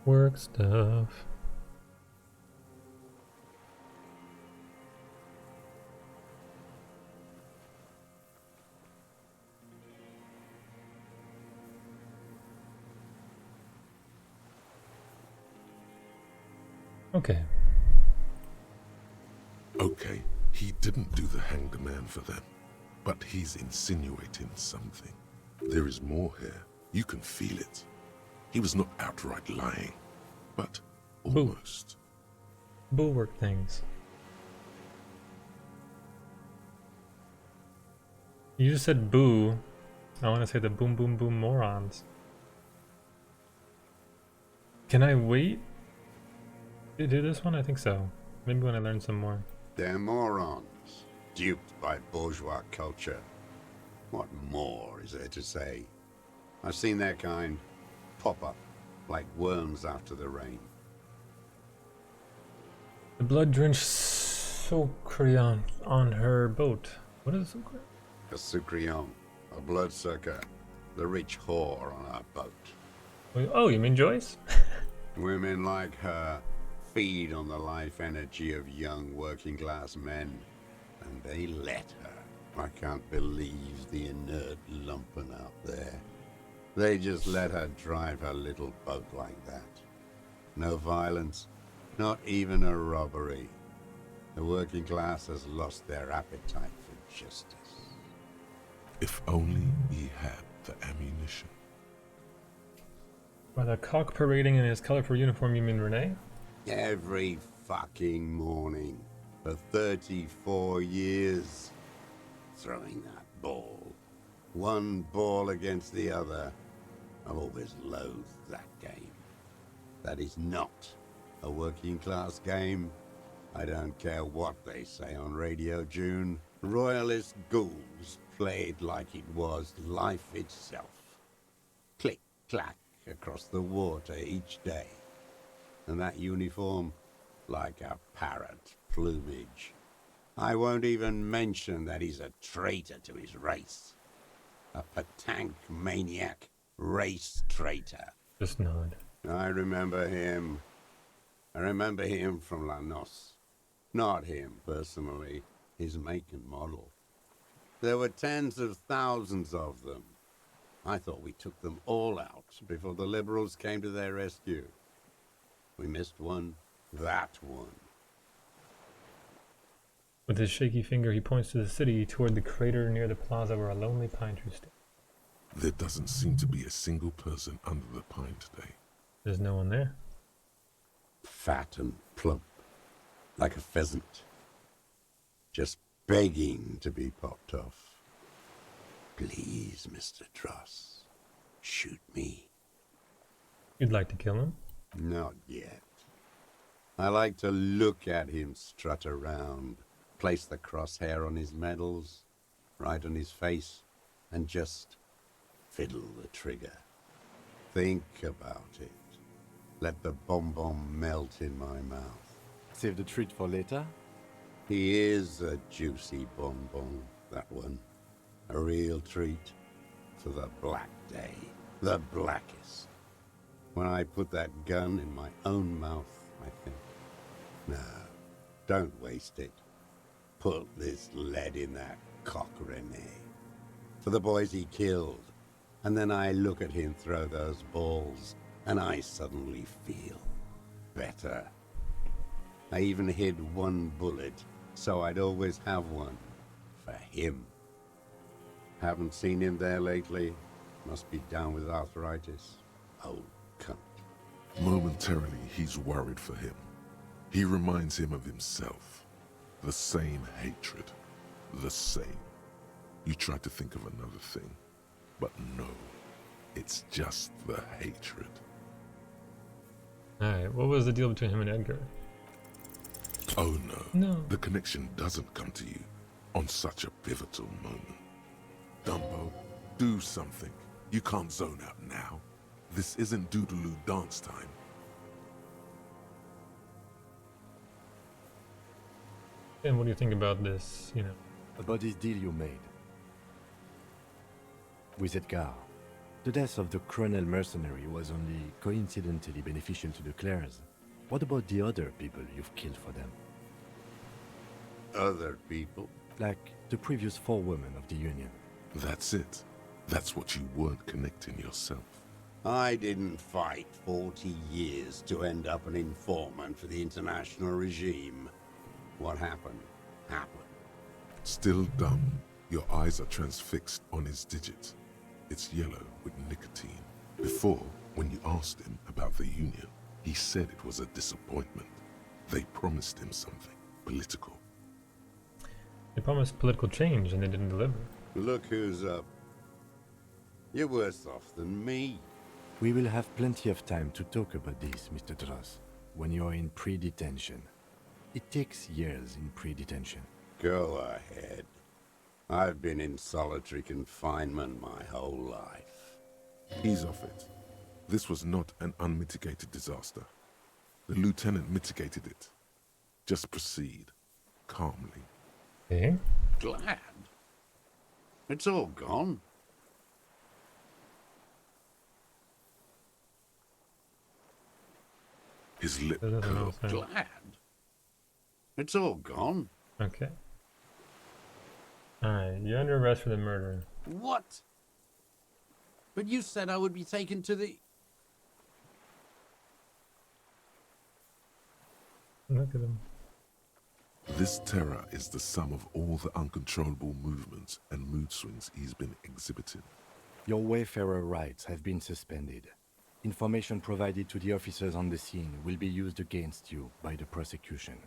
Work stuff. Okay. Okay, he didn't do the hang the man for them, but he's insinuating something. There is more here. You can feel it. He was not outright lying, but almost. Bulwark things. You just said boo. I want to say the boom boom boom morons. Can I wait to do this one? I think so. Maybe when I learn some more. They're morons, duped by bourgeois culture. What more is there to say? I've seen their kind pop up like worms after the rain. The blood-drenched Sucrion on her boat. What is Sucrion? A Sucrion, a bloodsucker, the rich whore on our boat. Oh, you mean Joyce? Women like her feed on the life energy of young working-class men, and they let her. I can't believe the inert lumpen out there. They just let her drive her little boat like that. No violence, not even a robbery. The working class has lost their appetite for justice. If only he had the ammunition. By the cock parading in his colorful uniform, you mean Renee? Every fucking morning for 34 years. Throwing that ball. One ball against the other. I've always loathed that game. That is not a working class game. I don't care what they say on Radio June. Royalist ghouls played like it was life itself. Click, clack across the water each day. And that uniform, like a parrot plumage. I won't even mention that he's a traitor to his race. A Patank maniac race traitor. Just nod. I remember him. I remember him from La Noce. Not him, personally. His make and model. There were tens of thousands of them. I thought we took them all out before the liberals came to their rescue. We missed one. That one. With his shaky finger, he points to the city toward the crater near the plaza where a lonely pine tree stands. There doesn't seem to be a single person under the pine today. There's no one there. Fat and plump, like a pheasant. Just begging to be popped off. Please, Mr. Dross, shoot me. You'd like to kill him? Not yet. I like to look at him strut around, place the crosshair on his medals, right on his face, and just fiddle the trigger. Think about it. Let the bomb melt in my mouth. Save the treat for later? He is a juicy bonbon, that one. A real treat for the black day. The blackest. When I put that gun in my own mouth, I think, no, don't waste it. Put this lead in that cock, Renee. For the boys he killed. And then I look at him throw those balls, and I suddenly feel better. I even hid one bullet, so I'd always have one for him. Haven't seen him there lately. Must be down with arthritis. Old cunt. Momentarily, he's worried for him. He reminds him of himself. The same hatred. The same. You try to think of another thing, but no. It's just the hatred. Alright, what was the deal between him and Edgar? Oh no. No. The connection doesn't come to you on such a pivotal moment. Dumbo, do something. You can't zone out now. This isn't Doodaloo dance time. And what do you think about this, About this deal you made. With Edgar. The death of the colonel mercenary was only coincidentally beneficial to the Clares. What about the other people you've killed for them? Other people? Like the previous 4 women of the Union. That's it. That's what you weren't connecting yourself. I didn't fight 40 years to end up an informant for the international regime. What happened, happened. Still dumb. Your eyes are transfixed on his digit. It's yellow with nicotine. Before, when you asked him about the Union, he said it was a disappointment. They promised him something political. They promised political change and they didn't deliver. Look who's up. You're worse off than me. We will have plenty of time to talk about this, Mr. Dross, when you're in pre-detention. It takes years in pre-detention. Go ahead. I've been in solitary confinement my whole life. Ease off it. This was not an unmitigated disaster. The lieutenant mitigated it. Just proceed, calmly. Okay. Glad? It's all gone. His lip curled. Glad? It's all gone. Okay. Alright, you're under arrest for the murder. What? But you said I would be taken to the... Look at him. This terror is the sum of all the uncontrollable movements and mood swings he's been exhibiting. Your Wayfarer rights have been suspended. Information provided to the officers on the scene will be used against you by the prosecution.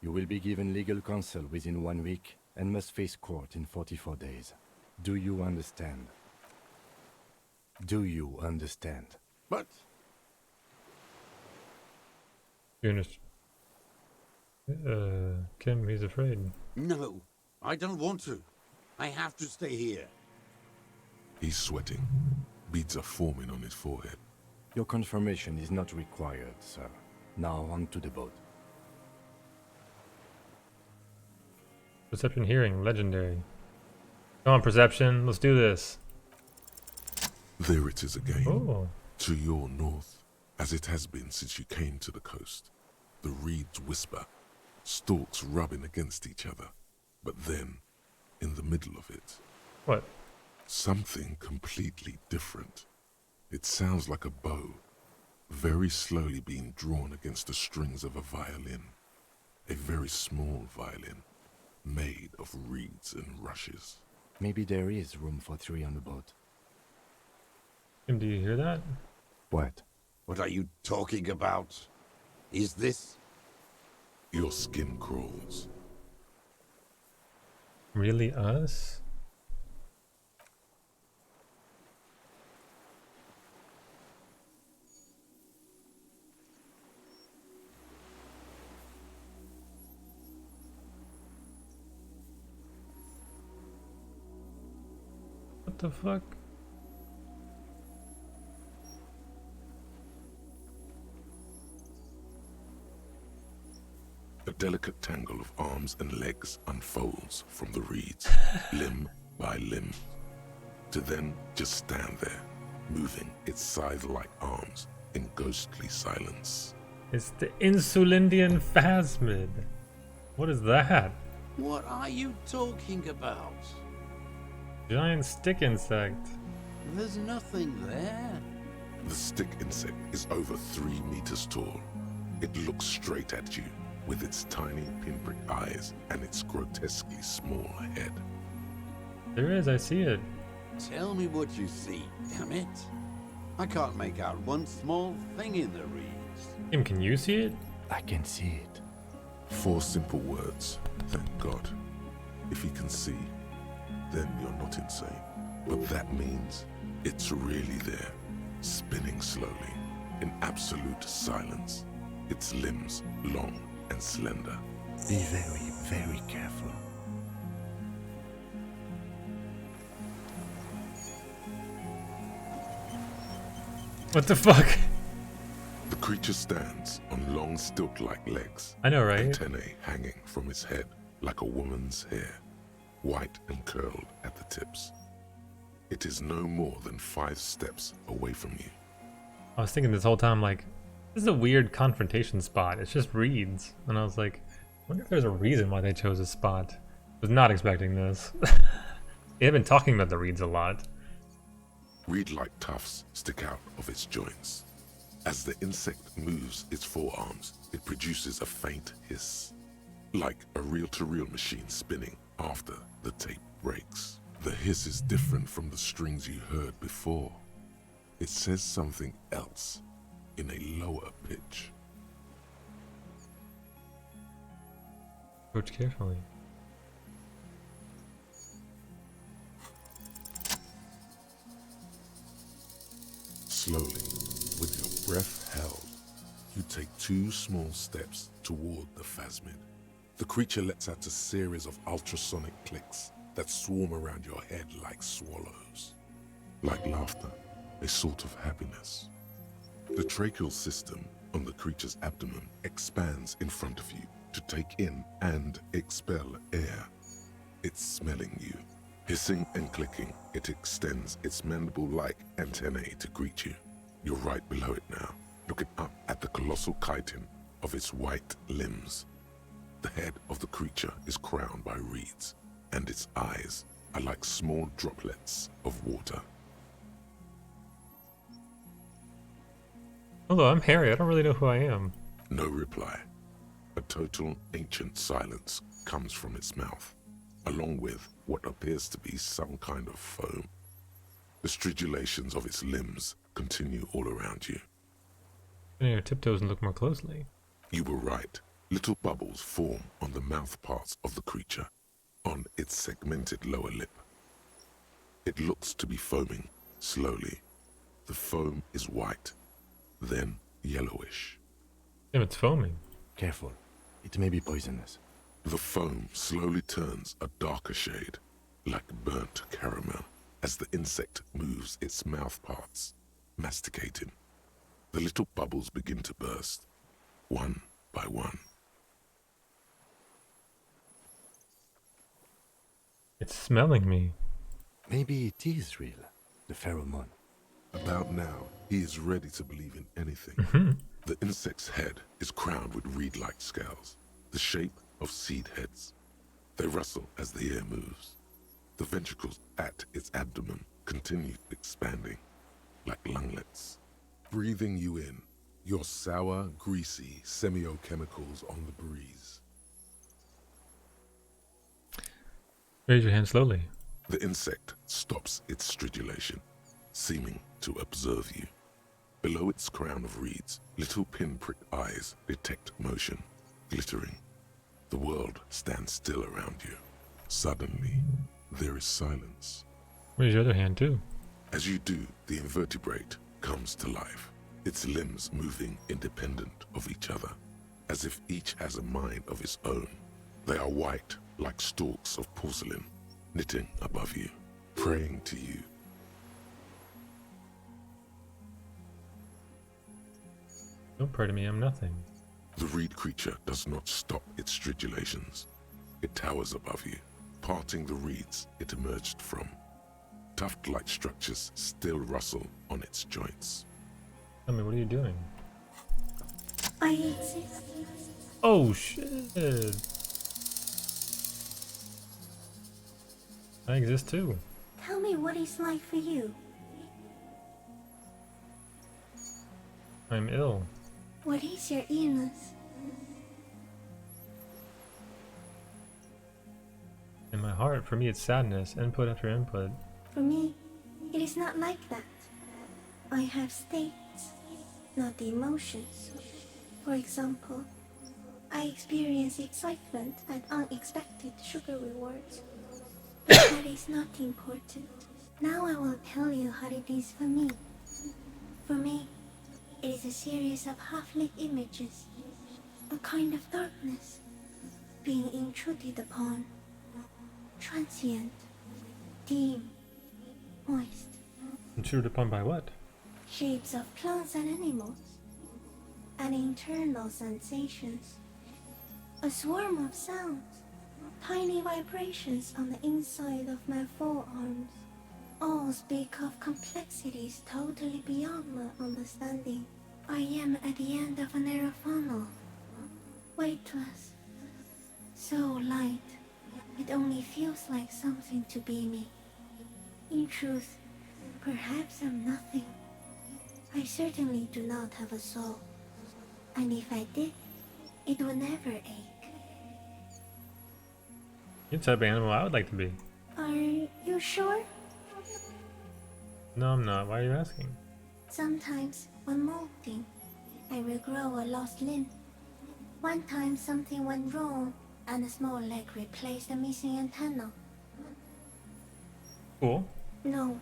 You will be given legal counsel within 1 week and must face court in 44 days. Do you understand? Do you understand? But... You understand? Kim, he's afraid. No, I don't want to. I have to stay here. He's sweating. Beads are forming on his forehead. Your confirmation is not required, sir. Now on to the boat. Perception hearing, legendary. Come on, perception, let's do this. There it is again. Oh. To your north, as it has been since you came to the coast. The reeds whisper, stalks rubbing against each other. But then, in the middle of it... What? Something completely different. It sounds like a bow, very slowly being drawn against the strings of a violin. A very small violin, made of reeds and rushes. Maybe there is room for 3 on the boat. Kim, do you hear that? What? What are you talking about? Is this... Your skin crawls. Really us? What the fuck? A delicate tangle of arms and legs unfolds from the reeds, limb by limb, to then just stand there, moving its scythe-like arms in ghostly silence. It's the Insulindian phasmid. What is that? What are you talking about? Giant stick insect. There's nothing there. The stick insect is over 3 meters tall. It looks straight at you, with its tiny pinprick eyes and its grotesquely small head. There is, I see it. Tell me what you see, damn it. I can't make out one small thing in the reeds. Kim, can you see it? I can see it. 4 simple words, thank God. If you can see, then you're not insane. But that means it's really there, spinning slowly, in absolute silence. Its limbs long and slender. Be very, very careful. What the fuck? The creature stands on long stilt-like legs. I know, right? Antennae hanging from its head like a woman's hair, white and curled at the tips. It is no more than 5 steps away from you. I was thinking this whole time, like, this is a weird confrontation spot. It's just reeds. And I was like, I wonder if there's a reason why they chose this spot. I was not expecting this. They have been talking about the reeds a lot. Reed-like tufts stick out of its joints. As the insect moves its forearms, it produces a faint hiss, like a reel-to-reel machine spinning after the tape breaks. The hiss is different from the strings you heard before. It says something else in a lower pitch. Approach carefully. Slowly, with your breath held, you take 2 small steps toward the phasmid. The creature lets out a series of ultrasonic clicks that swarm around your head like swallows. Like laughter, a sort of happiness. The tracheal system on the creature's abdomen expands in front of you to take in and expel air. It's smelling you. Hissing and clicking, it extends its mandible-like antennae to greet you. You're right below it now, looking up at the colossal chitin of its white limbs. The head of the creature is crowned by reeds, and its eyes are like small droplets of water. Hello, I'm Harry. I don't really know who I am. No reply. A total ancient silence comes from its mouth, along with what appears to be some kind of foam. The stridulations of its limbs continue all around you. Turn your tiptoes and look more closely. You were right. Little bubbles form on the mouth parts of the creature, on its segmented lower lip. It looks to be foaming, slowly. The foam is white, then yellowish. Damn, it's foaming. Careful. It may be poisonous. The foam slowly turns a darker shade, like burnt caramel, as the insect moves its mouth parts, masticating. The little bubbles begin to burst, one by one. It's smelling me. Maybe it is real. The pheromone. About now, he is ready to believe in anything. The insect's head is crowned with reed-like scales, the shape of seed heads. They rustle as the air moves. The ventricles at its abdomen continue expanding, like lunglets. Breathing you in, your sour, greasy semiochemicals on the breeze. Raise your hand slowly. The insect stops its stridulation, seeming to observe you. Below its crown of reeds, little pinprick eyes detect motion, glittering. The world stands still around you. Suddenly, there is silence. Raise your other hand too. As you do, the invertebrate comes to life, its limbs moving independent of each other, as if each has a mind of its own. They are white, like stalks of porcelain, knitting above you, praying to you. Don't pray to me, I'm nothing. The reed creature does not stop its stridulations. It towers above you, parting the reeds it emerged from. Tuft-like structures still rustle on its joints. Tell me, what are you doing? I exist. Oh shit! I exist too. Tell me what it's like for you. I'm ill. What is your illness? In my heart, for me it's sadness, input after input. For me, it is not like that. I have states, not the emotions. For example, I experience excitement at unexpected sugar rewards. That is not important. Now I will tell you how it is for me. For me, it is a series of half-lit images, a kind of darkness, being intruded upon, transient, dim, moist. Intruded upon by what? Shapes of plants and animals, and internal sensations. A swarm of sounds, tiny vibrations on the inside of my forearms. all speak of complexities totally beyond my understanding. I am at the end of a narrow funnel, weightless, so light, it only feels like something to be me. In truth, perhaps I'm nothing. I certainly do not have a soul, and if I did, it would never ache. You're the type of animal I would like to be. Are you sure? No, I'm not. Why are you asking? Sometimes, when molting, I will grow a lost limb. One time something went wrong, and a small leg replaced a missing antenna. Cool. No,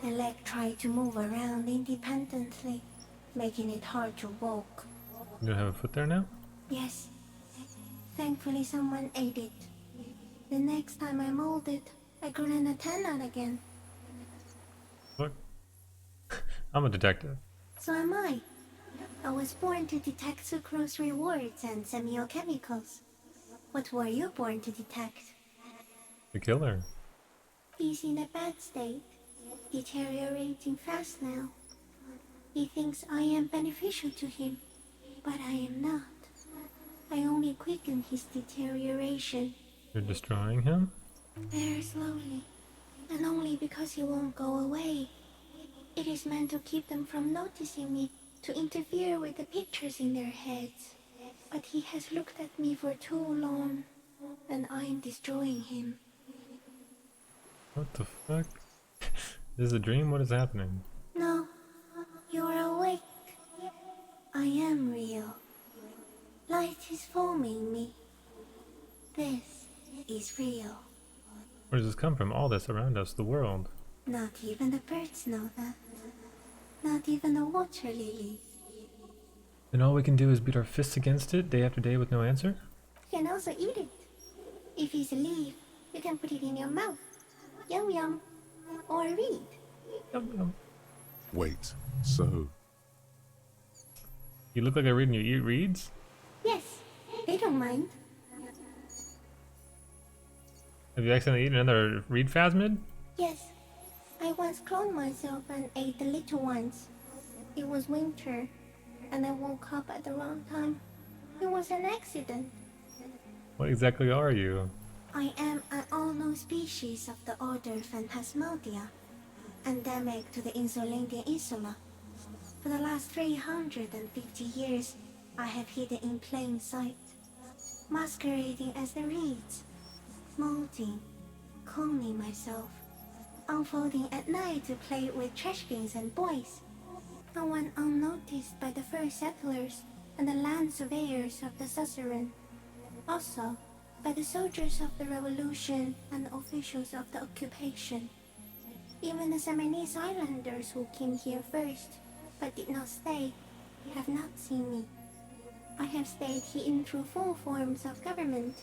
the leg tried to move around independently, making it hard to walk. You don't have a foot there now? Yes. Thankfully someone ate it. The next time I molded, I grew an antenna again. Look. I'm a detective. So am I. I was born to detect sucrose rewards and semiochemicals. What were you born to detect? The killer. He's in a bad state, deteriorating fast now. He thinks I am beneficial to him, but I am not. I only quicken his deterioration. You're destroying him? Very slowly, and only because he won't go away. It is meant to keep them from noticing me, to interfere with the pictures in their heads. But he has looked at me for too long, and I am destroying him. What the fuck? This is a dream? What is happening? No, you're awake. I am real. Light is forming me. This is real. Where does this come from? All this around us, the world. Not even the birds know that. Not even the water lily. Then all we can do is beat our fists against it day after day with no answer? You can also eat it. If it's a leaf, you can put it in your mouth. Yum yum. Or read. Yum yum. Wait, so You look like a reed and you eat reeds? Yes, they don't mind. Have you accidentally eaten another reed phasmid? Yes, I once cloned myself and ate the little ones. It was winter, and I woke up at the wrong time. It was an accident. What exactly are you? I am an unknown species of the order Phantasmadia, endemic to the Insulandian Insula. For the last 350 years, I have hidden in plain sight, masquerading as the reeds, molding, cloning myself, unfolding at night to play with trash bins and boys. No one unnoticed by the first settlers and the land surveyors of the suzerain. Also, by the soldiers of the revolution and the officials of the occupation. Even the Seminese islanders who came here first, but did not stay, have not seen me. I have stayed hidden through 4 forms of government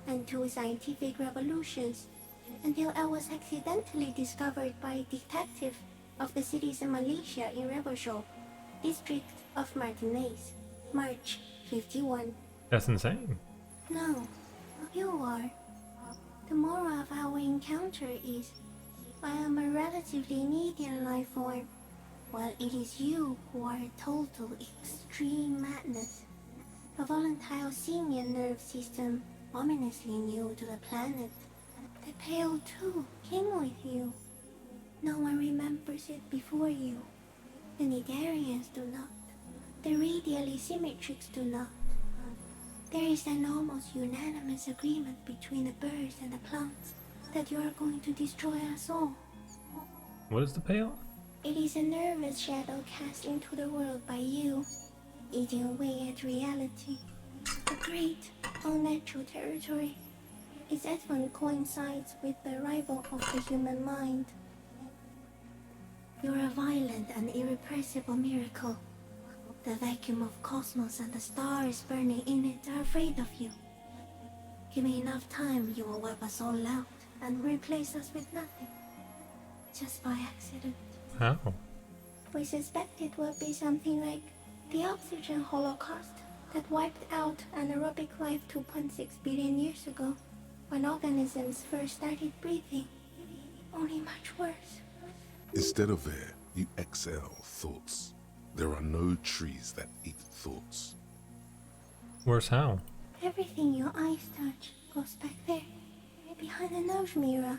and 2 scientific revolutions, until I was accidentally discovered by a detective of the citizen militia in Rebelshop, district of Martinez, March 51. That's insane. No, you are. The moral of our encounter is, I am a relatively medium life form, while it is you who are a total extreme madness. A volatile simian nerve system ominously new to the planet. The Pale too came with you. No one remembers it before you. The Nidarians do not. The radially symmetrics do not. There is an almost unanimous agreement between the birds and the plants that you are going to destroy us all. What is the pale? It is a nervous shadow cast into the world by you, eating away at reality. A great, unnatural territory. Its advent coincides with the arrival of the human mind. You're a violent and irrepressible miracle. The vacuum of cosmos and the stars burning in it are afraid of you. Give me enough time, you will wipe us all out and replace us with nothing. Just by accident. How? We suspect it will be something like the oxygen holocaust that wiped out anaerobic life 2.6 billion years ago, when organisms first started breathing. Only much worse. Instead of air, you exhale thoughts. There are no trees that eat thoughts. Worse how? Everything your eyes touch goes back there, behind the nose mirror.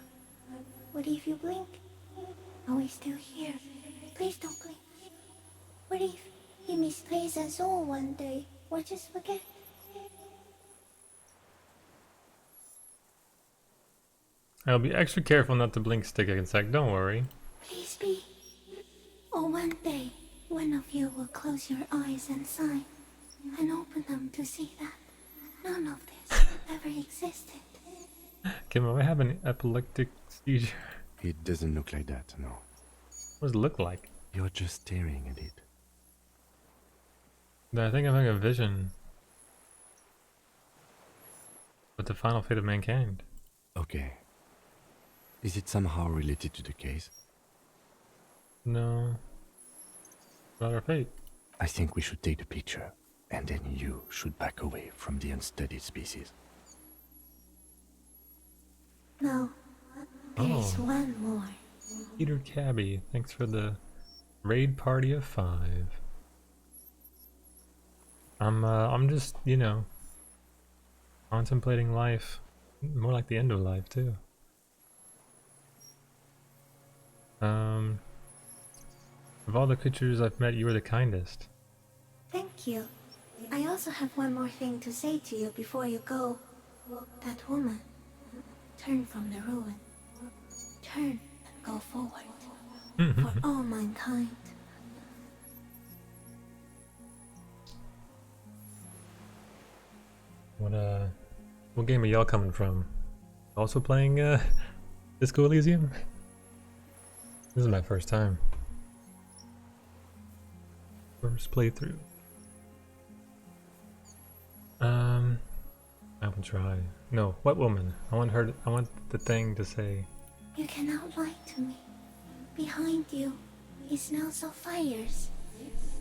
What if you blink? Are we still here? Please don't blink. What if he misplaces us all one day, or just forget? I'll be extra careful not to blink stick a sec, don't worry. Please be. Or one day, one of you will close your eyes and sigh, and open them to see that none of this ever existed. Kim, I have an epileptic seizure. It doesn't look like that, no. What does it look like? You're just staring at it. No, I think I'm having a vision. With the final fate of mankind. Okay. Is it somehow related to the case? No. Not our fate. I think we should take the picture, and then you should back away from the unstudied species. No. There's one more. Peter Cabby, thanks for the raid party of 5. I'm just, you know, contemplating life. More like the end of life, too. Of all the creatures I've met, you were the kindest. Thank you. I also have one more thing to say to you before you go. That woman. Turn from the ruin. Turn and go forward. For all mankind. What game are y'all coming from? Also playing Disco Elysium? This is my first time. First playthrough. I will try. No, what woman? I want the thing to say. You cannot lie to me. Behind you, it smells of fires.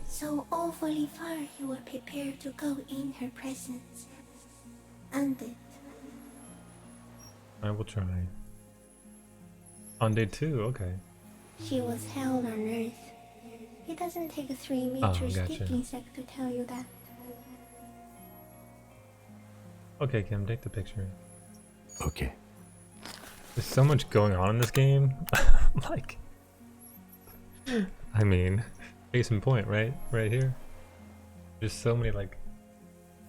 So awfully far you were prepared to go in her presence. And it. I will try. On day 2, okay. She was hell on earth. It doesn't take a 3-meter gotcha. stick insect to tell you that. Okay, Kim, take the picture. Okay. There's so much going on in this game. Like, I mean, case in point, right? Right here. There's so many, like,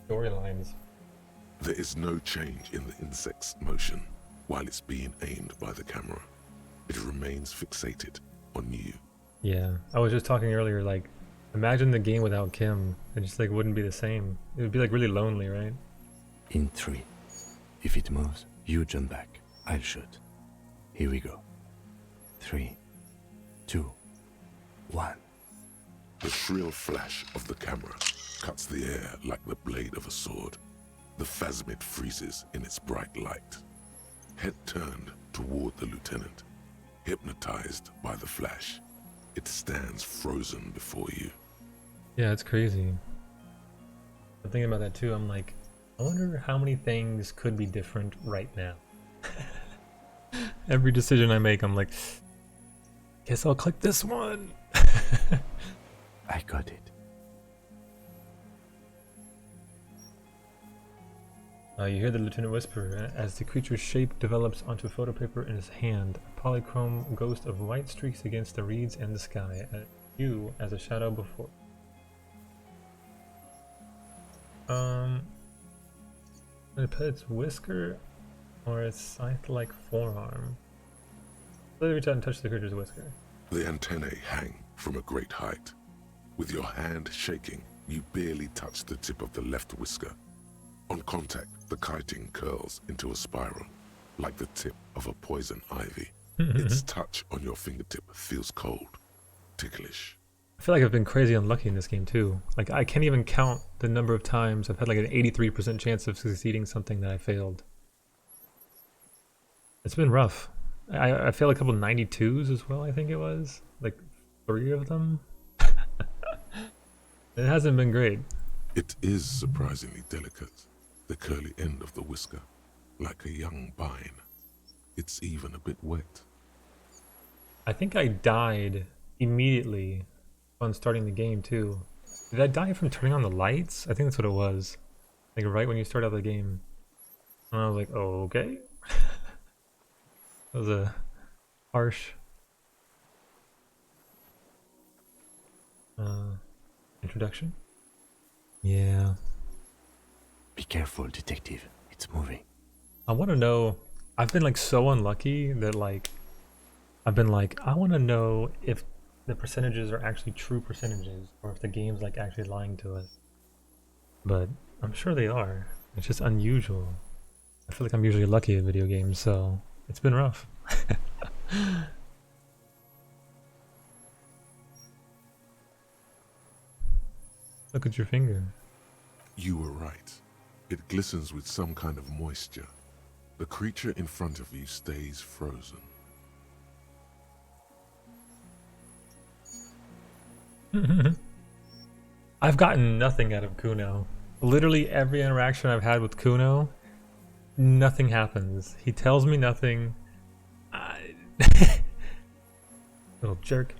storylines. There is no change in the insect's motion while it's being aimed by the camera. It remains fixated on you. Yeah, I was just talking earlier, like, imagine the game without Kim. It just, like, wouldn't be the same. It would be, like, really lonely, right? In 3. If it moves, you jump back. I'll shoot. Here we go. 3, 2, 1. The shrill flash of the camera cuts the air like the blade of a sword. The phasmid freezes in its bright light. Head turned toward the lieutenant, hypnotized by the flash. It stands frozen before you. Yeah, it's crazy. I'm thinking about that too. I'm like, I wonder how many things could be different right now. Every decision I make, I'm like, guess I'll click this one. I got it. You hear the lieutenant whisper as the creature's shape develops onto photo paper in his hand. A polychrome ghost of white streaks against the reeds and the sky. You as a shadow before. Did it put its whisker or its scythe-like forearm? Let me reach out and touch the creature's whisker. The antennae hang from a great height. With your hand shaking, you barely touch the tip of the left whisker. On contact, the chitin curls into a spiral, like the tip of a poison ivy. Its touch on your fingertip feels cold, ticklish. I feel like I've been crazy unlucky in this game too. Like, I can't even count the number of times I've had like an 83% chance of succeeding something that I failed. It's been rough. I failed a couple 92s as well, I think it was. Like, 3 of them. It hasn't been great. It is surprisingly delicate. The curly end of the whisker, like a young vine. It's even a bit wet. I think I died immediately on starting the game too. Did I die from turning on the lights? I think that's what it was. Like right when you start out the game. And I was like, oh, okay. That was a harsh introduction. Yeah. Be careful, detective. It's moving. I want to know. I've been like so unlucky that like I've been like I want to know if the percentages are actually true percentages or if the game's like actually lying to us. But I'm sure they are. It's just unusual. I feel like I'm usually lucky at video games, so it's been rough. Look at your finger. You were right. It glistens with some kind of moisture. The creature in front of you stays frozen. I've gotten nothing out of Kuno. Literally every interaction I've had with Kuno, nothing happens. He tells me nothing. Little jerk.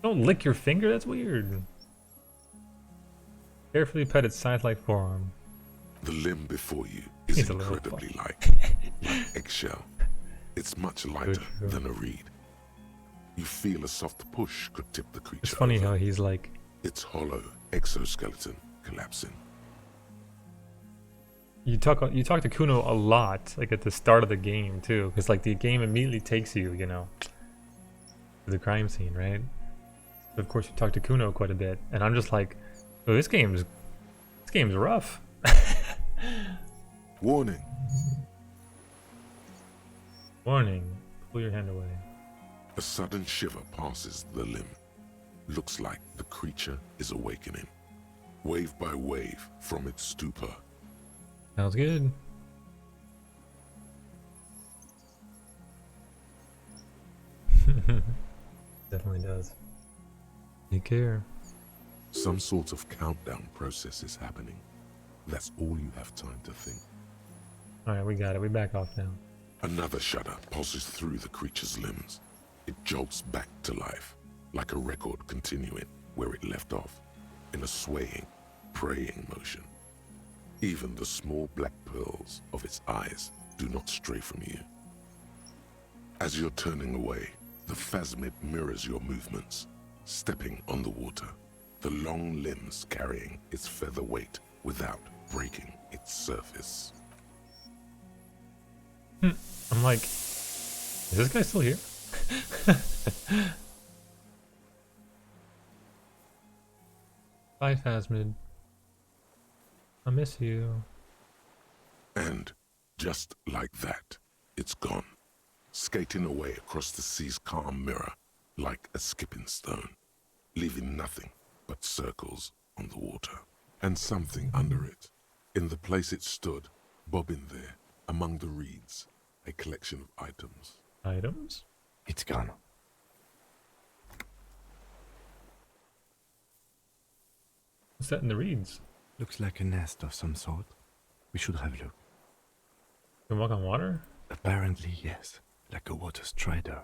Don't lick your finger, that's weird. Carefully pet its scythe-like forearm. The limb before you is incredibly light, like eggshell. It's much lighter than a reed. You feel a soft push could tip the creature. It's funny over. how he's like... Its hollow exoskeleton collapsing. You talk to Kuno a lot, like at the start of the game too, because like the game immediately takes you, you know, to the crime scene, right? But of course you talk to Kuno quite a bit, and I'm just like, oh, this game's rough. Warning. Warning. Pull your hand away. A sudden shiver passes the limb. Looks like the creature is awakening, wave by wave from its stupor. Sounds good. Definitely does. Take care. Some sort of countdown process is happening. That's all you have time to think. Alright, we got it. We back off now. Another shudder pulses through the creature's limbs. It jolts back to life, like a record continuing where it left off, in a swaying, praying motion. Even the small black pearls of its eyes do not stray from you. As you're turning away, the phasmid mirrors your movements, stepping on the water, the long limbs carrying its feather weight without breaking its surface. I'm like, is this guy still here? Bye, Phasmid. I miss you. And just like that, it's gone, skating away across the sea's calm mirror like a skipping stone, leaving nothing but circles on the water. And something under it, in the place it stood, bobbing there, among the reeds, a collection of items. Items? It's gone. What's that in the reeds? Looks like a nest of some sort. We should have a look. Can walk on water? Apparently, yes. Like a water strider.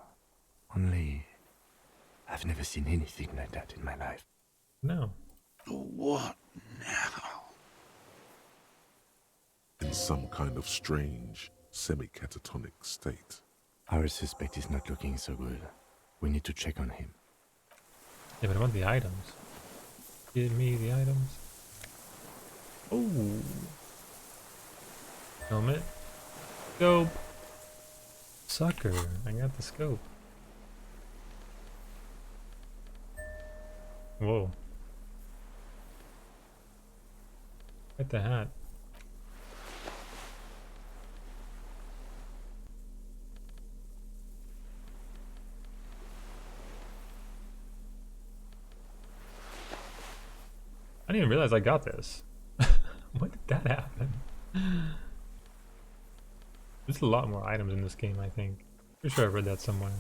Only... I've never seen anything like that in my life. No. What now? In some kind of strange, semi-catatonic state. Our suspect is not looking so good. We need to check on him. Yeah, but I want the items. Give me the items. Oh. Helmet. Scope. Sucker. I got the scope. Whoa. Get the hat. I didn't even realize I got this. When did that happen? There's a lot more items in this game, I think. Pretty sure I read that somewhere.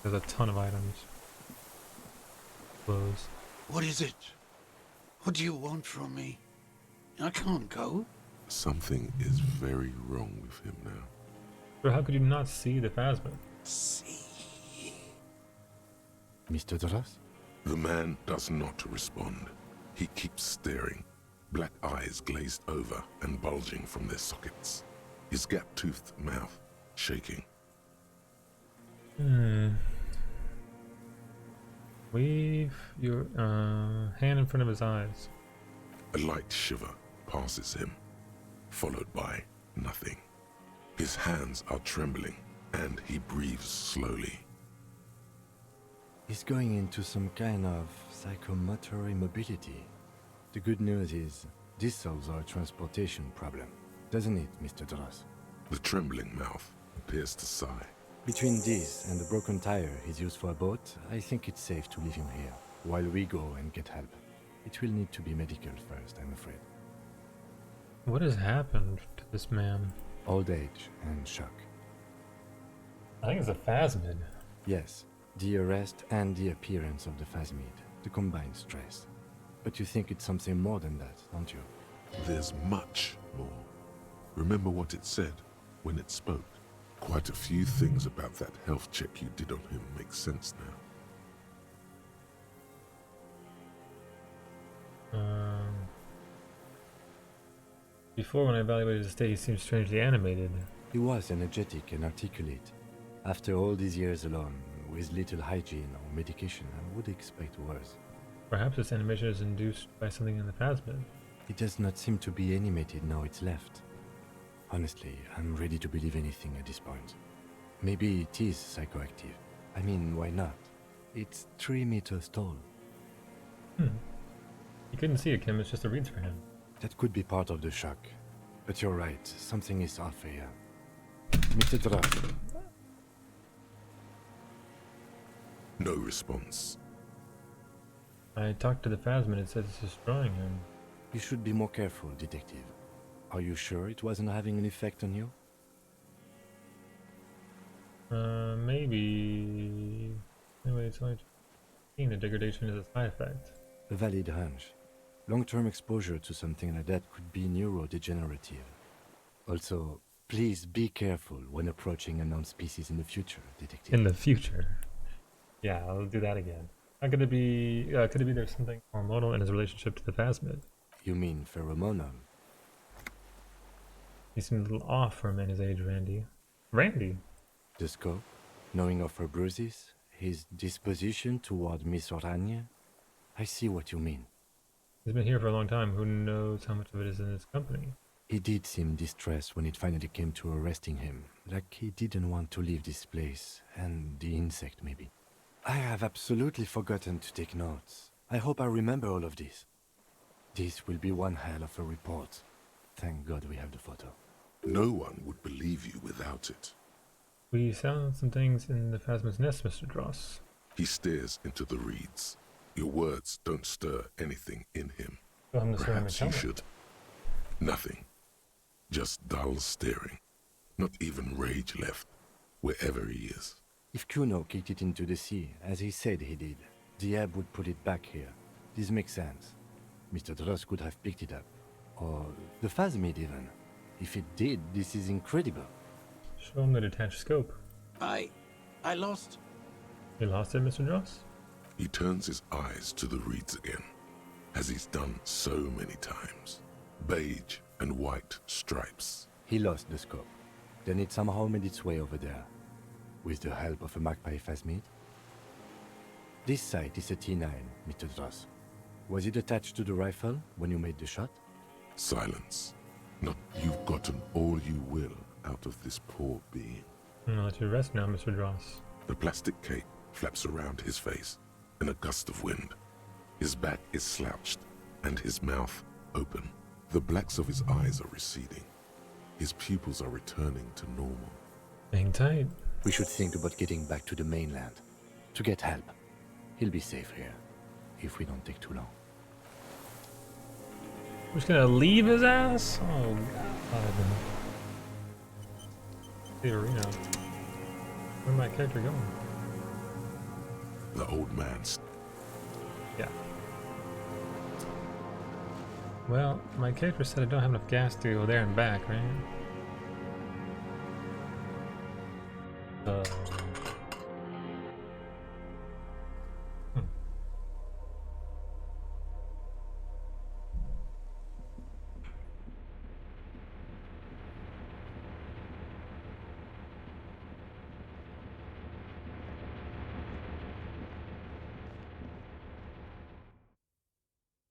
There's a ton of items. Clothes. What is it? What do you want from me? I can't go. Something is very wrong with him now. But how could you not see the phasma? See. Mr. Dross? The man does not respond. He keeps staring, black eyes glazed over and bulging from their sockets. His gap-toothed mouth shaking. Wave your hand in front of his eyes. A light shiver passes him, followed by nothing. His hands are trembling, and he breathes slowly. He's going into some kind of psychomotor immobility. The good news is, this solves our transportation problem, doesn't it, Mr. Dross? The trembling mouth appears to sigh. Between this and the broken tire he's used for a boat, I think it's safe to leave him here, while we go and get help. It will need to be medical first, I'm afraid. What has happened to this man? Old age and shock. I think it's a phasmid. Yes, the arrest and the appearance of the phasmid, the combined stress. But you think it's something more than that, don't you? There's much more. Remember what it said when it spoke? Quite a few things about that health check you did on him make sense now. Before, when I evaluated his state, he seemed strangely animated. He was energetic and articulate. After all these years alone, with little hygiene or medication, I would expect worse. Perhaps this animation is induced by something in the phasmid. It does not seem to be animated now it's left. Honestly, I'm ready to believe anything at this point. Maybe it is psychoactive. I mean, why not? It's 3 meters tall. He couldn't see it, Kim. It's just a read for him. That could be part of the shock. But you're right, something is off here. Mr. Dross. No response. I talked to the phasmid. It says it's destroying him. You should be more careful, detective. Are you sure it wasn't having an effect on you? Maybe... Anyway, it's only seeing the degradation is a side effect. A valid hunch. Long-term exposure to something like that could be neurodegenerative. Also, please be careful when approaching unknown species in the future, detective. In the future? Yeah, I'll do that again. How could it be... could it be there's something hormonal in his relationship to the phasmid? You mean pheromonal? He seemed a little off for a man his age, Randy. Randy? The scope, knowing of her bruises, his disposition toward Miss Oranje. I see what you mean. He's been here for a long time. Who knows how much of it is in his company? He did seem distressed when it finally came to arresting him, like he didn't want to leave this place, and the insect maybe. I have absolutely forgotten to take notes. I hope I remember all of this. This will be one hell of a report. Thank God we have the photo. No one would believe you without it. We found some things in the phasmid's nest, Mr. Dross. He stares into the reeds. Your words don't stir anything in him. Perhaps you should. Nothing. Just dull staring. Not even rage left, wherever he is. If Kuno kicked it into the sea, as he said he did, the ebb would put it back here. This makes sense. Mr. Dross could have picked it up. Or the phasmid even. If it did, this is incredible. Show him the detached scope. I lost... You lost it, Mr. Dross? He turns his eyes to the reeds again, as he's done so many times. Beige and white stripes. He lost the scope. Then it somehow made its way over there. With the help of a magpie phasmid. This sight is a T9, Mr. Dross. Was it attached to the rifle when you made the shot? Silence. Not you've gotten all you will out of this poor being. I'll let you rest now, Mr. Dross. The plastic cape flaps around his face in a gust of wind. His back is slouched and his mouth open. The blacks of his eyes are receding. His pupils are returning to normal. Hang tight. We should think about getting back to the mainland. To get help. He'll be safe here. If we don't take too long. We're just gonna leave his ass? Oh god. The arena. Where'd my character go? The old man's. Yeah. Well, my character said I don't have enough gas to go there and back, right?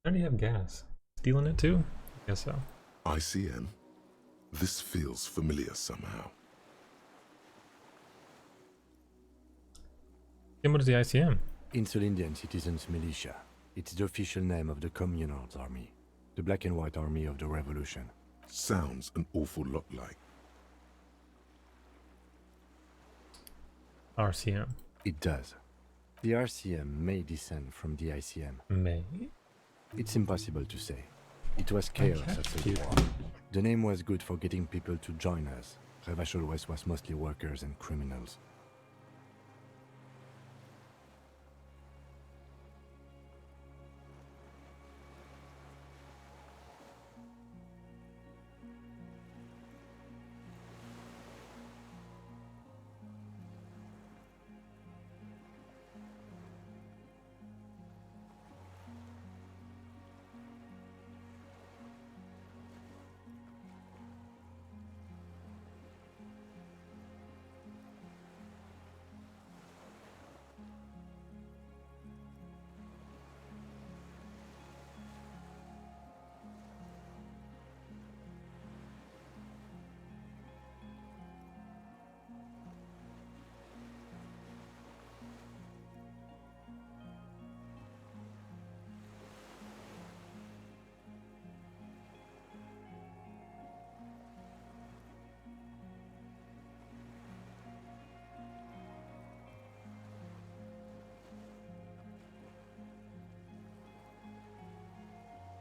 I already have gas. Stealing it too? I guess so. ICM? This feels familiar somehow. And what is the ICM? Insulindian Citizens Militia. It's the official name of the Communards Army. The black and white army of the revolution. Sounds an awful lot like RCM. It does. The RCM may descend from the ICM. May? It's impossible to say. It was chaos after the war. The name was good for getting people to join us. Revachol West was mostly workers and criminals.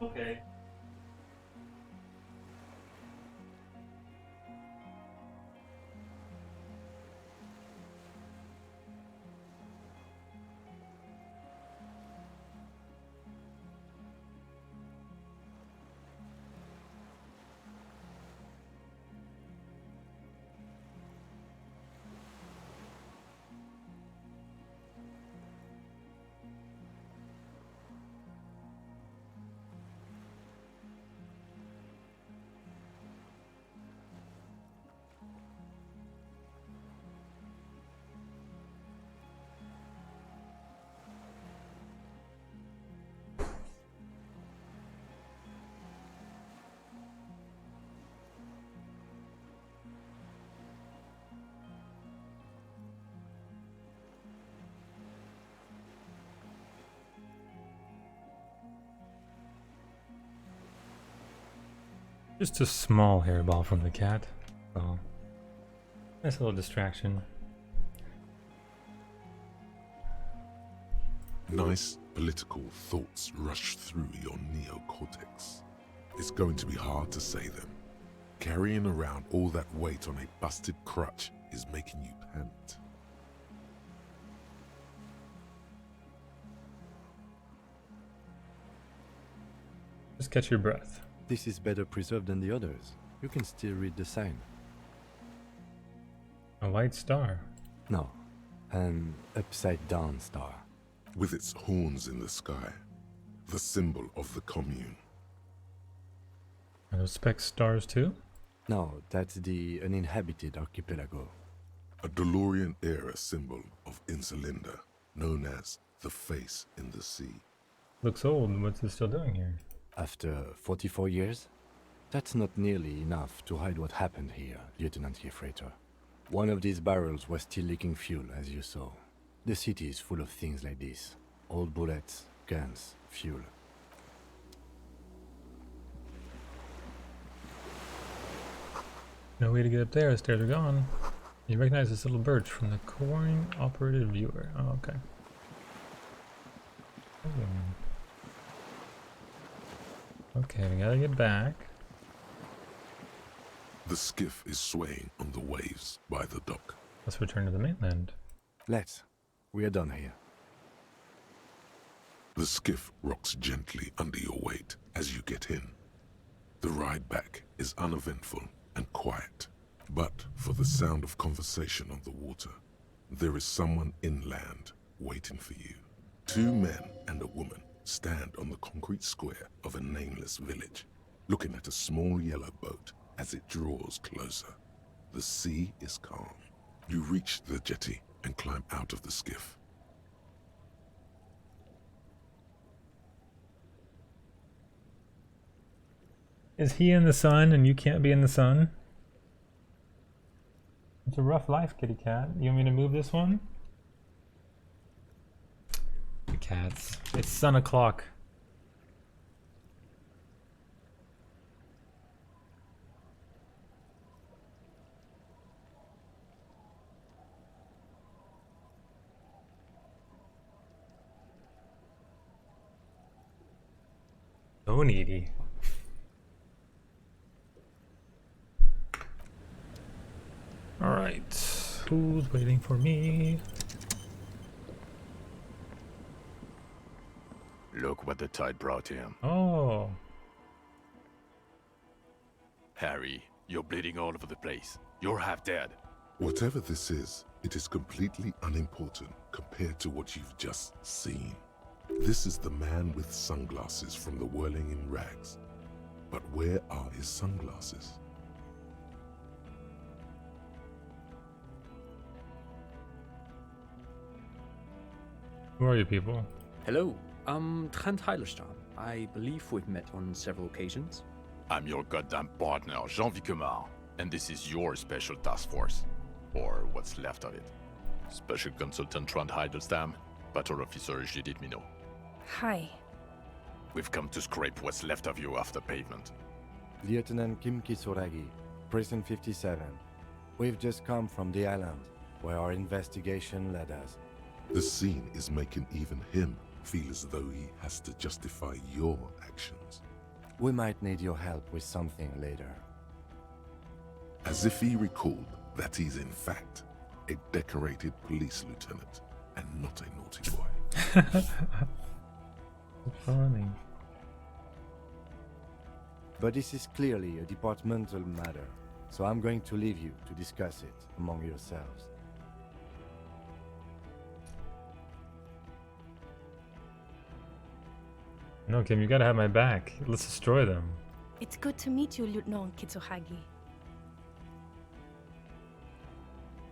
Okay. Just a small hairball from the cat. Oh, nice little distraction. nice political thoughts rush through your neocortex. It's going to be hard to say them. Carrying around all that weight on a busted crutch is making you pant. Just catch your breath. This is better preserved than the others. You can still read the sign. A white star. No, an upside-down star. With its horns in the sky, the symbol of the commune. Are those specks stars too? No, that's the uninhabited archipelago. A DeLorean-era symbol of Insulinda, known as the face in the sea. Looks old. What's it still doing here? After 44 years? That's not nearly enough to hide what happened here, Lieutenant Yefreitor. One of these barrels was still leaking fuel, as you saw. The city is full of things like this. Old bullets, guns, fuel. No way to get up there. The stairs are gone. You recognize this little birch from the coin-operated viewer. Oh, okay. Okay, we gotta get back. The skiff is swaying on the waves by the dock. Let's return to the mainland. Let's. We are done here. The skiff rocks gently under your weight as you get in. The ride back is uneventful and quiet, but for the sound of conversation on the water, there is someone inland waiting for you. 2 men and a woman stand on the concrete square of a nameless village, looking at a small yellow boat as it draws closer. The sea is calm. You reach the jetty and climb out of the skiff. Is he in the sun and you can't be in the sun? It's a rough life, kitty cat. You want me to move this one? The cats. It's sun o'clock. So needy. Alright, who's waiting for me? Look what the tide brought him. Oh. Harry, you're bleeding all over the place. You're half dead. Whatever this is, it is completely unimportant compared to what you've just seen. This is the man with sunglasses from the Whirling in Rags. But where are his sunglasses? Who are you people? Hello, I'm Trent Heilerstam. I believe we've met on several occasions. I'm your goddamn partner, Jean Vicomar, and this is your special task force. Or what's left of it. Special Consultant Trent Heilerstam, Battle Officer Judith Minot. Hi. We've come to scrape what's left of you off the pavement. Lieutenant Kim Kisuragi, Prison 57. We've just come from the island, where our investigation led us. The scene is making even him feel as though he has to justify your actions. We might need your help with something later. As if he recalled that he's in fact a decorated police lieutenant and not a naughty boy. Funny. But this is clearly a departmental matter, so I'm going to leave you to discuss it among yourselves. No, Kim, you gotta have my back. Let's destroy them. It's good to meet you, Lieutenant Kitsuhagi.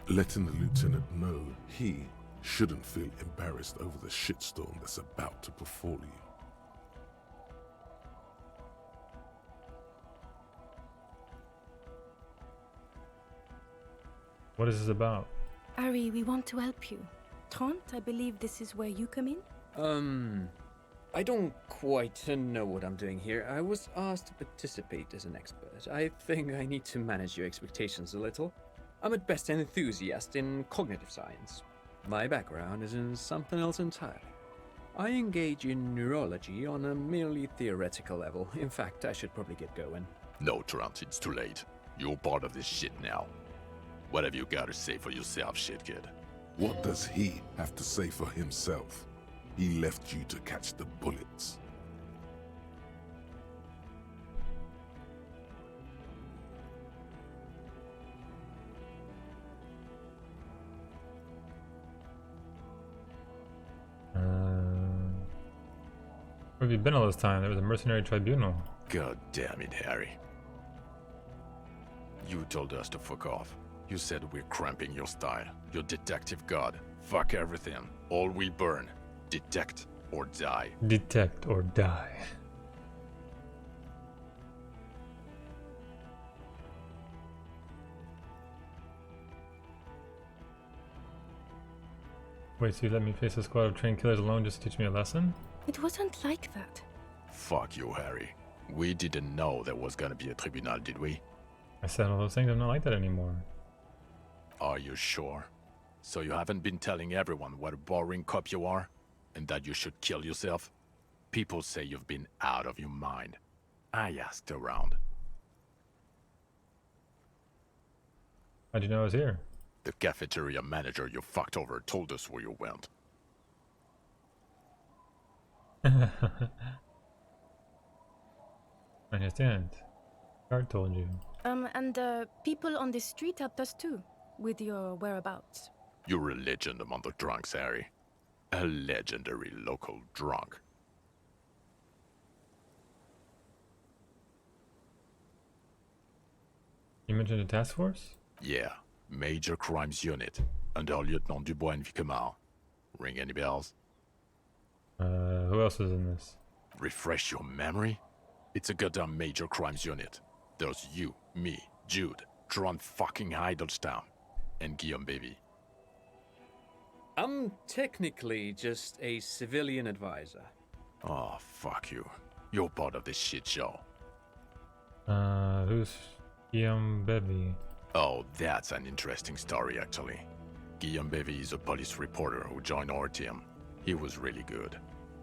Letting the lieutenant know he shouldn't feel embarrassed over the shitstorm that's about to befall you. What is this about? Ari, we want to help you. Trent, I believe this is where you come in? I don't quite know what I'm doing here. I was asked to participate as an expert. I think I need to manage your expectations a little. I'm at best an enthusiast in cognitive science. My background is in something else entirely. I engage in neurology on a merely theoretical level. In fact, I should probably get going. No, Trent, it's too late. You're part of this shit now. What have you got to say for yourself, shit kid? What does he have to say for himself? He left you to catch the bullets. Where have you been all this time? There was a mercenary tribunal. God damn it, Harry. You told us to fuck off. You said we're cramping your style. Your detective god. Fuck everything. All we burn. Detect or die. Detect or die. Wait, so you let me face a squad of trained killers alone just to teach me a lesson? It wasn't like that. Fuck you, Harry. We didn't know there was gonna be a tribunal, did we? I said all those things. I'm not like that anymore. Are you sure? So you haven't been telling everyone what a boring cop you are? And that you should kill yourself? People say you've been out of your mind. I asked around. How'd you know I was here? The cafeteria manager you fucked over told us where you went. I understand. Art told you. And people on the street helped us too, with your whereabouts. You're a legend among the drunks, Harry. A legendary local drunk. You mentioned a task force? Yeah, Major Crimes Unit, under Lieutenant Dubois and Vicomar. Ring any bells? Who else is in this? Refresh your memory? It's a goddamn Major Crimes Unit. There's you, me, Jude, Tron fucking Idlestown, and Guillaume Baby. I'm technically just a civilian advisor. Oh, fuck you. You're part of this shit show. Who's Guillaume Bevy? Oh, that's an interesting story, actually. Guillaume Bevy is a police reporter who joined our team. He was really good.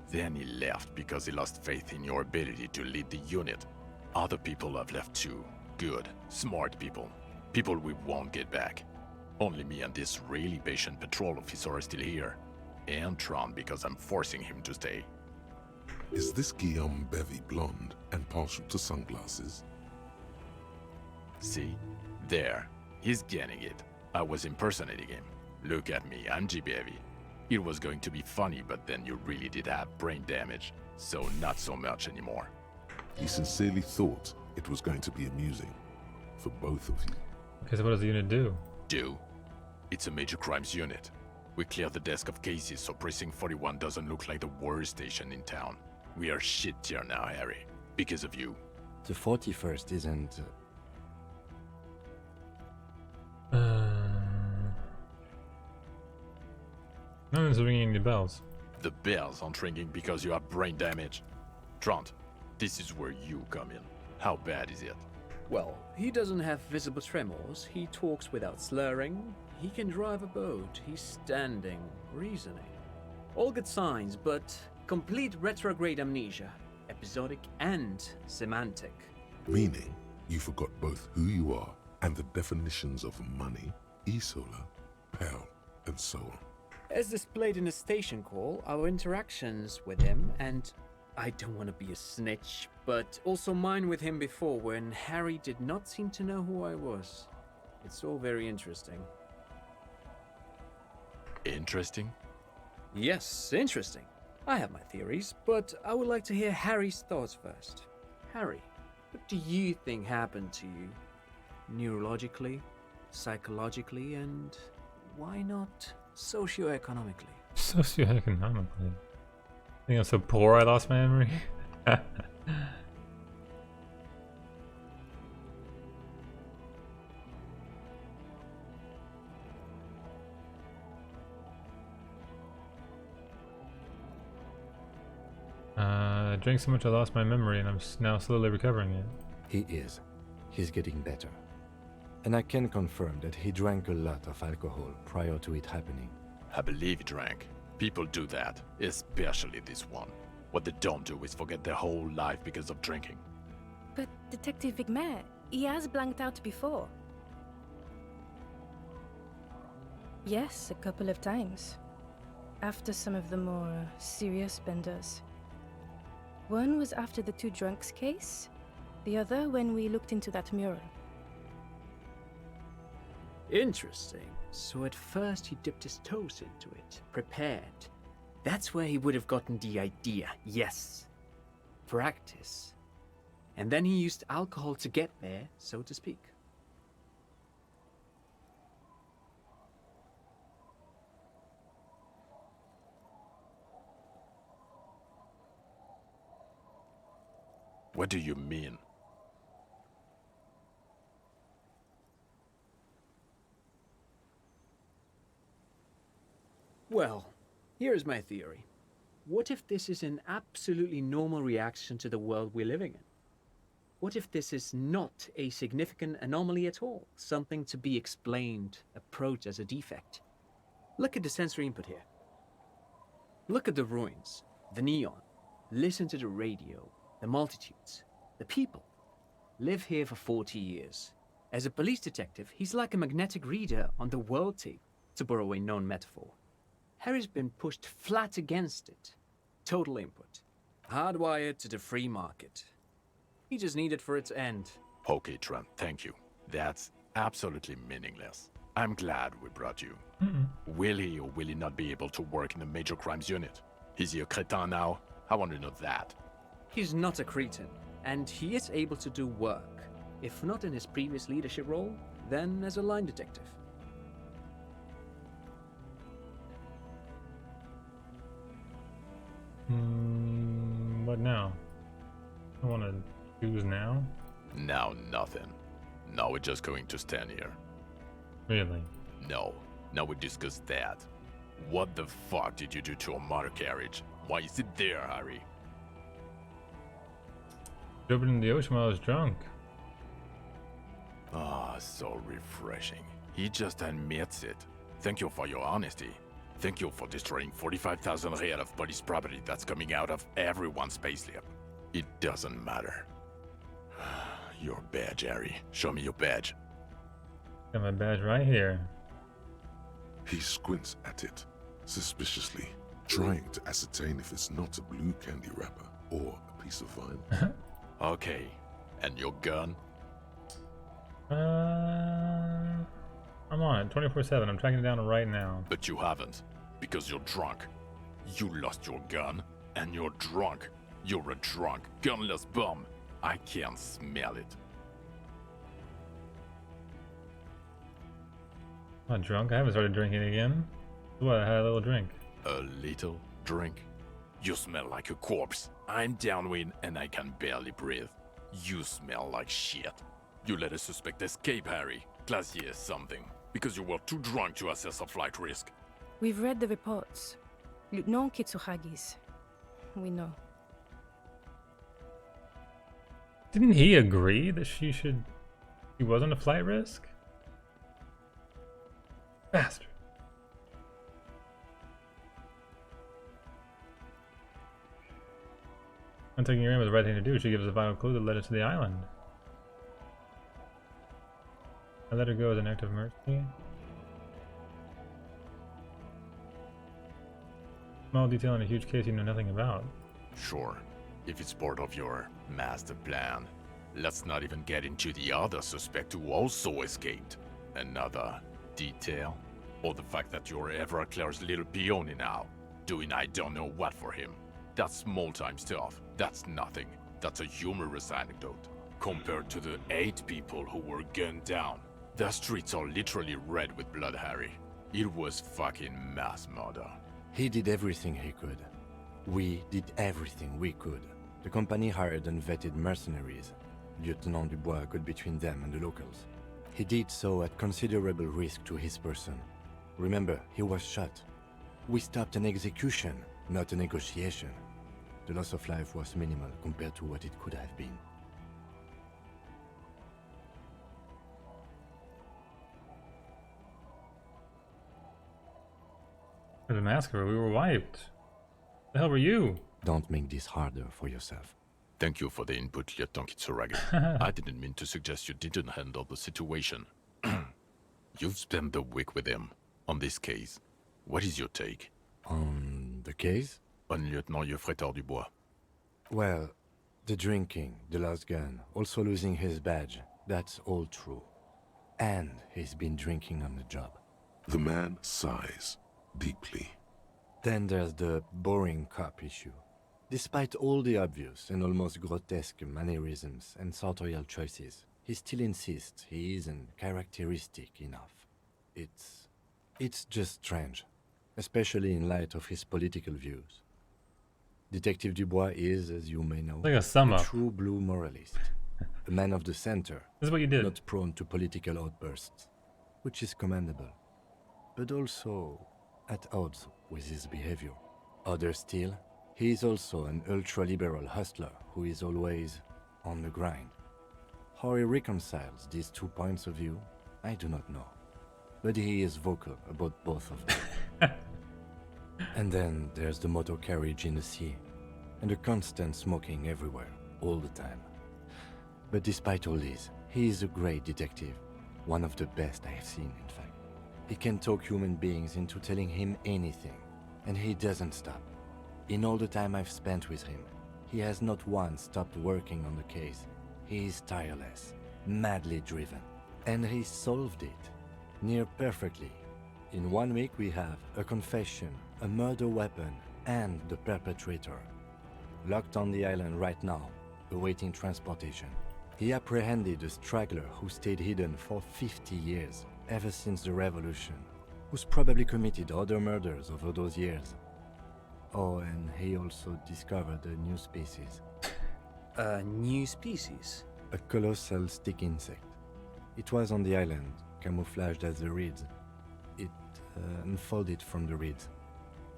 Then he left because he lost faith in your ability to lead the unit. Other people have left too. Good, smart people. People we won't get back. Only me and this really patient patrol officer are still here. And Tron because I'm forcing him to stay. Is this Guillaume Bevy blonde and partial to sunglasses? See? There. He's getting it. I was impersonating him. Look at me, I'm G. Bevy. It was going to be funny, but then you really did have brain damage. So not so much anymore. He sincerely thought it was going to be amusing. For both of you. Okay, so what does the unit do? Do? It's a major crimes unit. We clear the desk of cases so Precinct 41 doesn't look like the worst station in town. We are shit tier now, Harry. Because of you. The 41st isn't... No one's ringing the bells. The bells aren't ringing because you have brain damage. Trant, this is where you come in. How bad is it? Well, he doesn't have visible tremors, he talks without slurring, he can drive a boat, he's standing, reasoning. All good signs, but complete retrograde amnesia, episodic and semantic. Meaning, you forgot both who you are and the definitions of money, Isola, Pell, and so on. As displayed in the station call, our interactions with him, and I don't want to be a snitch, but also mine with him before when Harry did not seem to know who I was. It's all very interesting. Interesting? Yes, interesting. I have my theories, but I would like to hear Harry's thoughts first. Harry, what do you think happened to you? Neurologically, psychologically, and why not socioeconomically? Socioeconomically? I think I'm so poor I lost my memory. I drank so much I lost my memory and I'm now slowly recovering it. He is. He's getting better. And I can confirm that he drank a lot of alcohol prior to it happening. I believe he drank. People do that, especially this one. What they don't do is forget their whole life because of drinking. But Detective Vigmer, he has blanked out before. Yes, a couple of times. After some of the more serious benders. One was after the two drunks case, the other when we looked into that mural. Interesting. So at first he dipped his toes into it, prepared. That's where he would have gotten the idea, yes. Practice. And then he used alcohol to get there, so to speak. What do you mean? Well, here's my theory. What if this is an absolutely normal reaction to the world we're living in? What if this is not a significant anomaly at all? Something to be explained, approached as a defect? Look at the sensory input here. Look at the ruins, the neon. Listen to the radio, the multitudes, the people. Live here for 40 years. As a police detective, he's like a magnetic reader on the world tape, to borrow a known metaphor. Harry's been pushed flat against it. Total input. Hardwired to the free market. He just needed for it to end. Okay, Trent, thank you. That's absolutely meaningless. I'm glad we brought you. Will he or will he not be able to work in the major crimes unit? Is he a cretin now? I want to know that. He's not a cretin, and he is able to do work. If not in his previous leadership role, then as a line detective. What now? I want to choose now? Now nothing. Now we're just going to stand here. Really? No. Now we discuss that. What the fuck did you do to a motor carriage? Why is it there, Harry? Jumping in the ocean while I was drunk. Ah, so refreshing. He just admits it. Thank you for your honesty. Thank you for destroying 45,000 real of police property that's coming out of everyone's payslip. It doesn't matter. Your badge, Harry. Show me your badge. Got my badge right here. He squints at it, suspiciously, trying to ascertain if it's not a blue candy wrapper or a piece of vine. Okay. And your gun? I'm on it 24/7. I'm tracking it down right now. But you haven't, because you're drunk. You lost your gun, and you're drunk. You're a drunk, gunless bum. I can smell it. I'm not drunk. I haven't started drinking again. What? I had a little drink. A little drink? You smell like a corpse. I'm downwind and I can barely breathe. You smell like shit. You let a suspect escape, Harry. Glacier something. Because you were too drunk to assess a flight risk. We've read the reports. Lieutenant Kitsuhagi's. We know. Didn't he agree that she wasn't a flight risk? Bastard. I'm taking your aim was the right thing to do. She gives us a vital clue that led us to the island. I let her go as an act of mercy. Small detail in a huge case you know nothing about. Sure, if it's part of your master plan. Let's not even get into the other suspect who also escaped. Another detail? Or the fact that you're Evra Claire's little peony now, doing I don't know what for him. That's small-time stuff. That's nothing. That's a humorous anecdote. Compared to the 8 people who were gunned down. The streets are literally red with blood, Harry. It was fucking mass murder. He did everything he could. We did everything we could. The company hired unvetted mercenaries. Lieutenant Dubois got between them and the locals. He did so at considerable risk to his person. Remember, he was shot. We stopped an execution, not a negotiation. The loss of life was minimal compared to what it could have been. There's a massacre. We were wiped. The hell were you? Don't make this harder for yourself. Thank you for the input, Lieutenant Kitsuragi. I didn't mean to suggest you didn't handle the situation. You've spent the week with him on this case. What is your take? On the case? On Lieutenant Geoffrey Dubois. Well, the drinking, the lost gun, also losing his badge, that's all true. And he's been drinking on the job. The man sighs deeply. Then there's the boring cop issue. Despite all the obvious and almost grotesque mannerisms and sartorial choices, he still insists he isn't characteristic enough. It's just strange, especially in light of his political views. Detective Dubois is, as you may know, like a true blue moralist, a man of the center. This is what you did. Not prone to political outbursts, which is commendable, but also at odds with his behavior. Other still, he is also an ultra-liberal hustler who is always on the grind. How he reconciles these 2 points of view, I do not know. But he is vocal about both of them. And then there's the motor carriage in the sea, and the constant smoking everywhere, all the time. But despite all this, he is a great detective, one of the best I have seen, in fact. He can talk human beings into telling him anything, and he doesn't stop. In all the time I've spent with him, he has not once stopped working on the case. He is tireless. madly driven. And he solved it, near perfectly. In 1 week we have a confession, a murder weapon, and the perpetrator. Locked on the island right now, awaiting transportation. He apprehended a straggler who stayed hidden for 50 years, ever since the revolution, who's probably committed other murders over those years. Oh, and he also discovered a new species. A new species? A colossal stick insect. It was on the island, camouflaged as the reeds. It unfolded from the reeds.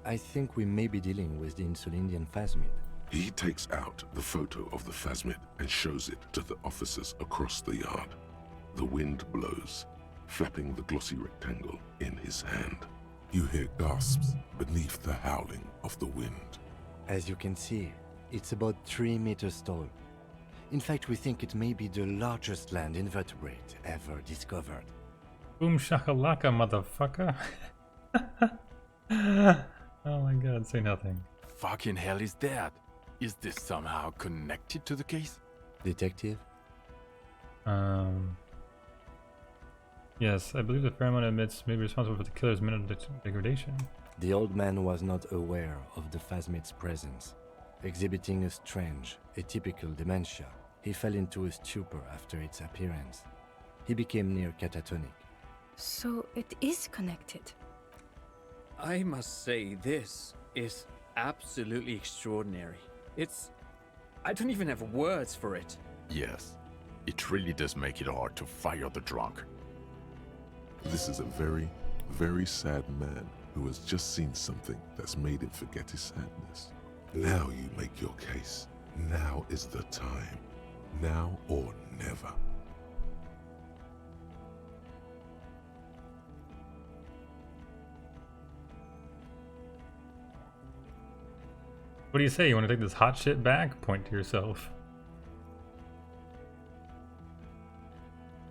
I think we may be dealing with the Insulindian phasmid. He takes out the photo of the phasmid and shows it to the officers across the yard. The wind blows, flapping the glossy rectangle in his hand. You hear gasps beneath the howling of the wind. As you can see, it's about 3 meters tall. In fact, we think it may be the largest land invertebrate ever discovered. Boom shakalaka, motherfucker. Oh my god, say nothing. Fucking hell is that? Is this somehow connected to the case? Detective? Yes, I believe the pheromone emits may be responsible for the killer's mental degradation. The old man was not aware of the phasmid's presence. Exhibiting a strange, atypical dementia, he fell into a stupor after its appearance. He became near catatonic. So it is connected. I must say, this is absolutely extraordinary. I don't even have words for it. Yes, it really does make it hard to fire the drunk. This is a very, very sad man who has just seen something that's made him forget his sadness. Now you make your case. Now is the time. Now or never. What do you say? You want to take this hot shit back? Point to yourself.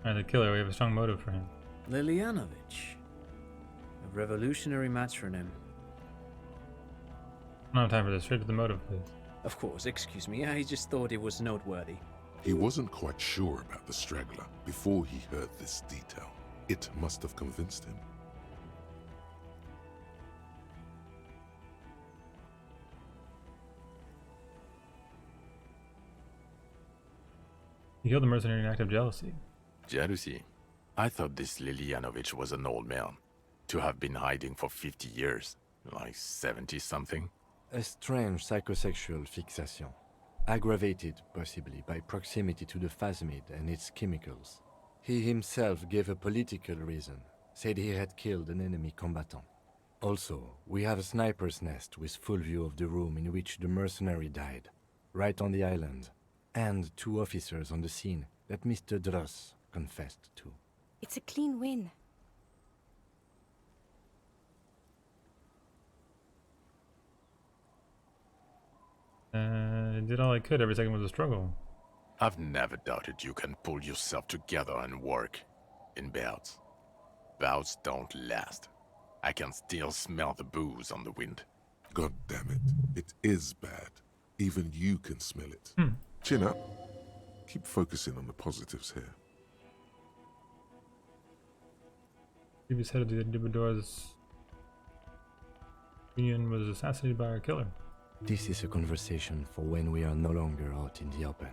Alright, the killer, we have a strong motive for him. Lilianovich. A revolutionary matronym. I don't have time for this. Straight to the motive, please. Of course, excuse me, I just thought it was noteworthy. He wasn't quite sure about the straggler before he heard this detail. It must have convinced him. You killed the mercenary in an act of jealousy. Jealousy? I thought this Lilianovich was an old man. To have been hiding for 50 years. Like 70-something. A strange psychosexual fixation. Aggravated, possibly, by proximity to the phasmid and its chemicals. He himself gave a political reason. Said he had killed an enemy combatant. Also, we have a sniper's nest with full view of the room in which the mercenary died. Right on the island. And 2 officers on the scene that Mr. Dross confessed to. It's a clean win. I did all I could. Every second was a struggle. I've never doubted you can pull yourself together and work. In bouts. Bouts don't last. I can still smell the booze on the wind. God damn it. It is bad. Even you can smell it. Chin up. Keep focusing on the positives here. Previous head of the Dibador's union was assassinated by our killer. This is a conversation for when we are no longer out in the open.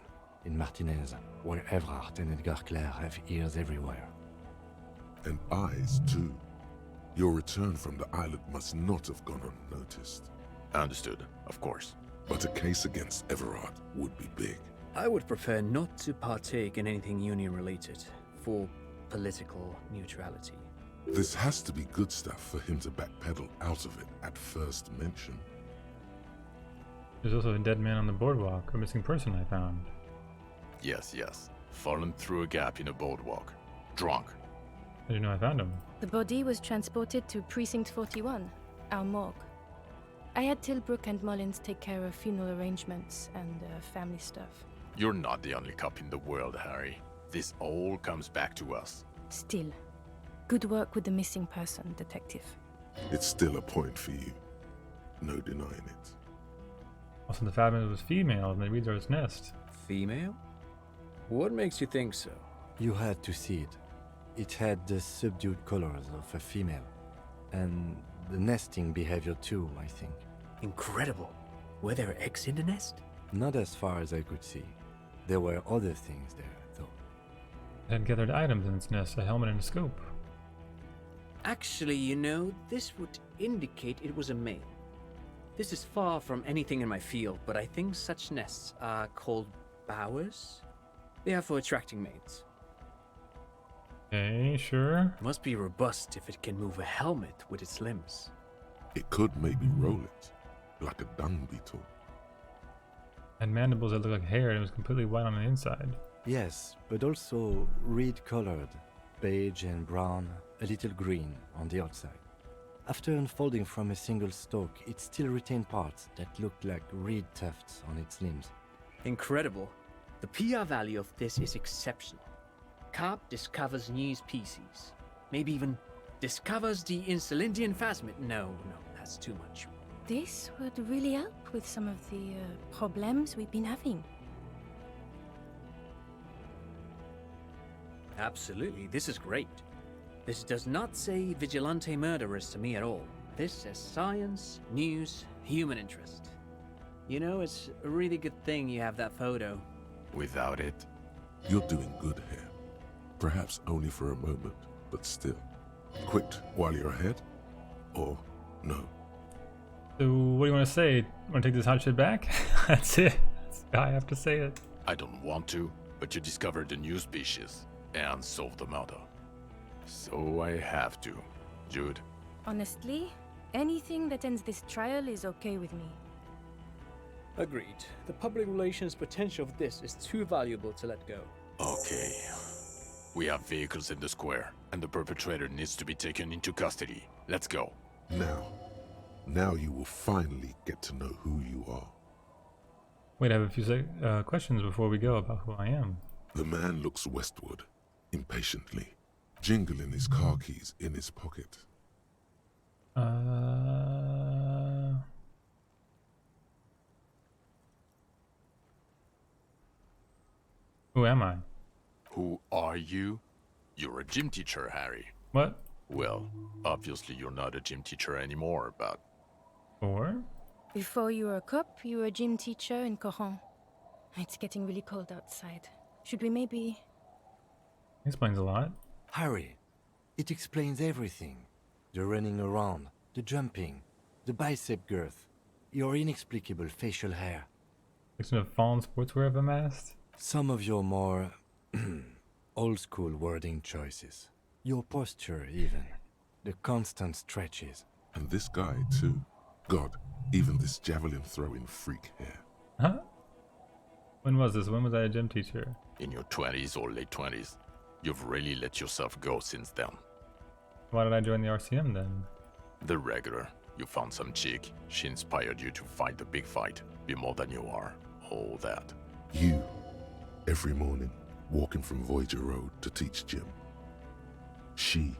In Martinez, where Evrard and Edgar Clare have ears everywhere. And eyes, too. Your return from the island must not have gone unnoticed. Understood, of course. But a case against Everard would be big. I would prefer not to partake in anything union-related, for political neutrality. This has to be good stuff for him to backpedal out of it at first mention. There's also a dead man on the boardwalk, a missing person I found. Yes. Fallen through a gap in a boardwalk. Drunk. How do you know I found him? The body was transported to Precinct 41, our morgue. I had Tilbrook and Mullins take care of funeral arrangements and family stuff. You're not the only cop in the world, Harry. This all comes back to us. Still, good work with the missing person, Detective. It's still a point for you. No denying it. Also, the phasmid was female, and the reeds are its nest. Female? What makes you think so? You had to see it. It had the subdued colors of a female. And the nesting behavior too, I think. Incredible. Were there eggs in the nest? Not as far as I could see. There were other things there, though. It had gathered items in its nest, a helmet and a scope. Actually, you know, this would indicate it was a male. This is far from anything in my field, but I think such nests are called bowers. They are for attracting mates. Okay, sure. Must be robust if it can move a helmet with its limbs. It could maybe roll it, like a dung beetle. Had mandibles that looked like hair and it was completely white on the inside. Yes, but also reed-colored, beige and brown, a little green on the outside. After unfolding from a single stalk, it still retained parts that looked like reed tufts on its limbs. Incredible. The PR value of this is exceptional. Carp discovers new species. Maybe even discovers the Insulindian phasmid. No, that's too much. This would really help with some of the problems we've been having. Absolutely, this is great. This does not say vigilante murderers to me at all. This says science, news, human interest. You know, it's a really good thing you have that photo. Without it... You're doing good here. Perhaps only for a moment, but still. Quit while you're ahead? Or no? So, what do you want to say? Want to take this hot shit back? That's it. I have to say it. I don't want to, but you discovered a new species and solved the murder. So I have to. Jude? Honestly, anything that ends this trial is okay with me. Agreed. The public relations potential of this is too valuable to let go. Okay. We have vehicles in the square, and the perpetrator needs to be taken into custody. Let's go. Now you will finally get to know who you are. Wait, I have a few questions before we go about who I am. The man looks westward, impatiently, jingling his car keys in his pocket. Who am I? Who are you? You're a gym teacher, Harry. What? Well, obviously you're not a gym teacher anymore, but... Or? Before you were a cop, you were a gym teacher in Coron. It's getting really cold outside. Should we maybe... Explains a lot. Harry, it explains everything. The running around, the jumping, the bicep girth, your inexplicable facial hair. Section of fallen sportswear I've amassed? Some of your more old-school wording choices. Your posture, even. The constant stretches. And this guy, too. God, even this javelin-throwing freak here. Huh? When was this? When was I a gym teacher? In your 20s or late 20s. You've really let yourself go since then. Why did I join the RCM then? The regular. You found some chick. She inspired you to fight the big fight. Be more than you are. All that. You, every morning, walking from Voyager Road to teach gym. She,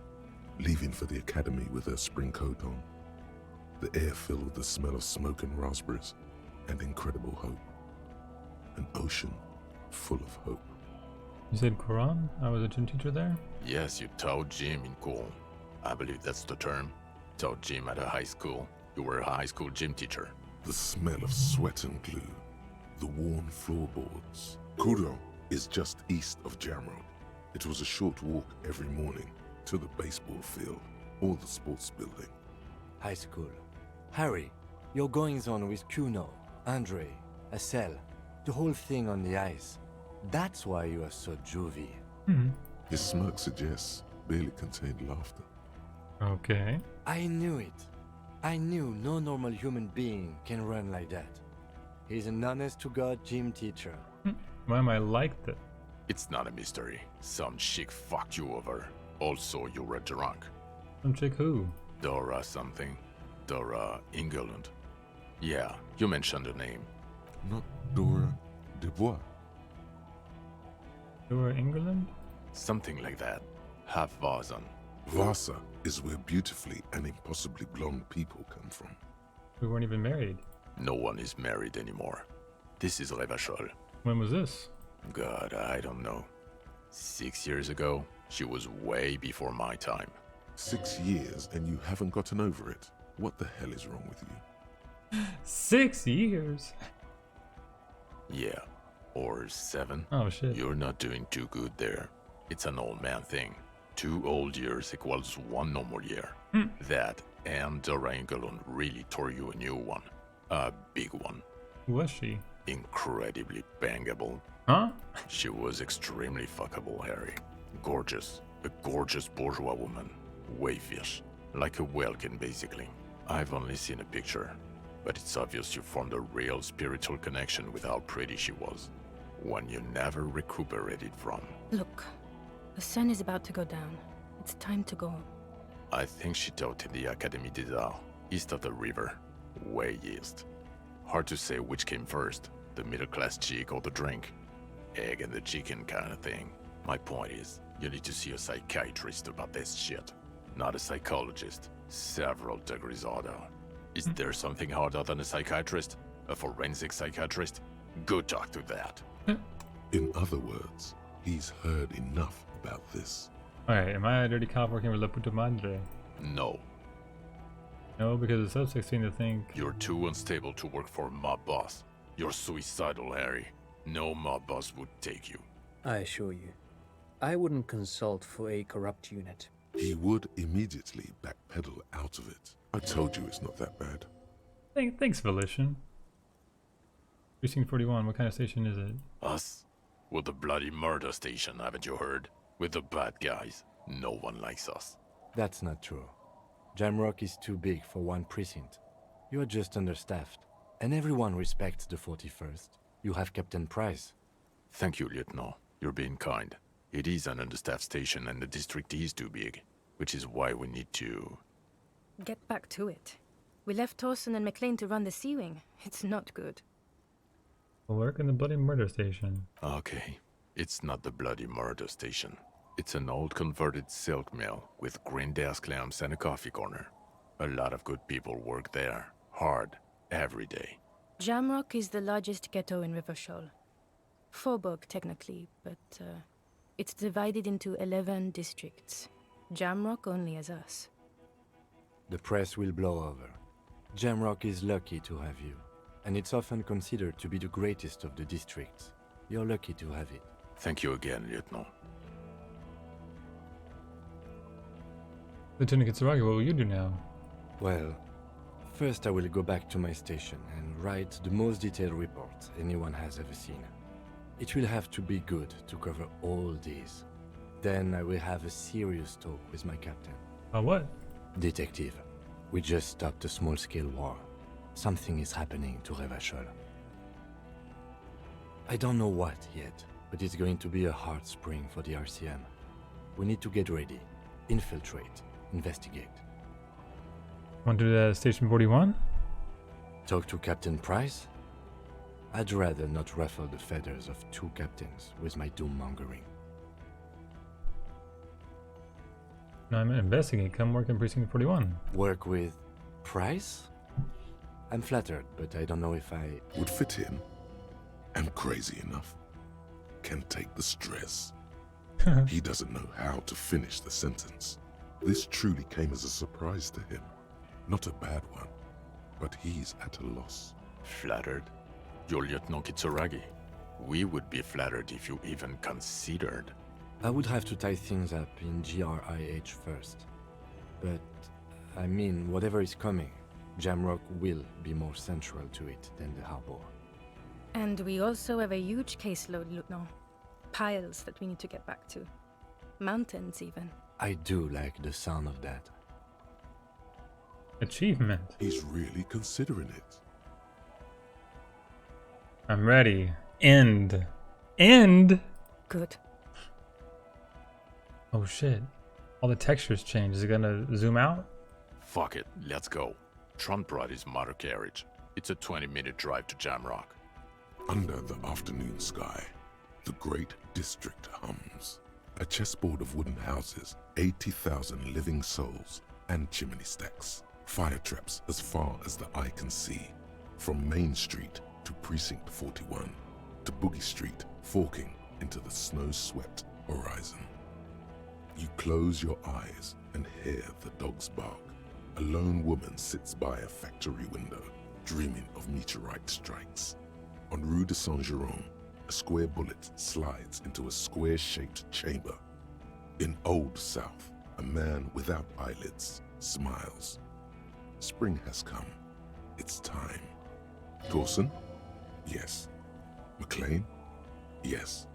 leaving for the academy with her spring coat on. The air filled with the smell of smoke and raspberries, and incredible hope. An ocean full of hope. You said Quran? I was a gym teacher there? Yes, you taught gym in Cool. I believe that's the term. Taught gym at a high school. You were a high school gym teacher. The smell of sweat and glue. The worn floorboards. Coulon is just east of Jam Road. It was a short walk every morning to the baseball field or the sports building. High school. Harry, your goings-on with Kuno, Andre, Assel, the whole thing on the ice. That's why you are so juvie. His smirk suggests barely contained laughter. Okay. I knew it. I knew no normal human being can run like that. He's an honest-to-God gym teacher. Why am I like that? It's not a mystery. Some chick fucked you over. Also, you were drunk. Some chick who? Dora something. Dora England. Yeah, you mentioned her name. Not Dora Dubois. Dora England? Something like that. Half Vazan. Vasa is where beautifully and impossibly blonde people come from. We weren't even married. No one is married anymore. This is Revachol. When was this? God, I don't know. 6 years ago, she was way before my time. 6 years and you haven't gotten over it? What the hell is wrong with you? 6 years? Yeah, or 7. Oh shit. You're not doing too good there. It's an old man thing. 2 old years equals 1 normal year. That and the Rangalon really tore you a new one. A big one. Who was she? Incredibly bangable. Huh? She was extremely fuckable, Harry. Gorgeous. A gorgeous bourgeois woman. Wayfish. Like a whalekin, basically. I've only seen a picture, but it's obvious you formed a real spiritual connection with how pretty she was. One you never recuperated from. Look, the sun is about to go down. It's time to go. I think she taught in the Académie des Arts, east of the river. Way east. Hard to say which came first, the middle-class chick or the drink. Egg and the chicken kind of thing. My point is, you need to see a psychiatrist about this shit. Not a psychologist. Several degrees harder. Is there something harder than a psychiatrist? A forensic psychiatrist? Go talk to that. In other words, he's heard enough about this. Alright, am I a dirty cop working with La Puta Madre? No. No, because the subjects seem to think... You're too unstable to work for a mob boss. You're suicidal, Harry. No mob boss would take you. I assure you, I wouldn't consult for a corrupt unit. He would immediately backpedal out of it. I told you it's not that bad. Thanks, Volition. Precinct 41, what kind of station is it? Us? We're the bloody murder station, haven't you heard? We're the bad guys. No one likes us. That's not true. Jamrock is too big for one precinct. You are just understaffed. And everyone respects the 41st. You have Captain Price. Thank you, Lieutenant. You're being kind. It is an understaffed station and the district is too big, which is why we need to... Get back to it. We left Torson and McLean to run the Sea Wing. It's not good. We'll work in the bloody murder station. Okay. It's not the bloody murder station. It's an old converted silk mill with green desk lamps and a coffee corner. A lot of good people work there. Hard. Every day. Jamrock is the largest ghetto in Rivershoal. Faubourg, technically, but it's divided into 11 districts. Jamrock only has us. The press will blow over. Jamrock is lucky to have you, and it's often considered to be the greatest of the districts. You're lucky to have it. Thank you again, Lieutenant. Lieutenant Kitsuragi, what will you do now? Well, first I will go back to my station and write the most detailed report anyone has ever seen. It will have to be good to cover all these. Then I will have a serious talk with my captain. What? Detective, we just stopped a small-scale war. Something is happening to Revachol. I don't know what yet, but it's going to be a hard spring for the RCM. We need to get ready, infiltrate, investigate. Want to do that at Station 41? Talk to Captain Price? I'd rather not ruffle the feathers of 2 captains with my doom-mongering. No, I'm investigate. Come work in Precinct 41. Work with Price? I'm flattered, but I don't know if I... Would fit in. Am crazy enough. Can take the stress. He doesn't know how to finish the sentence. This truly came as a surprise to him. Not a bad one, but he's at a loss. Flattered? You're Lieutenant Kitsuragi. We would be flattered if you even considered. I would have to tie things up in GRIH first. But, I mean, whatever is coming, Jamrock will be more central to it than the harbor. And we also have a huge caseload, Lieutenant. Piles that we need to get back to. Mountains, even. I do like the sound of that. Achievement. He's really considering it. I'm ready. End. End? Good. Oh shit. All the textures change. Is it gonna zoom out? Fuck it. Let's go. Trump brought his motor carriage. It's a 20-minute drive to Jamrock. Under the afternoon sky, the great district hums. A chessboard of wooden houses, 80,000 living souls, and chimney stacks. Fire traps as far as the eye can see. From Main Street to Precinct 41, to Boogie Street, forking into the snow-swept horizon. You close your eyes and hear the dogs bark. A lone woman sits by a factory window, dreaming of meteorite strikes. On Rue de Saint-Jérôme, a square bullet slides into a square-shaped chamber. In Old South, a man without eyelids smiles. Spring has come. It's time. Dawson? Yes. McLean? Yes.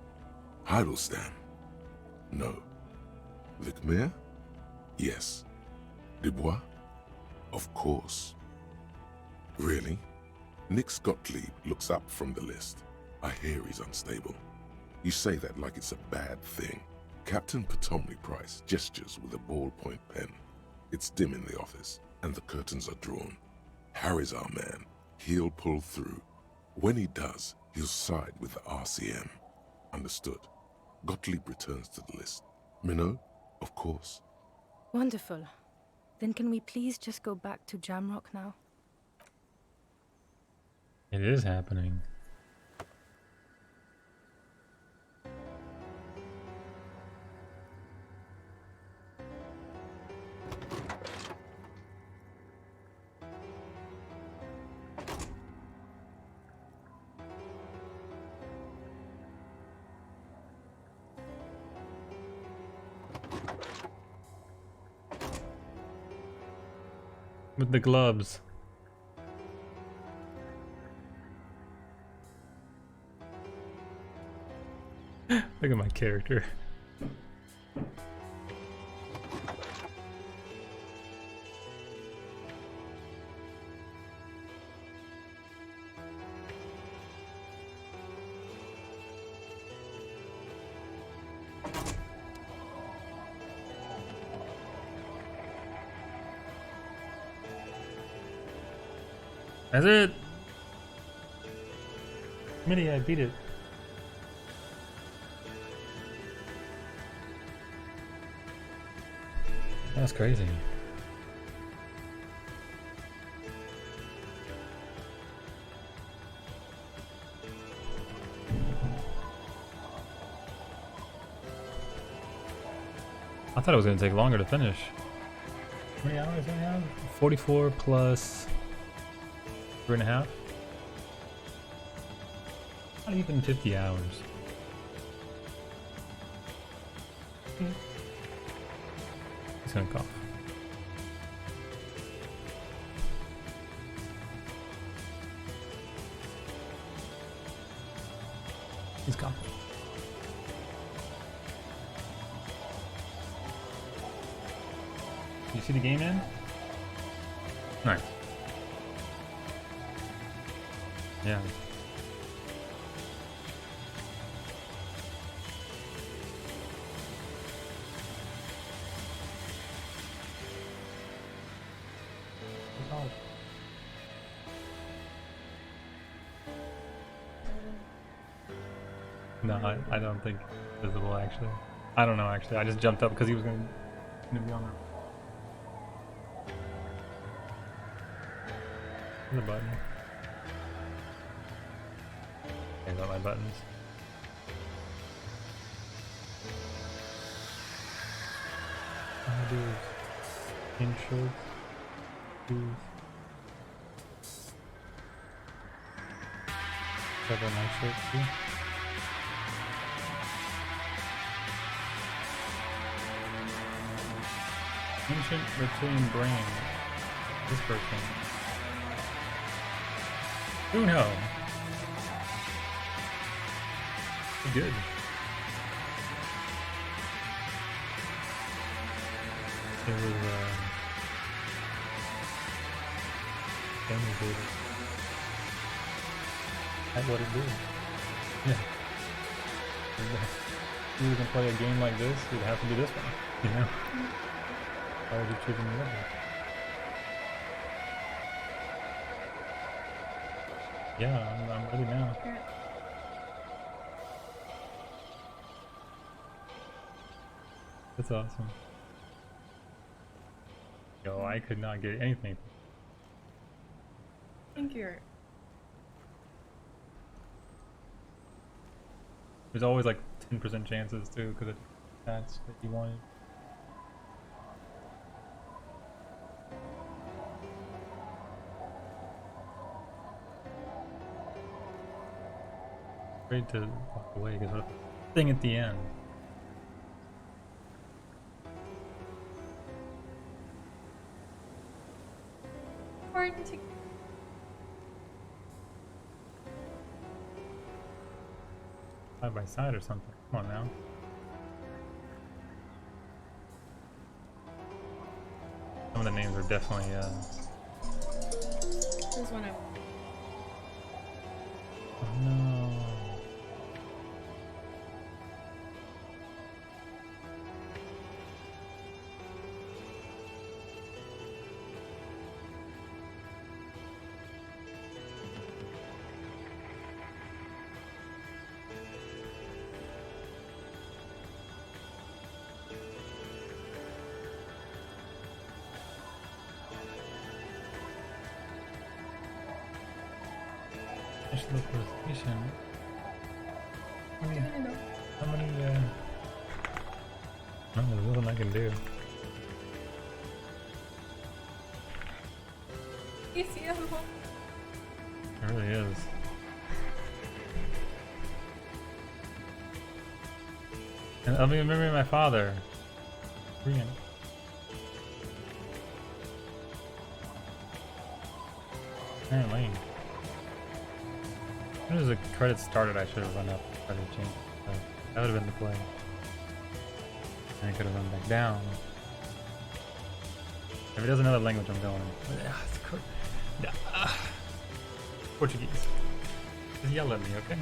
Heidelstein? No. Vicmere? Yes. Dubois? Of course. Really? Nix Gottlieb looks up from the list. I hear he's unstable. You say that like it's a bad thing. Captain Potomny Price gestures with a ballpoint pen. It's dim in the office, and the curtains are drawn. Harry's our man. He'll pull through. When he does, he'll side with the RCM. Understood. Gottlieb returns to the list. Minot? Of course. Wonderful. Then can we please just go back to Jamrock now? It is happening. With the gloves. Look at my character. That's it. Mitty, I beat it. That's crazy. I thought it was going to take longer to finish. How many hours do I have? 44 plus 3.5? Not even 50 hours. He's gonna cough. He's coughing. You see the game in? Nice. Yeah. No, I don't think visible actually. I don't know actually. I just jumped up because he was gonna be on there. The button. I got my buttons. I'll do intro. Cover my shirt too. Ancient reptilian brain. This person. Uno. Good. It was family. That's what it did. Yeah. If you were gonna play a game like this, you'd have to do this one. You know? Why would you choose the other? Yeah, I'm ready now. That's awesome. Yo, I could not get anything. Thank you. There's always like 10% chances too, because that's that you wanted. Afraid to walk away because what a thing at the end. Side by side or something. Come on now. Some of the names are definitely There's one I... Oh no. Localization. How many, oh, there's nothing I can do. You see them all? It really is. And I'll be remembering my father. Brilliant. Apparently. As soon as the credits started, I should have run up and tried to change it. That would have been the play. And I could have run back down. If it doesn't know the language I'm going in. Portuguese. Just yell at me, okay?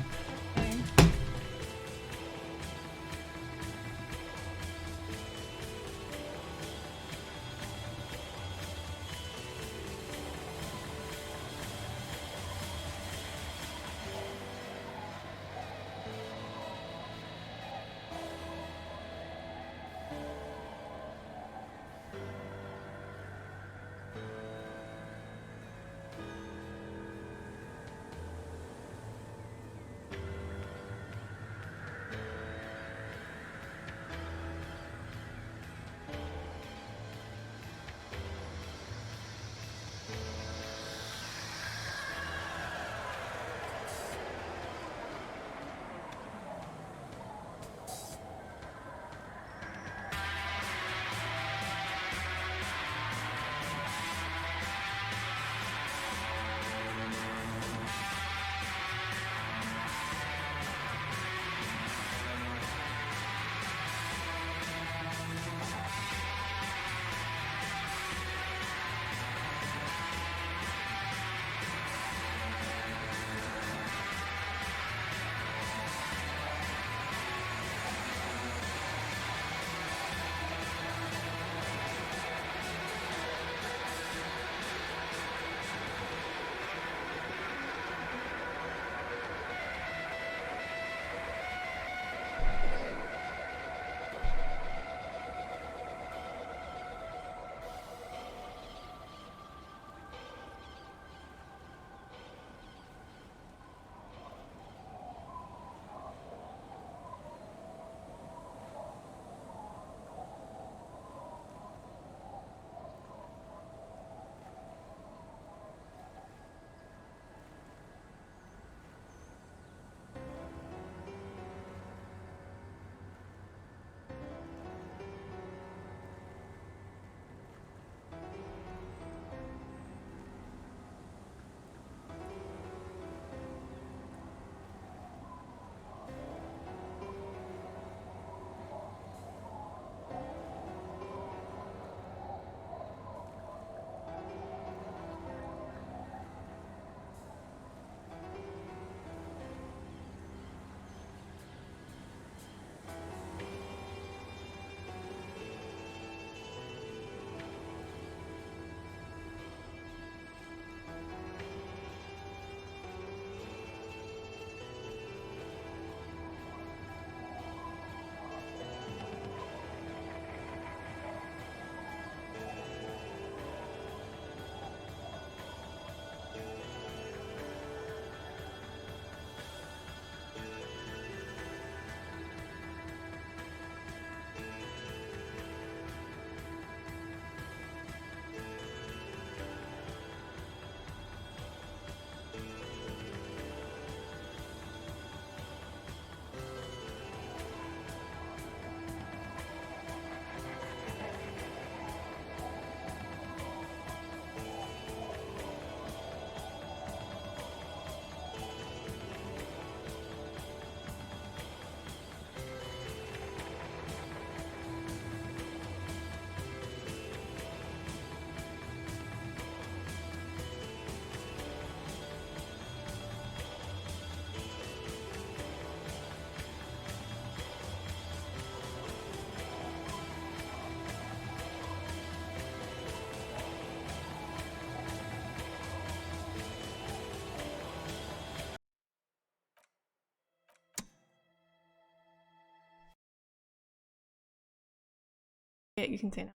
Yeah, you can say now.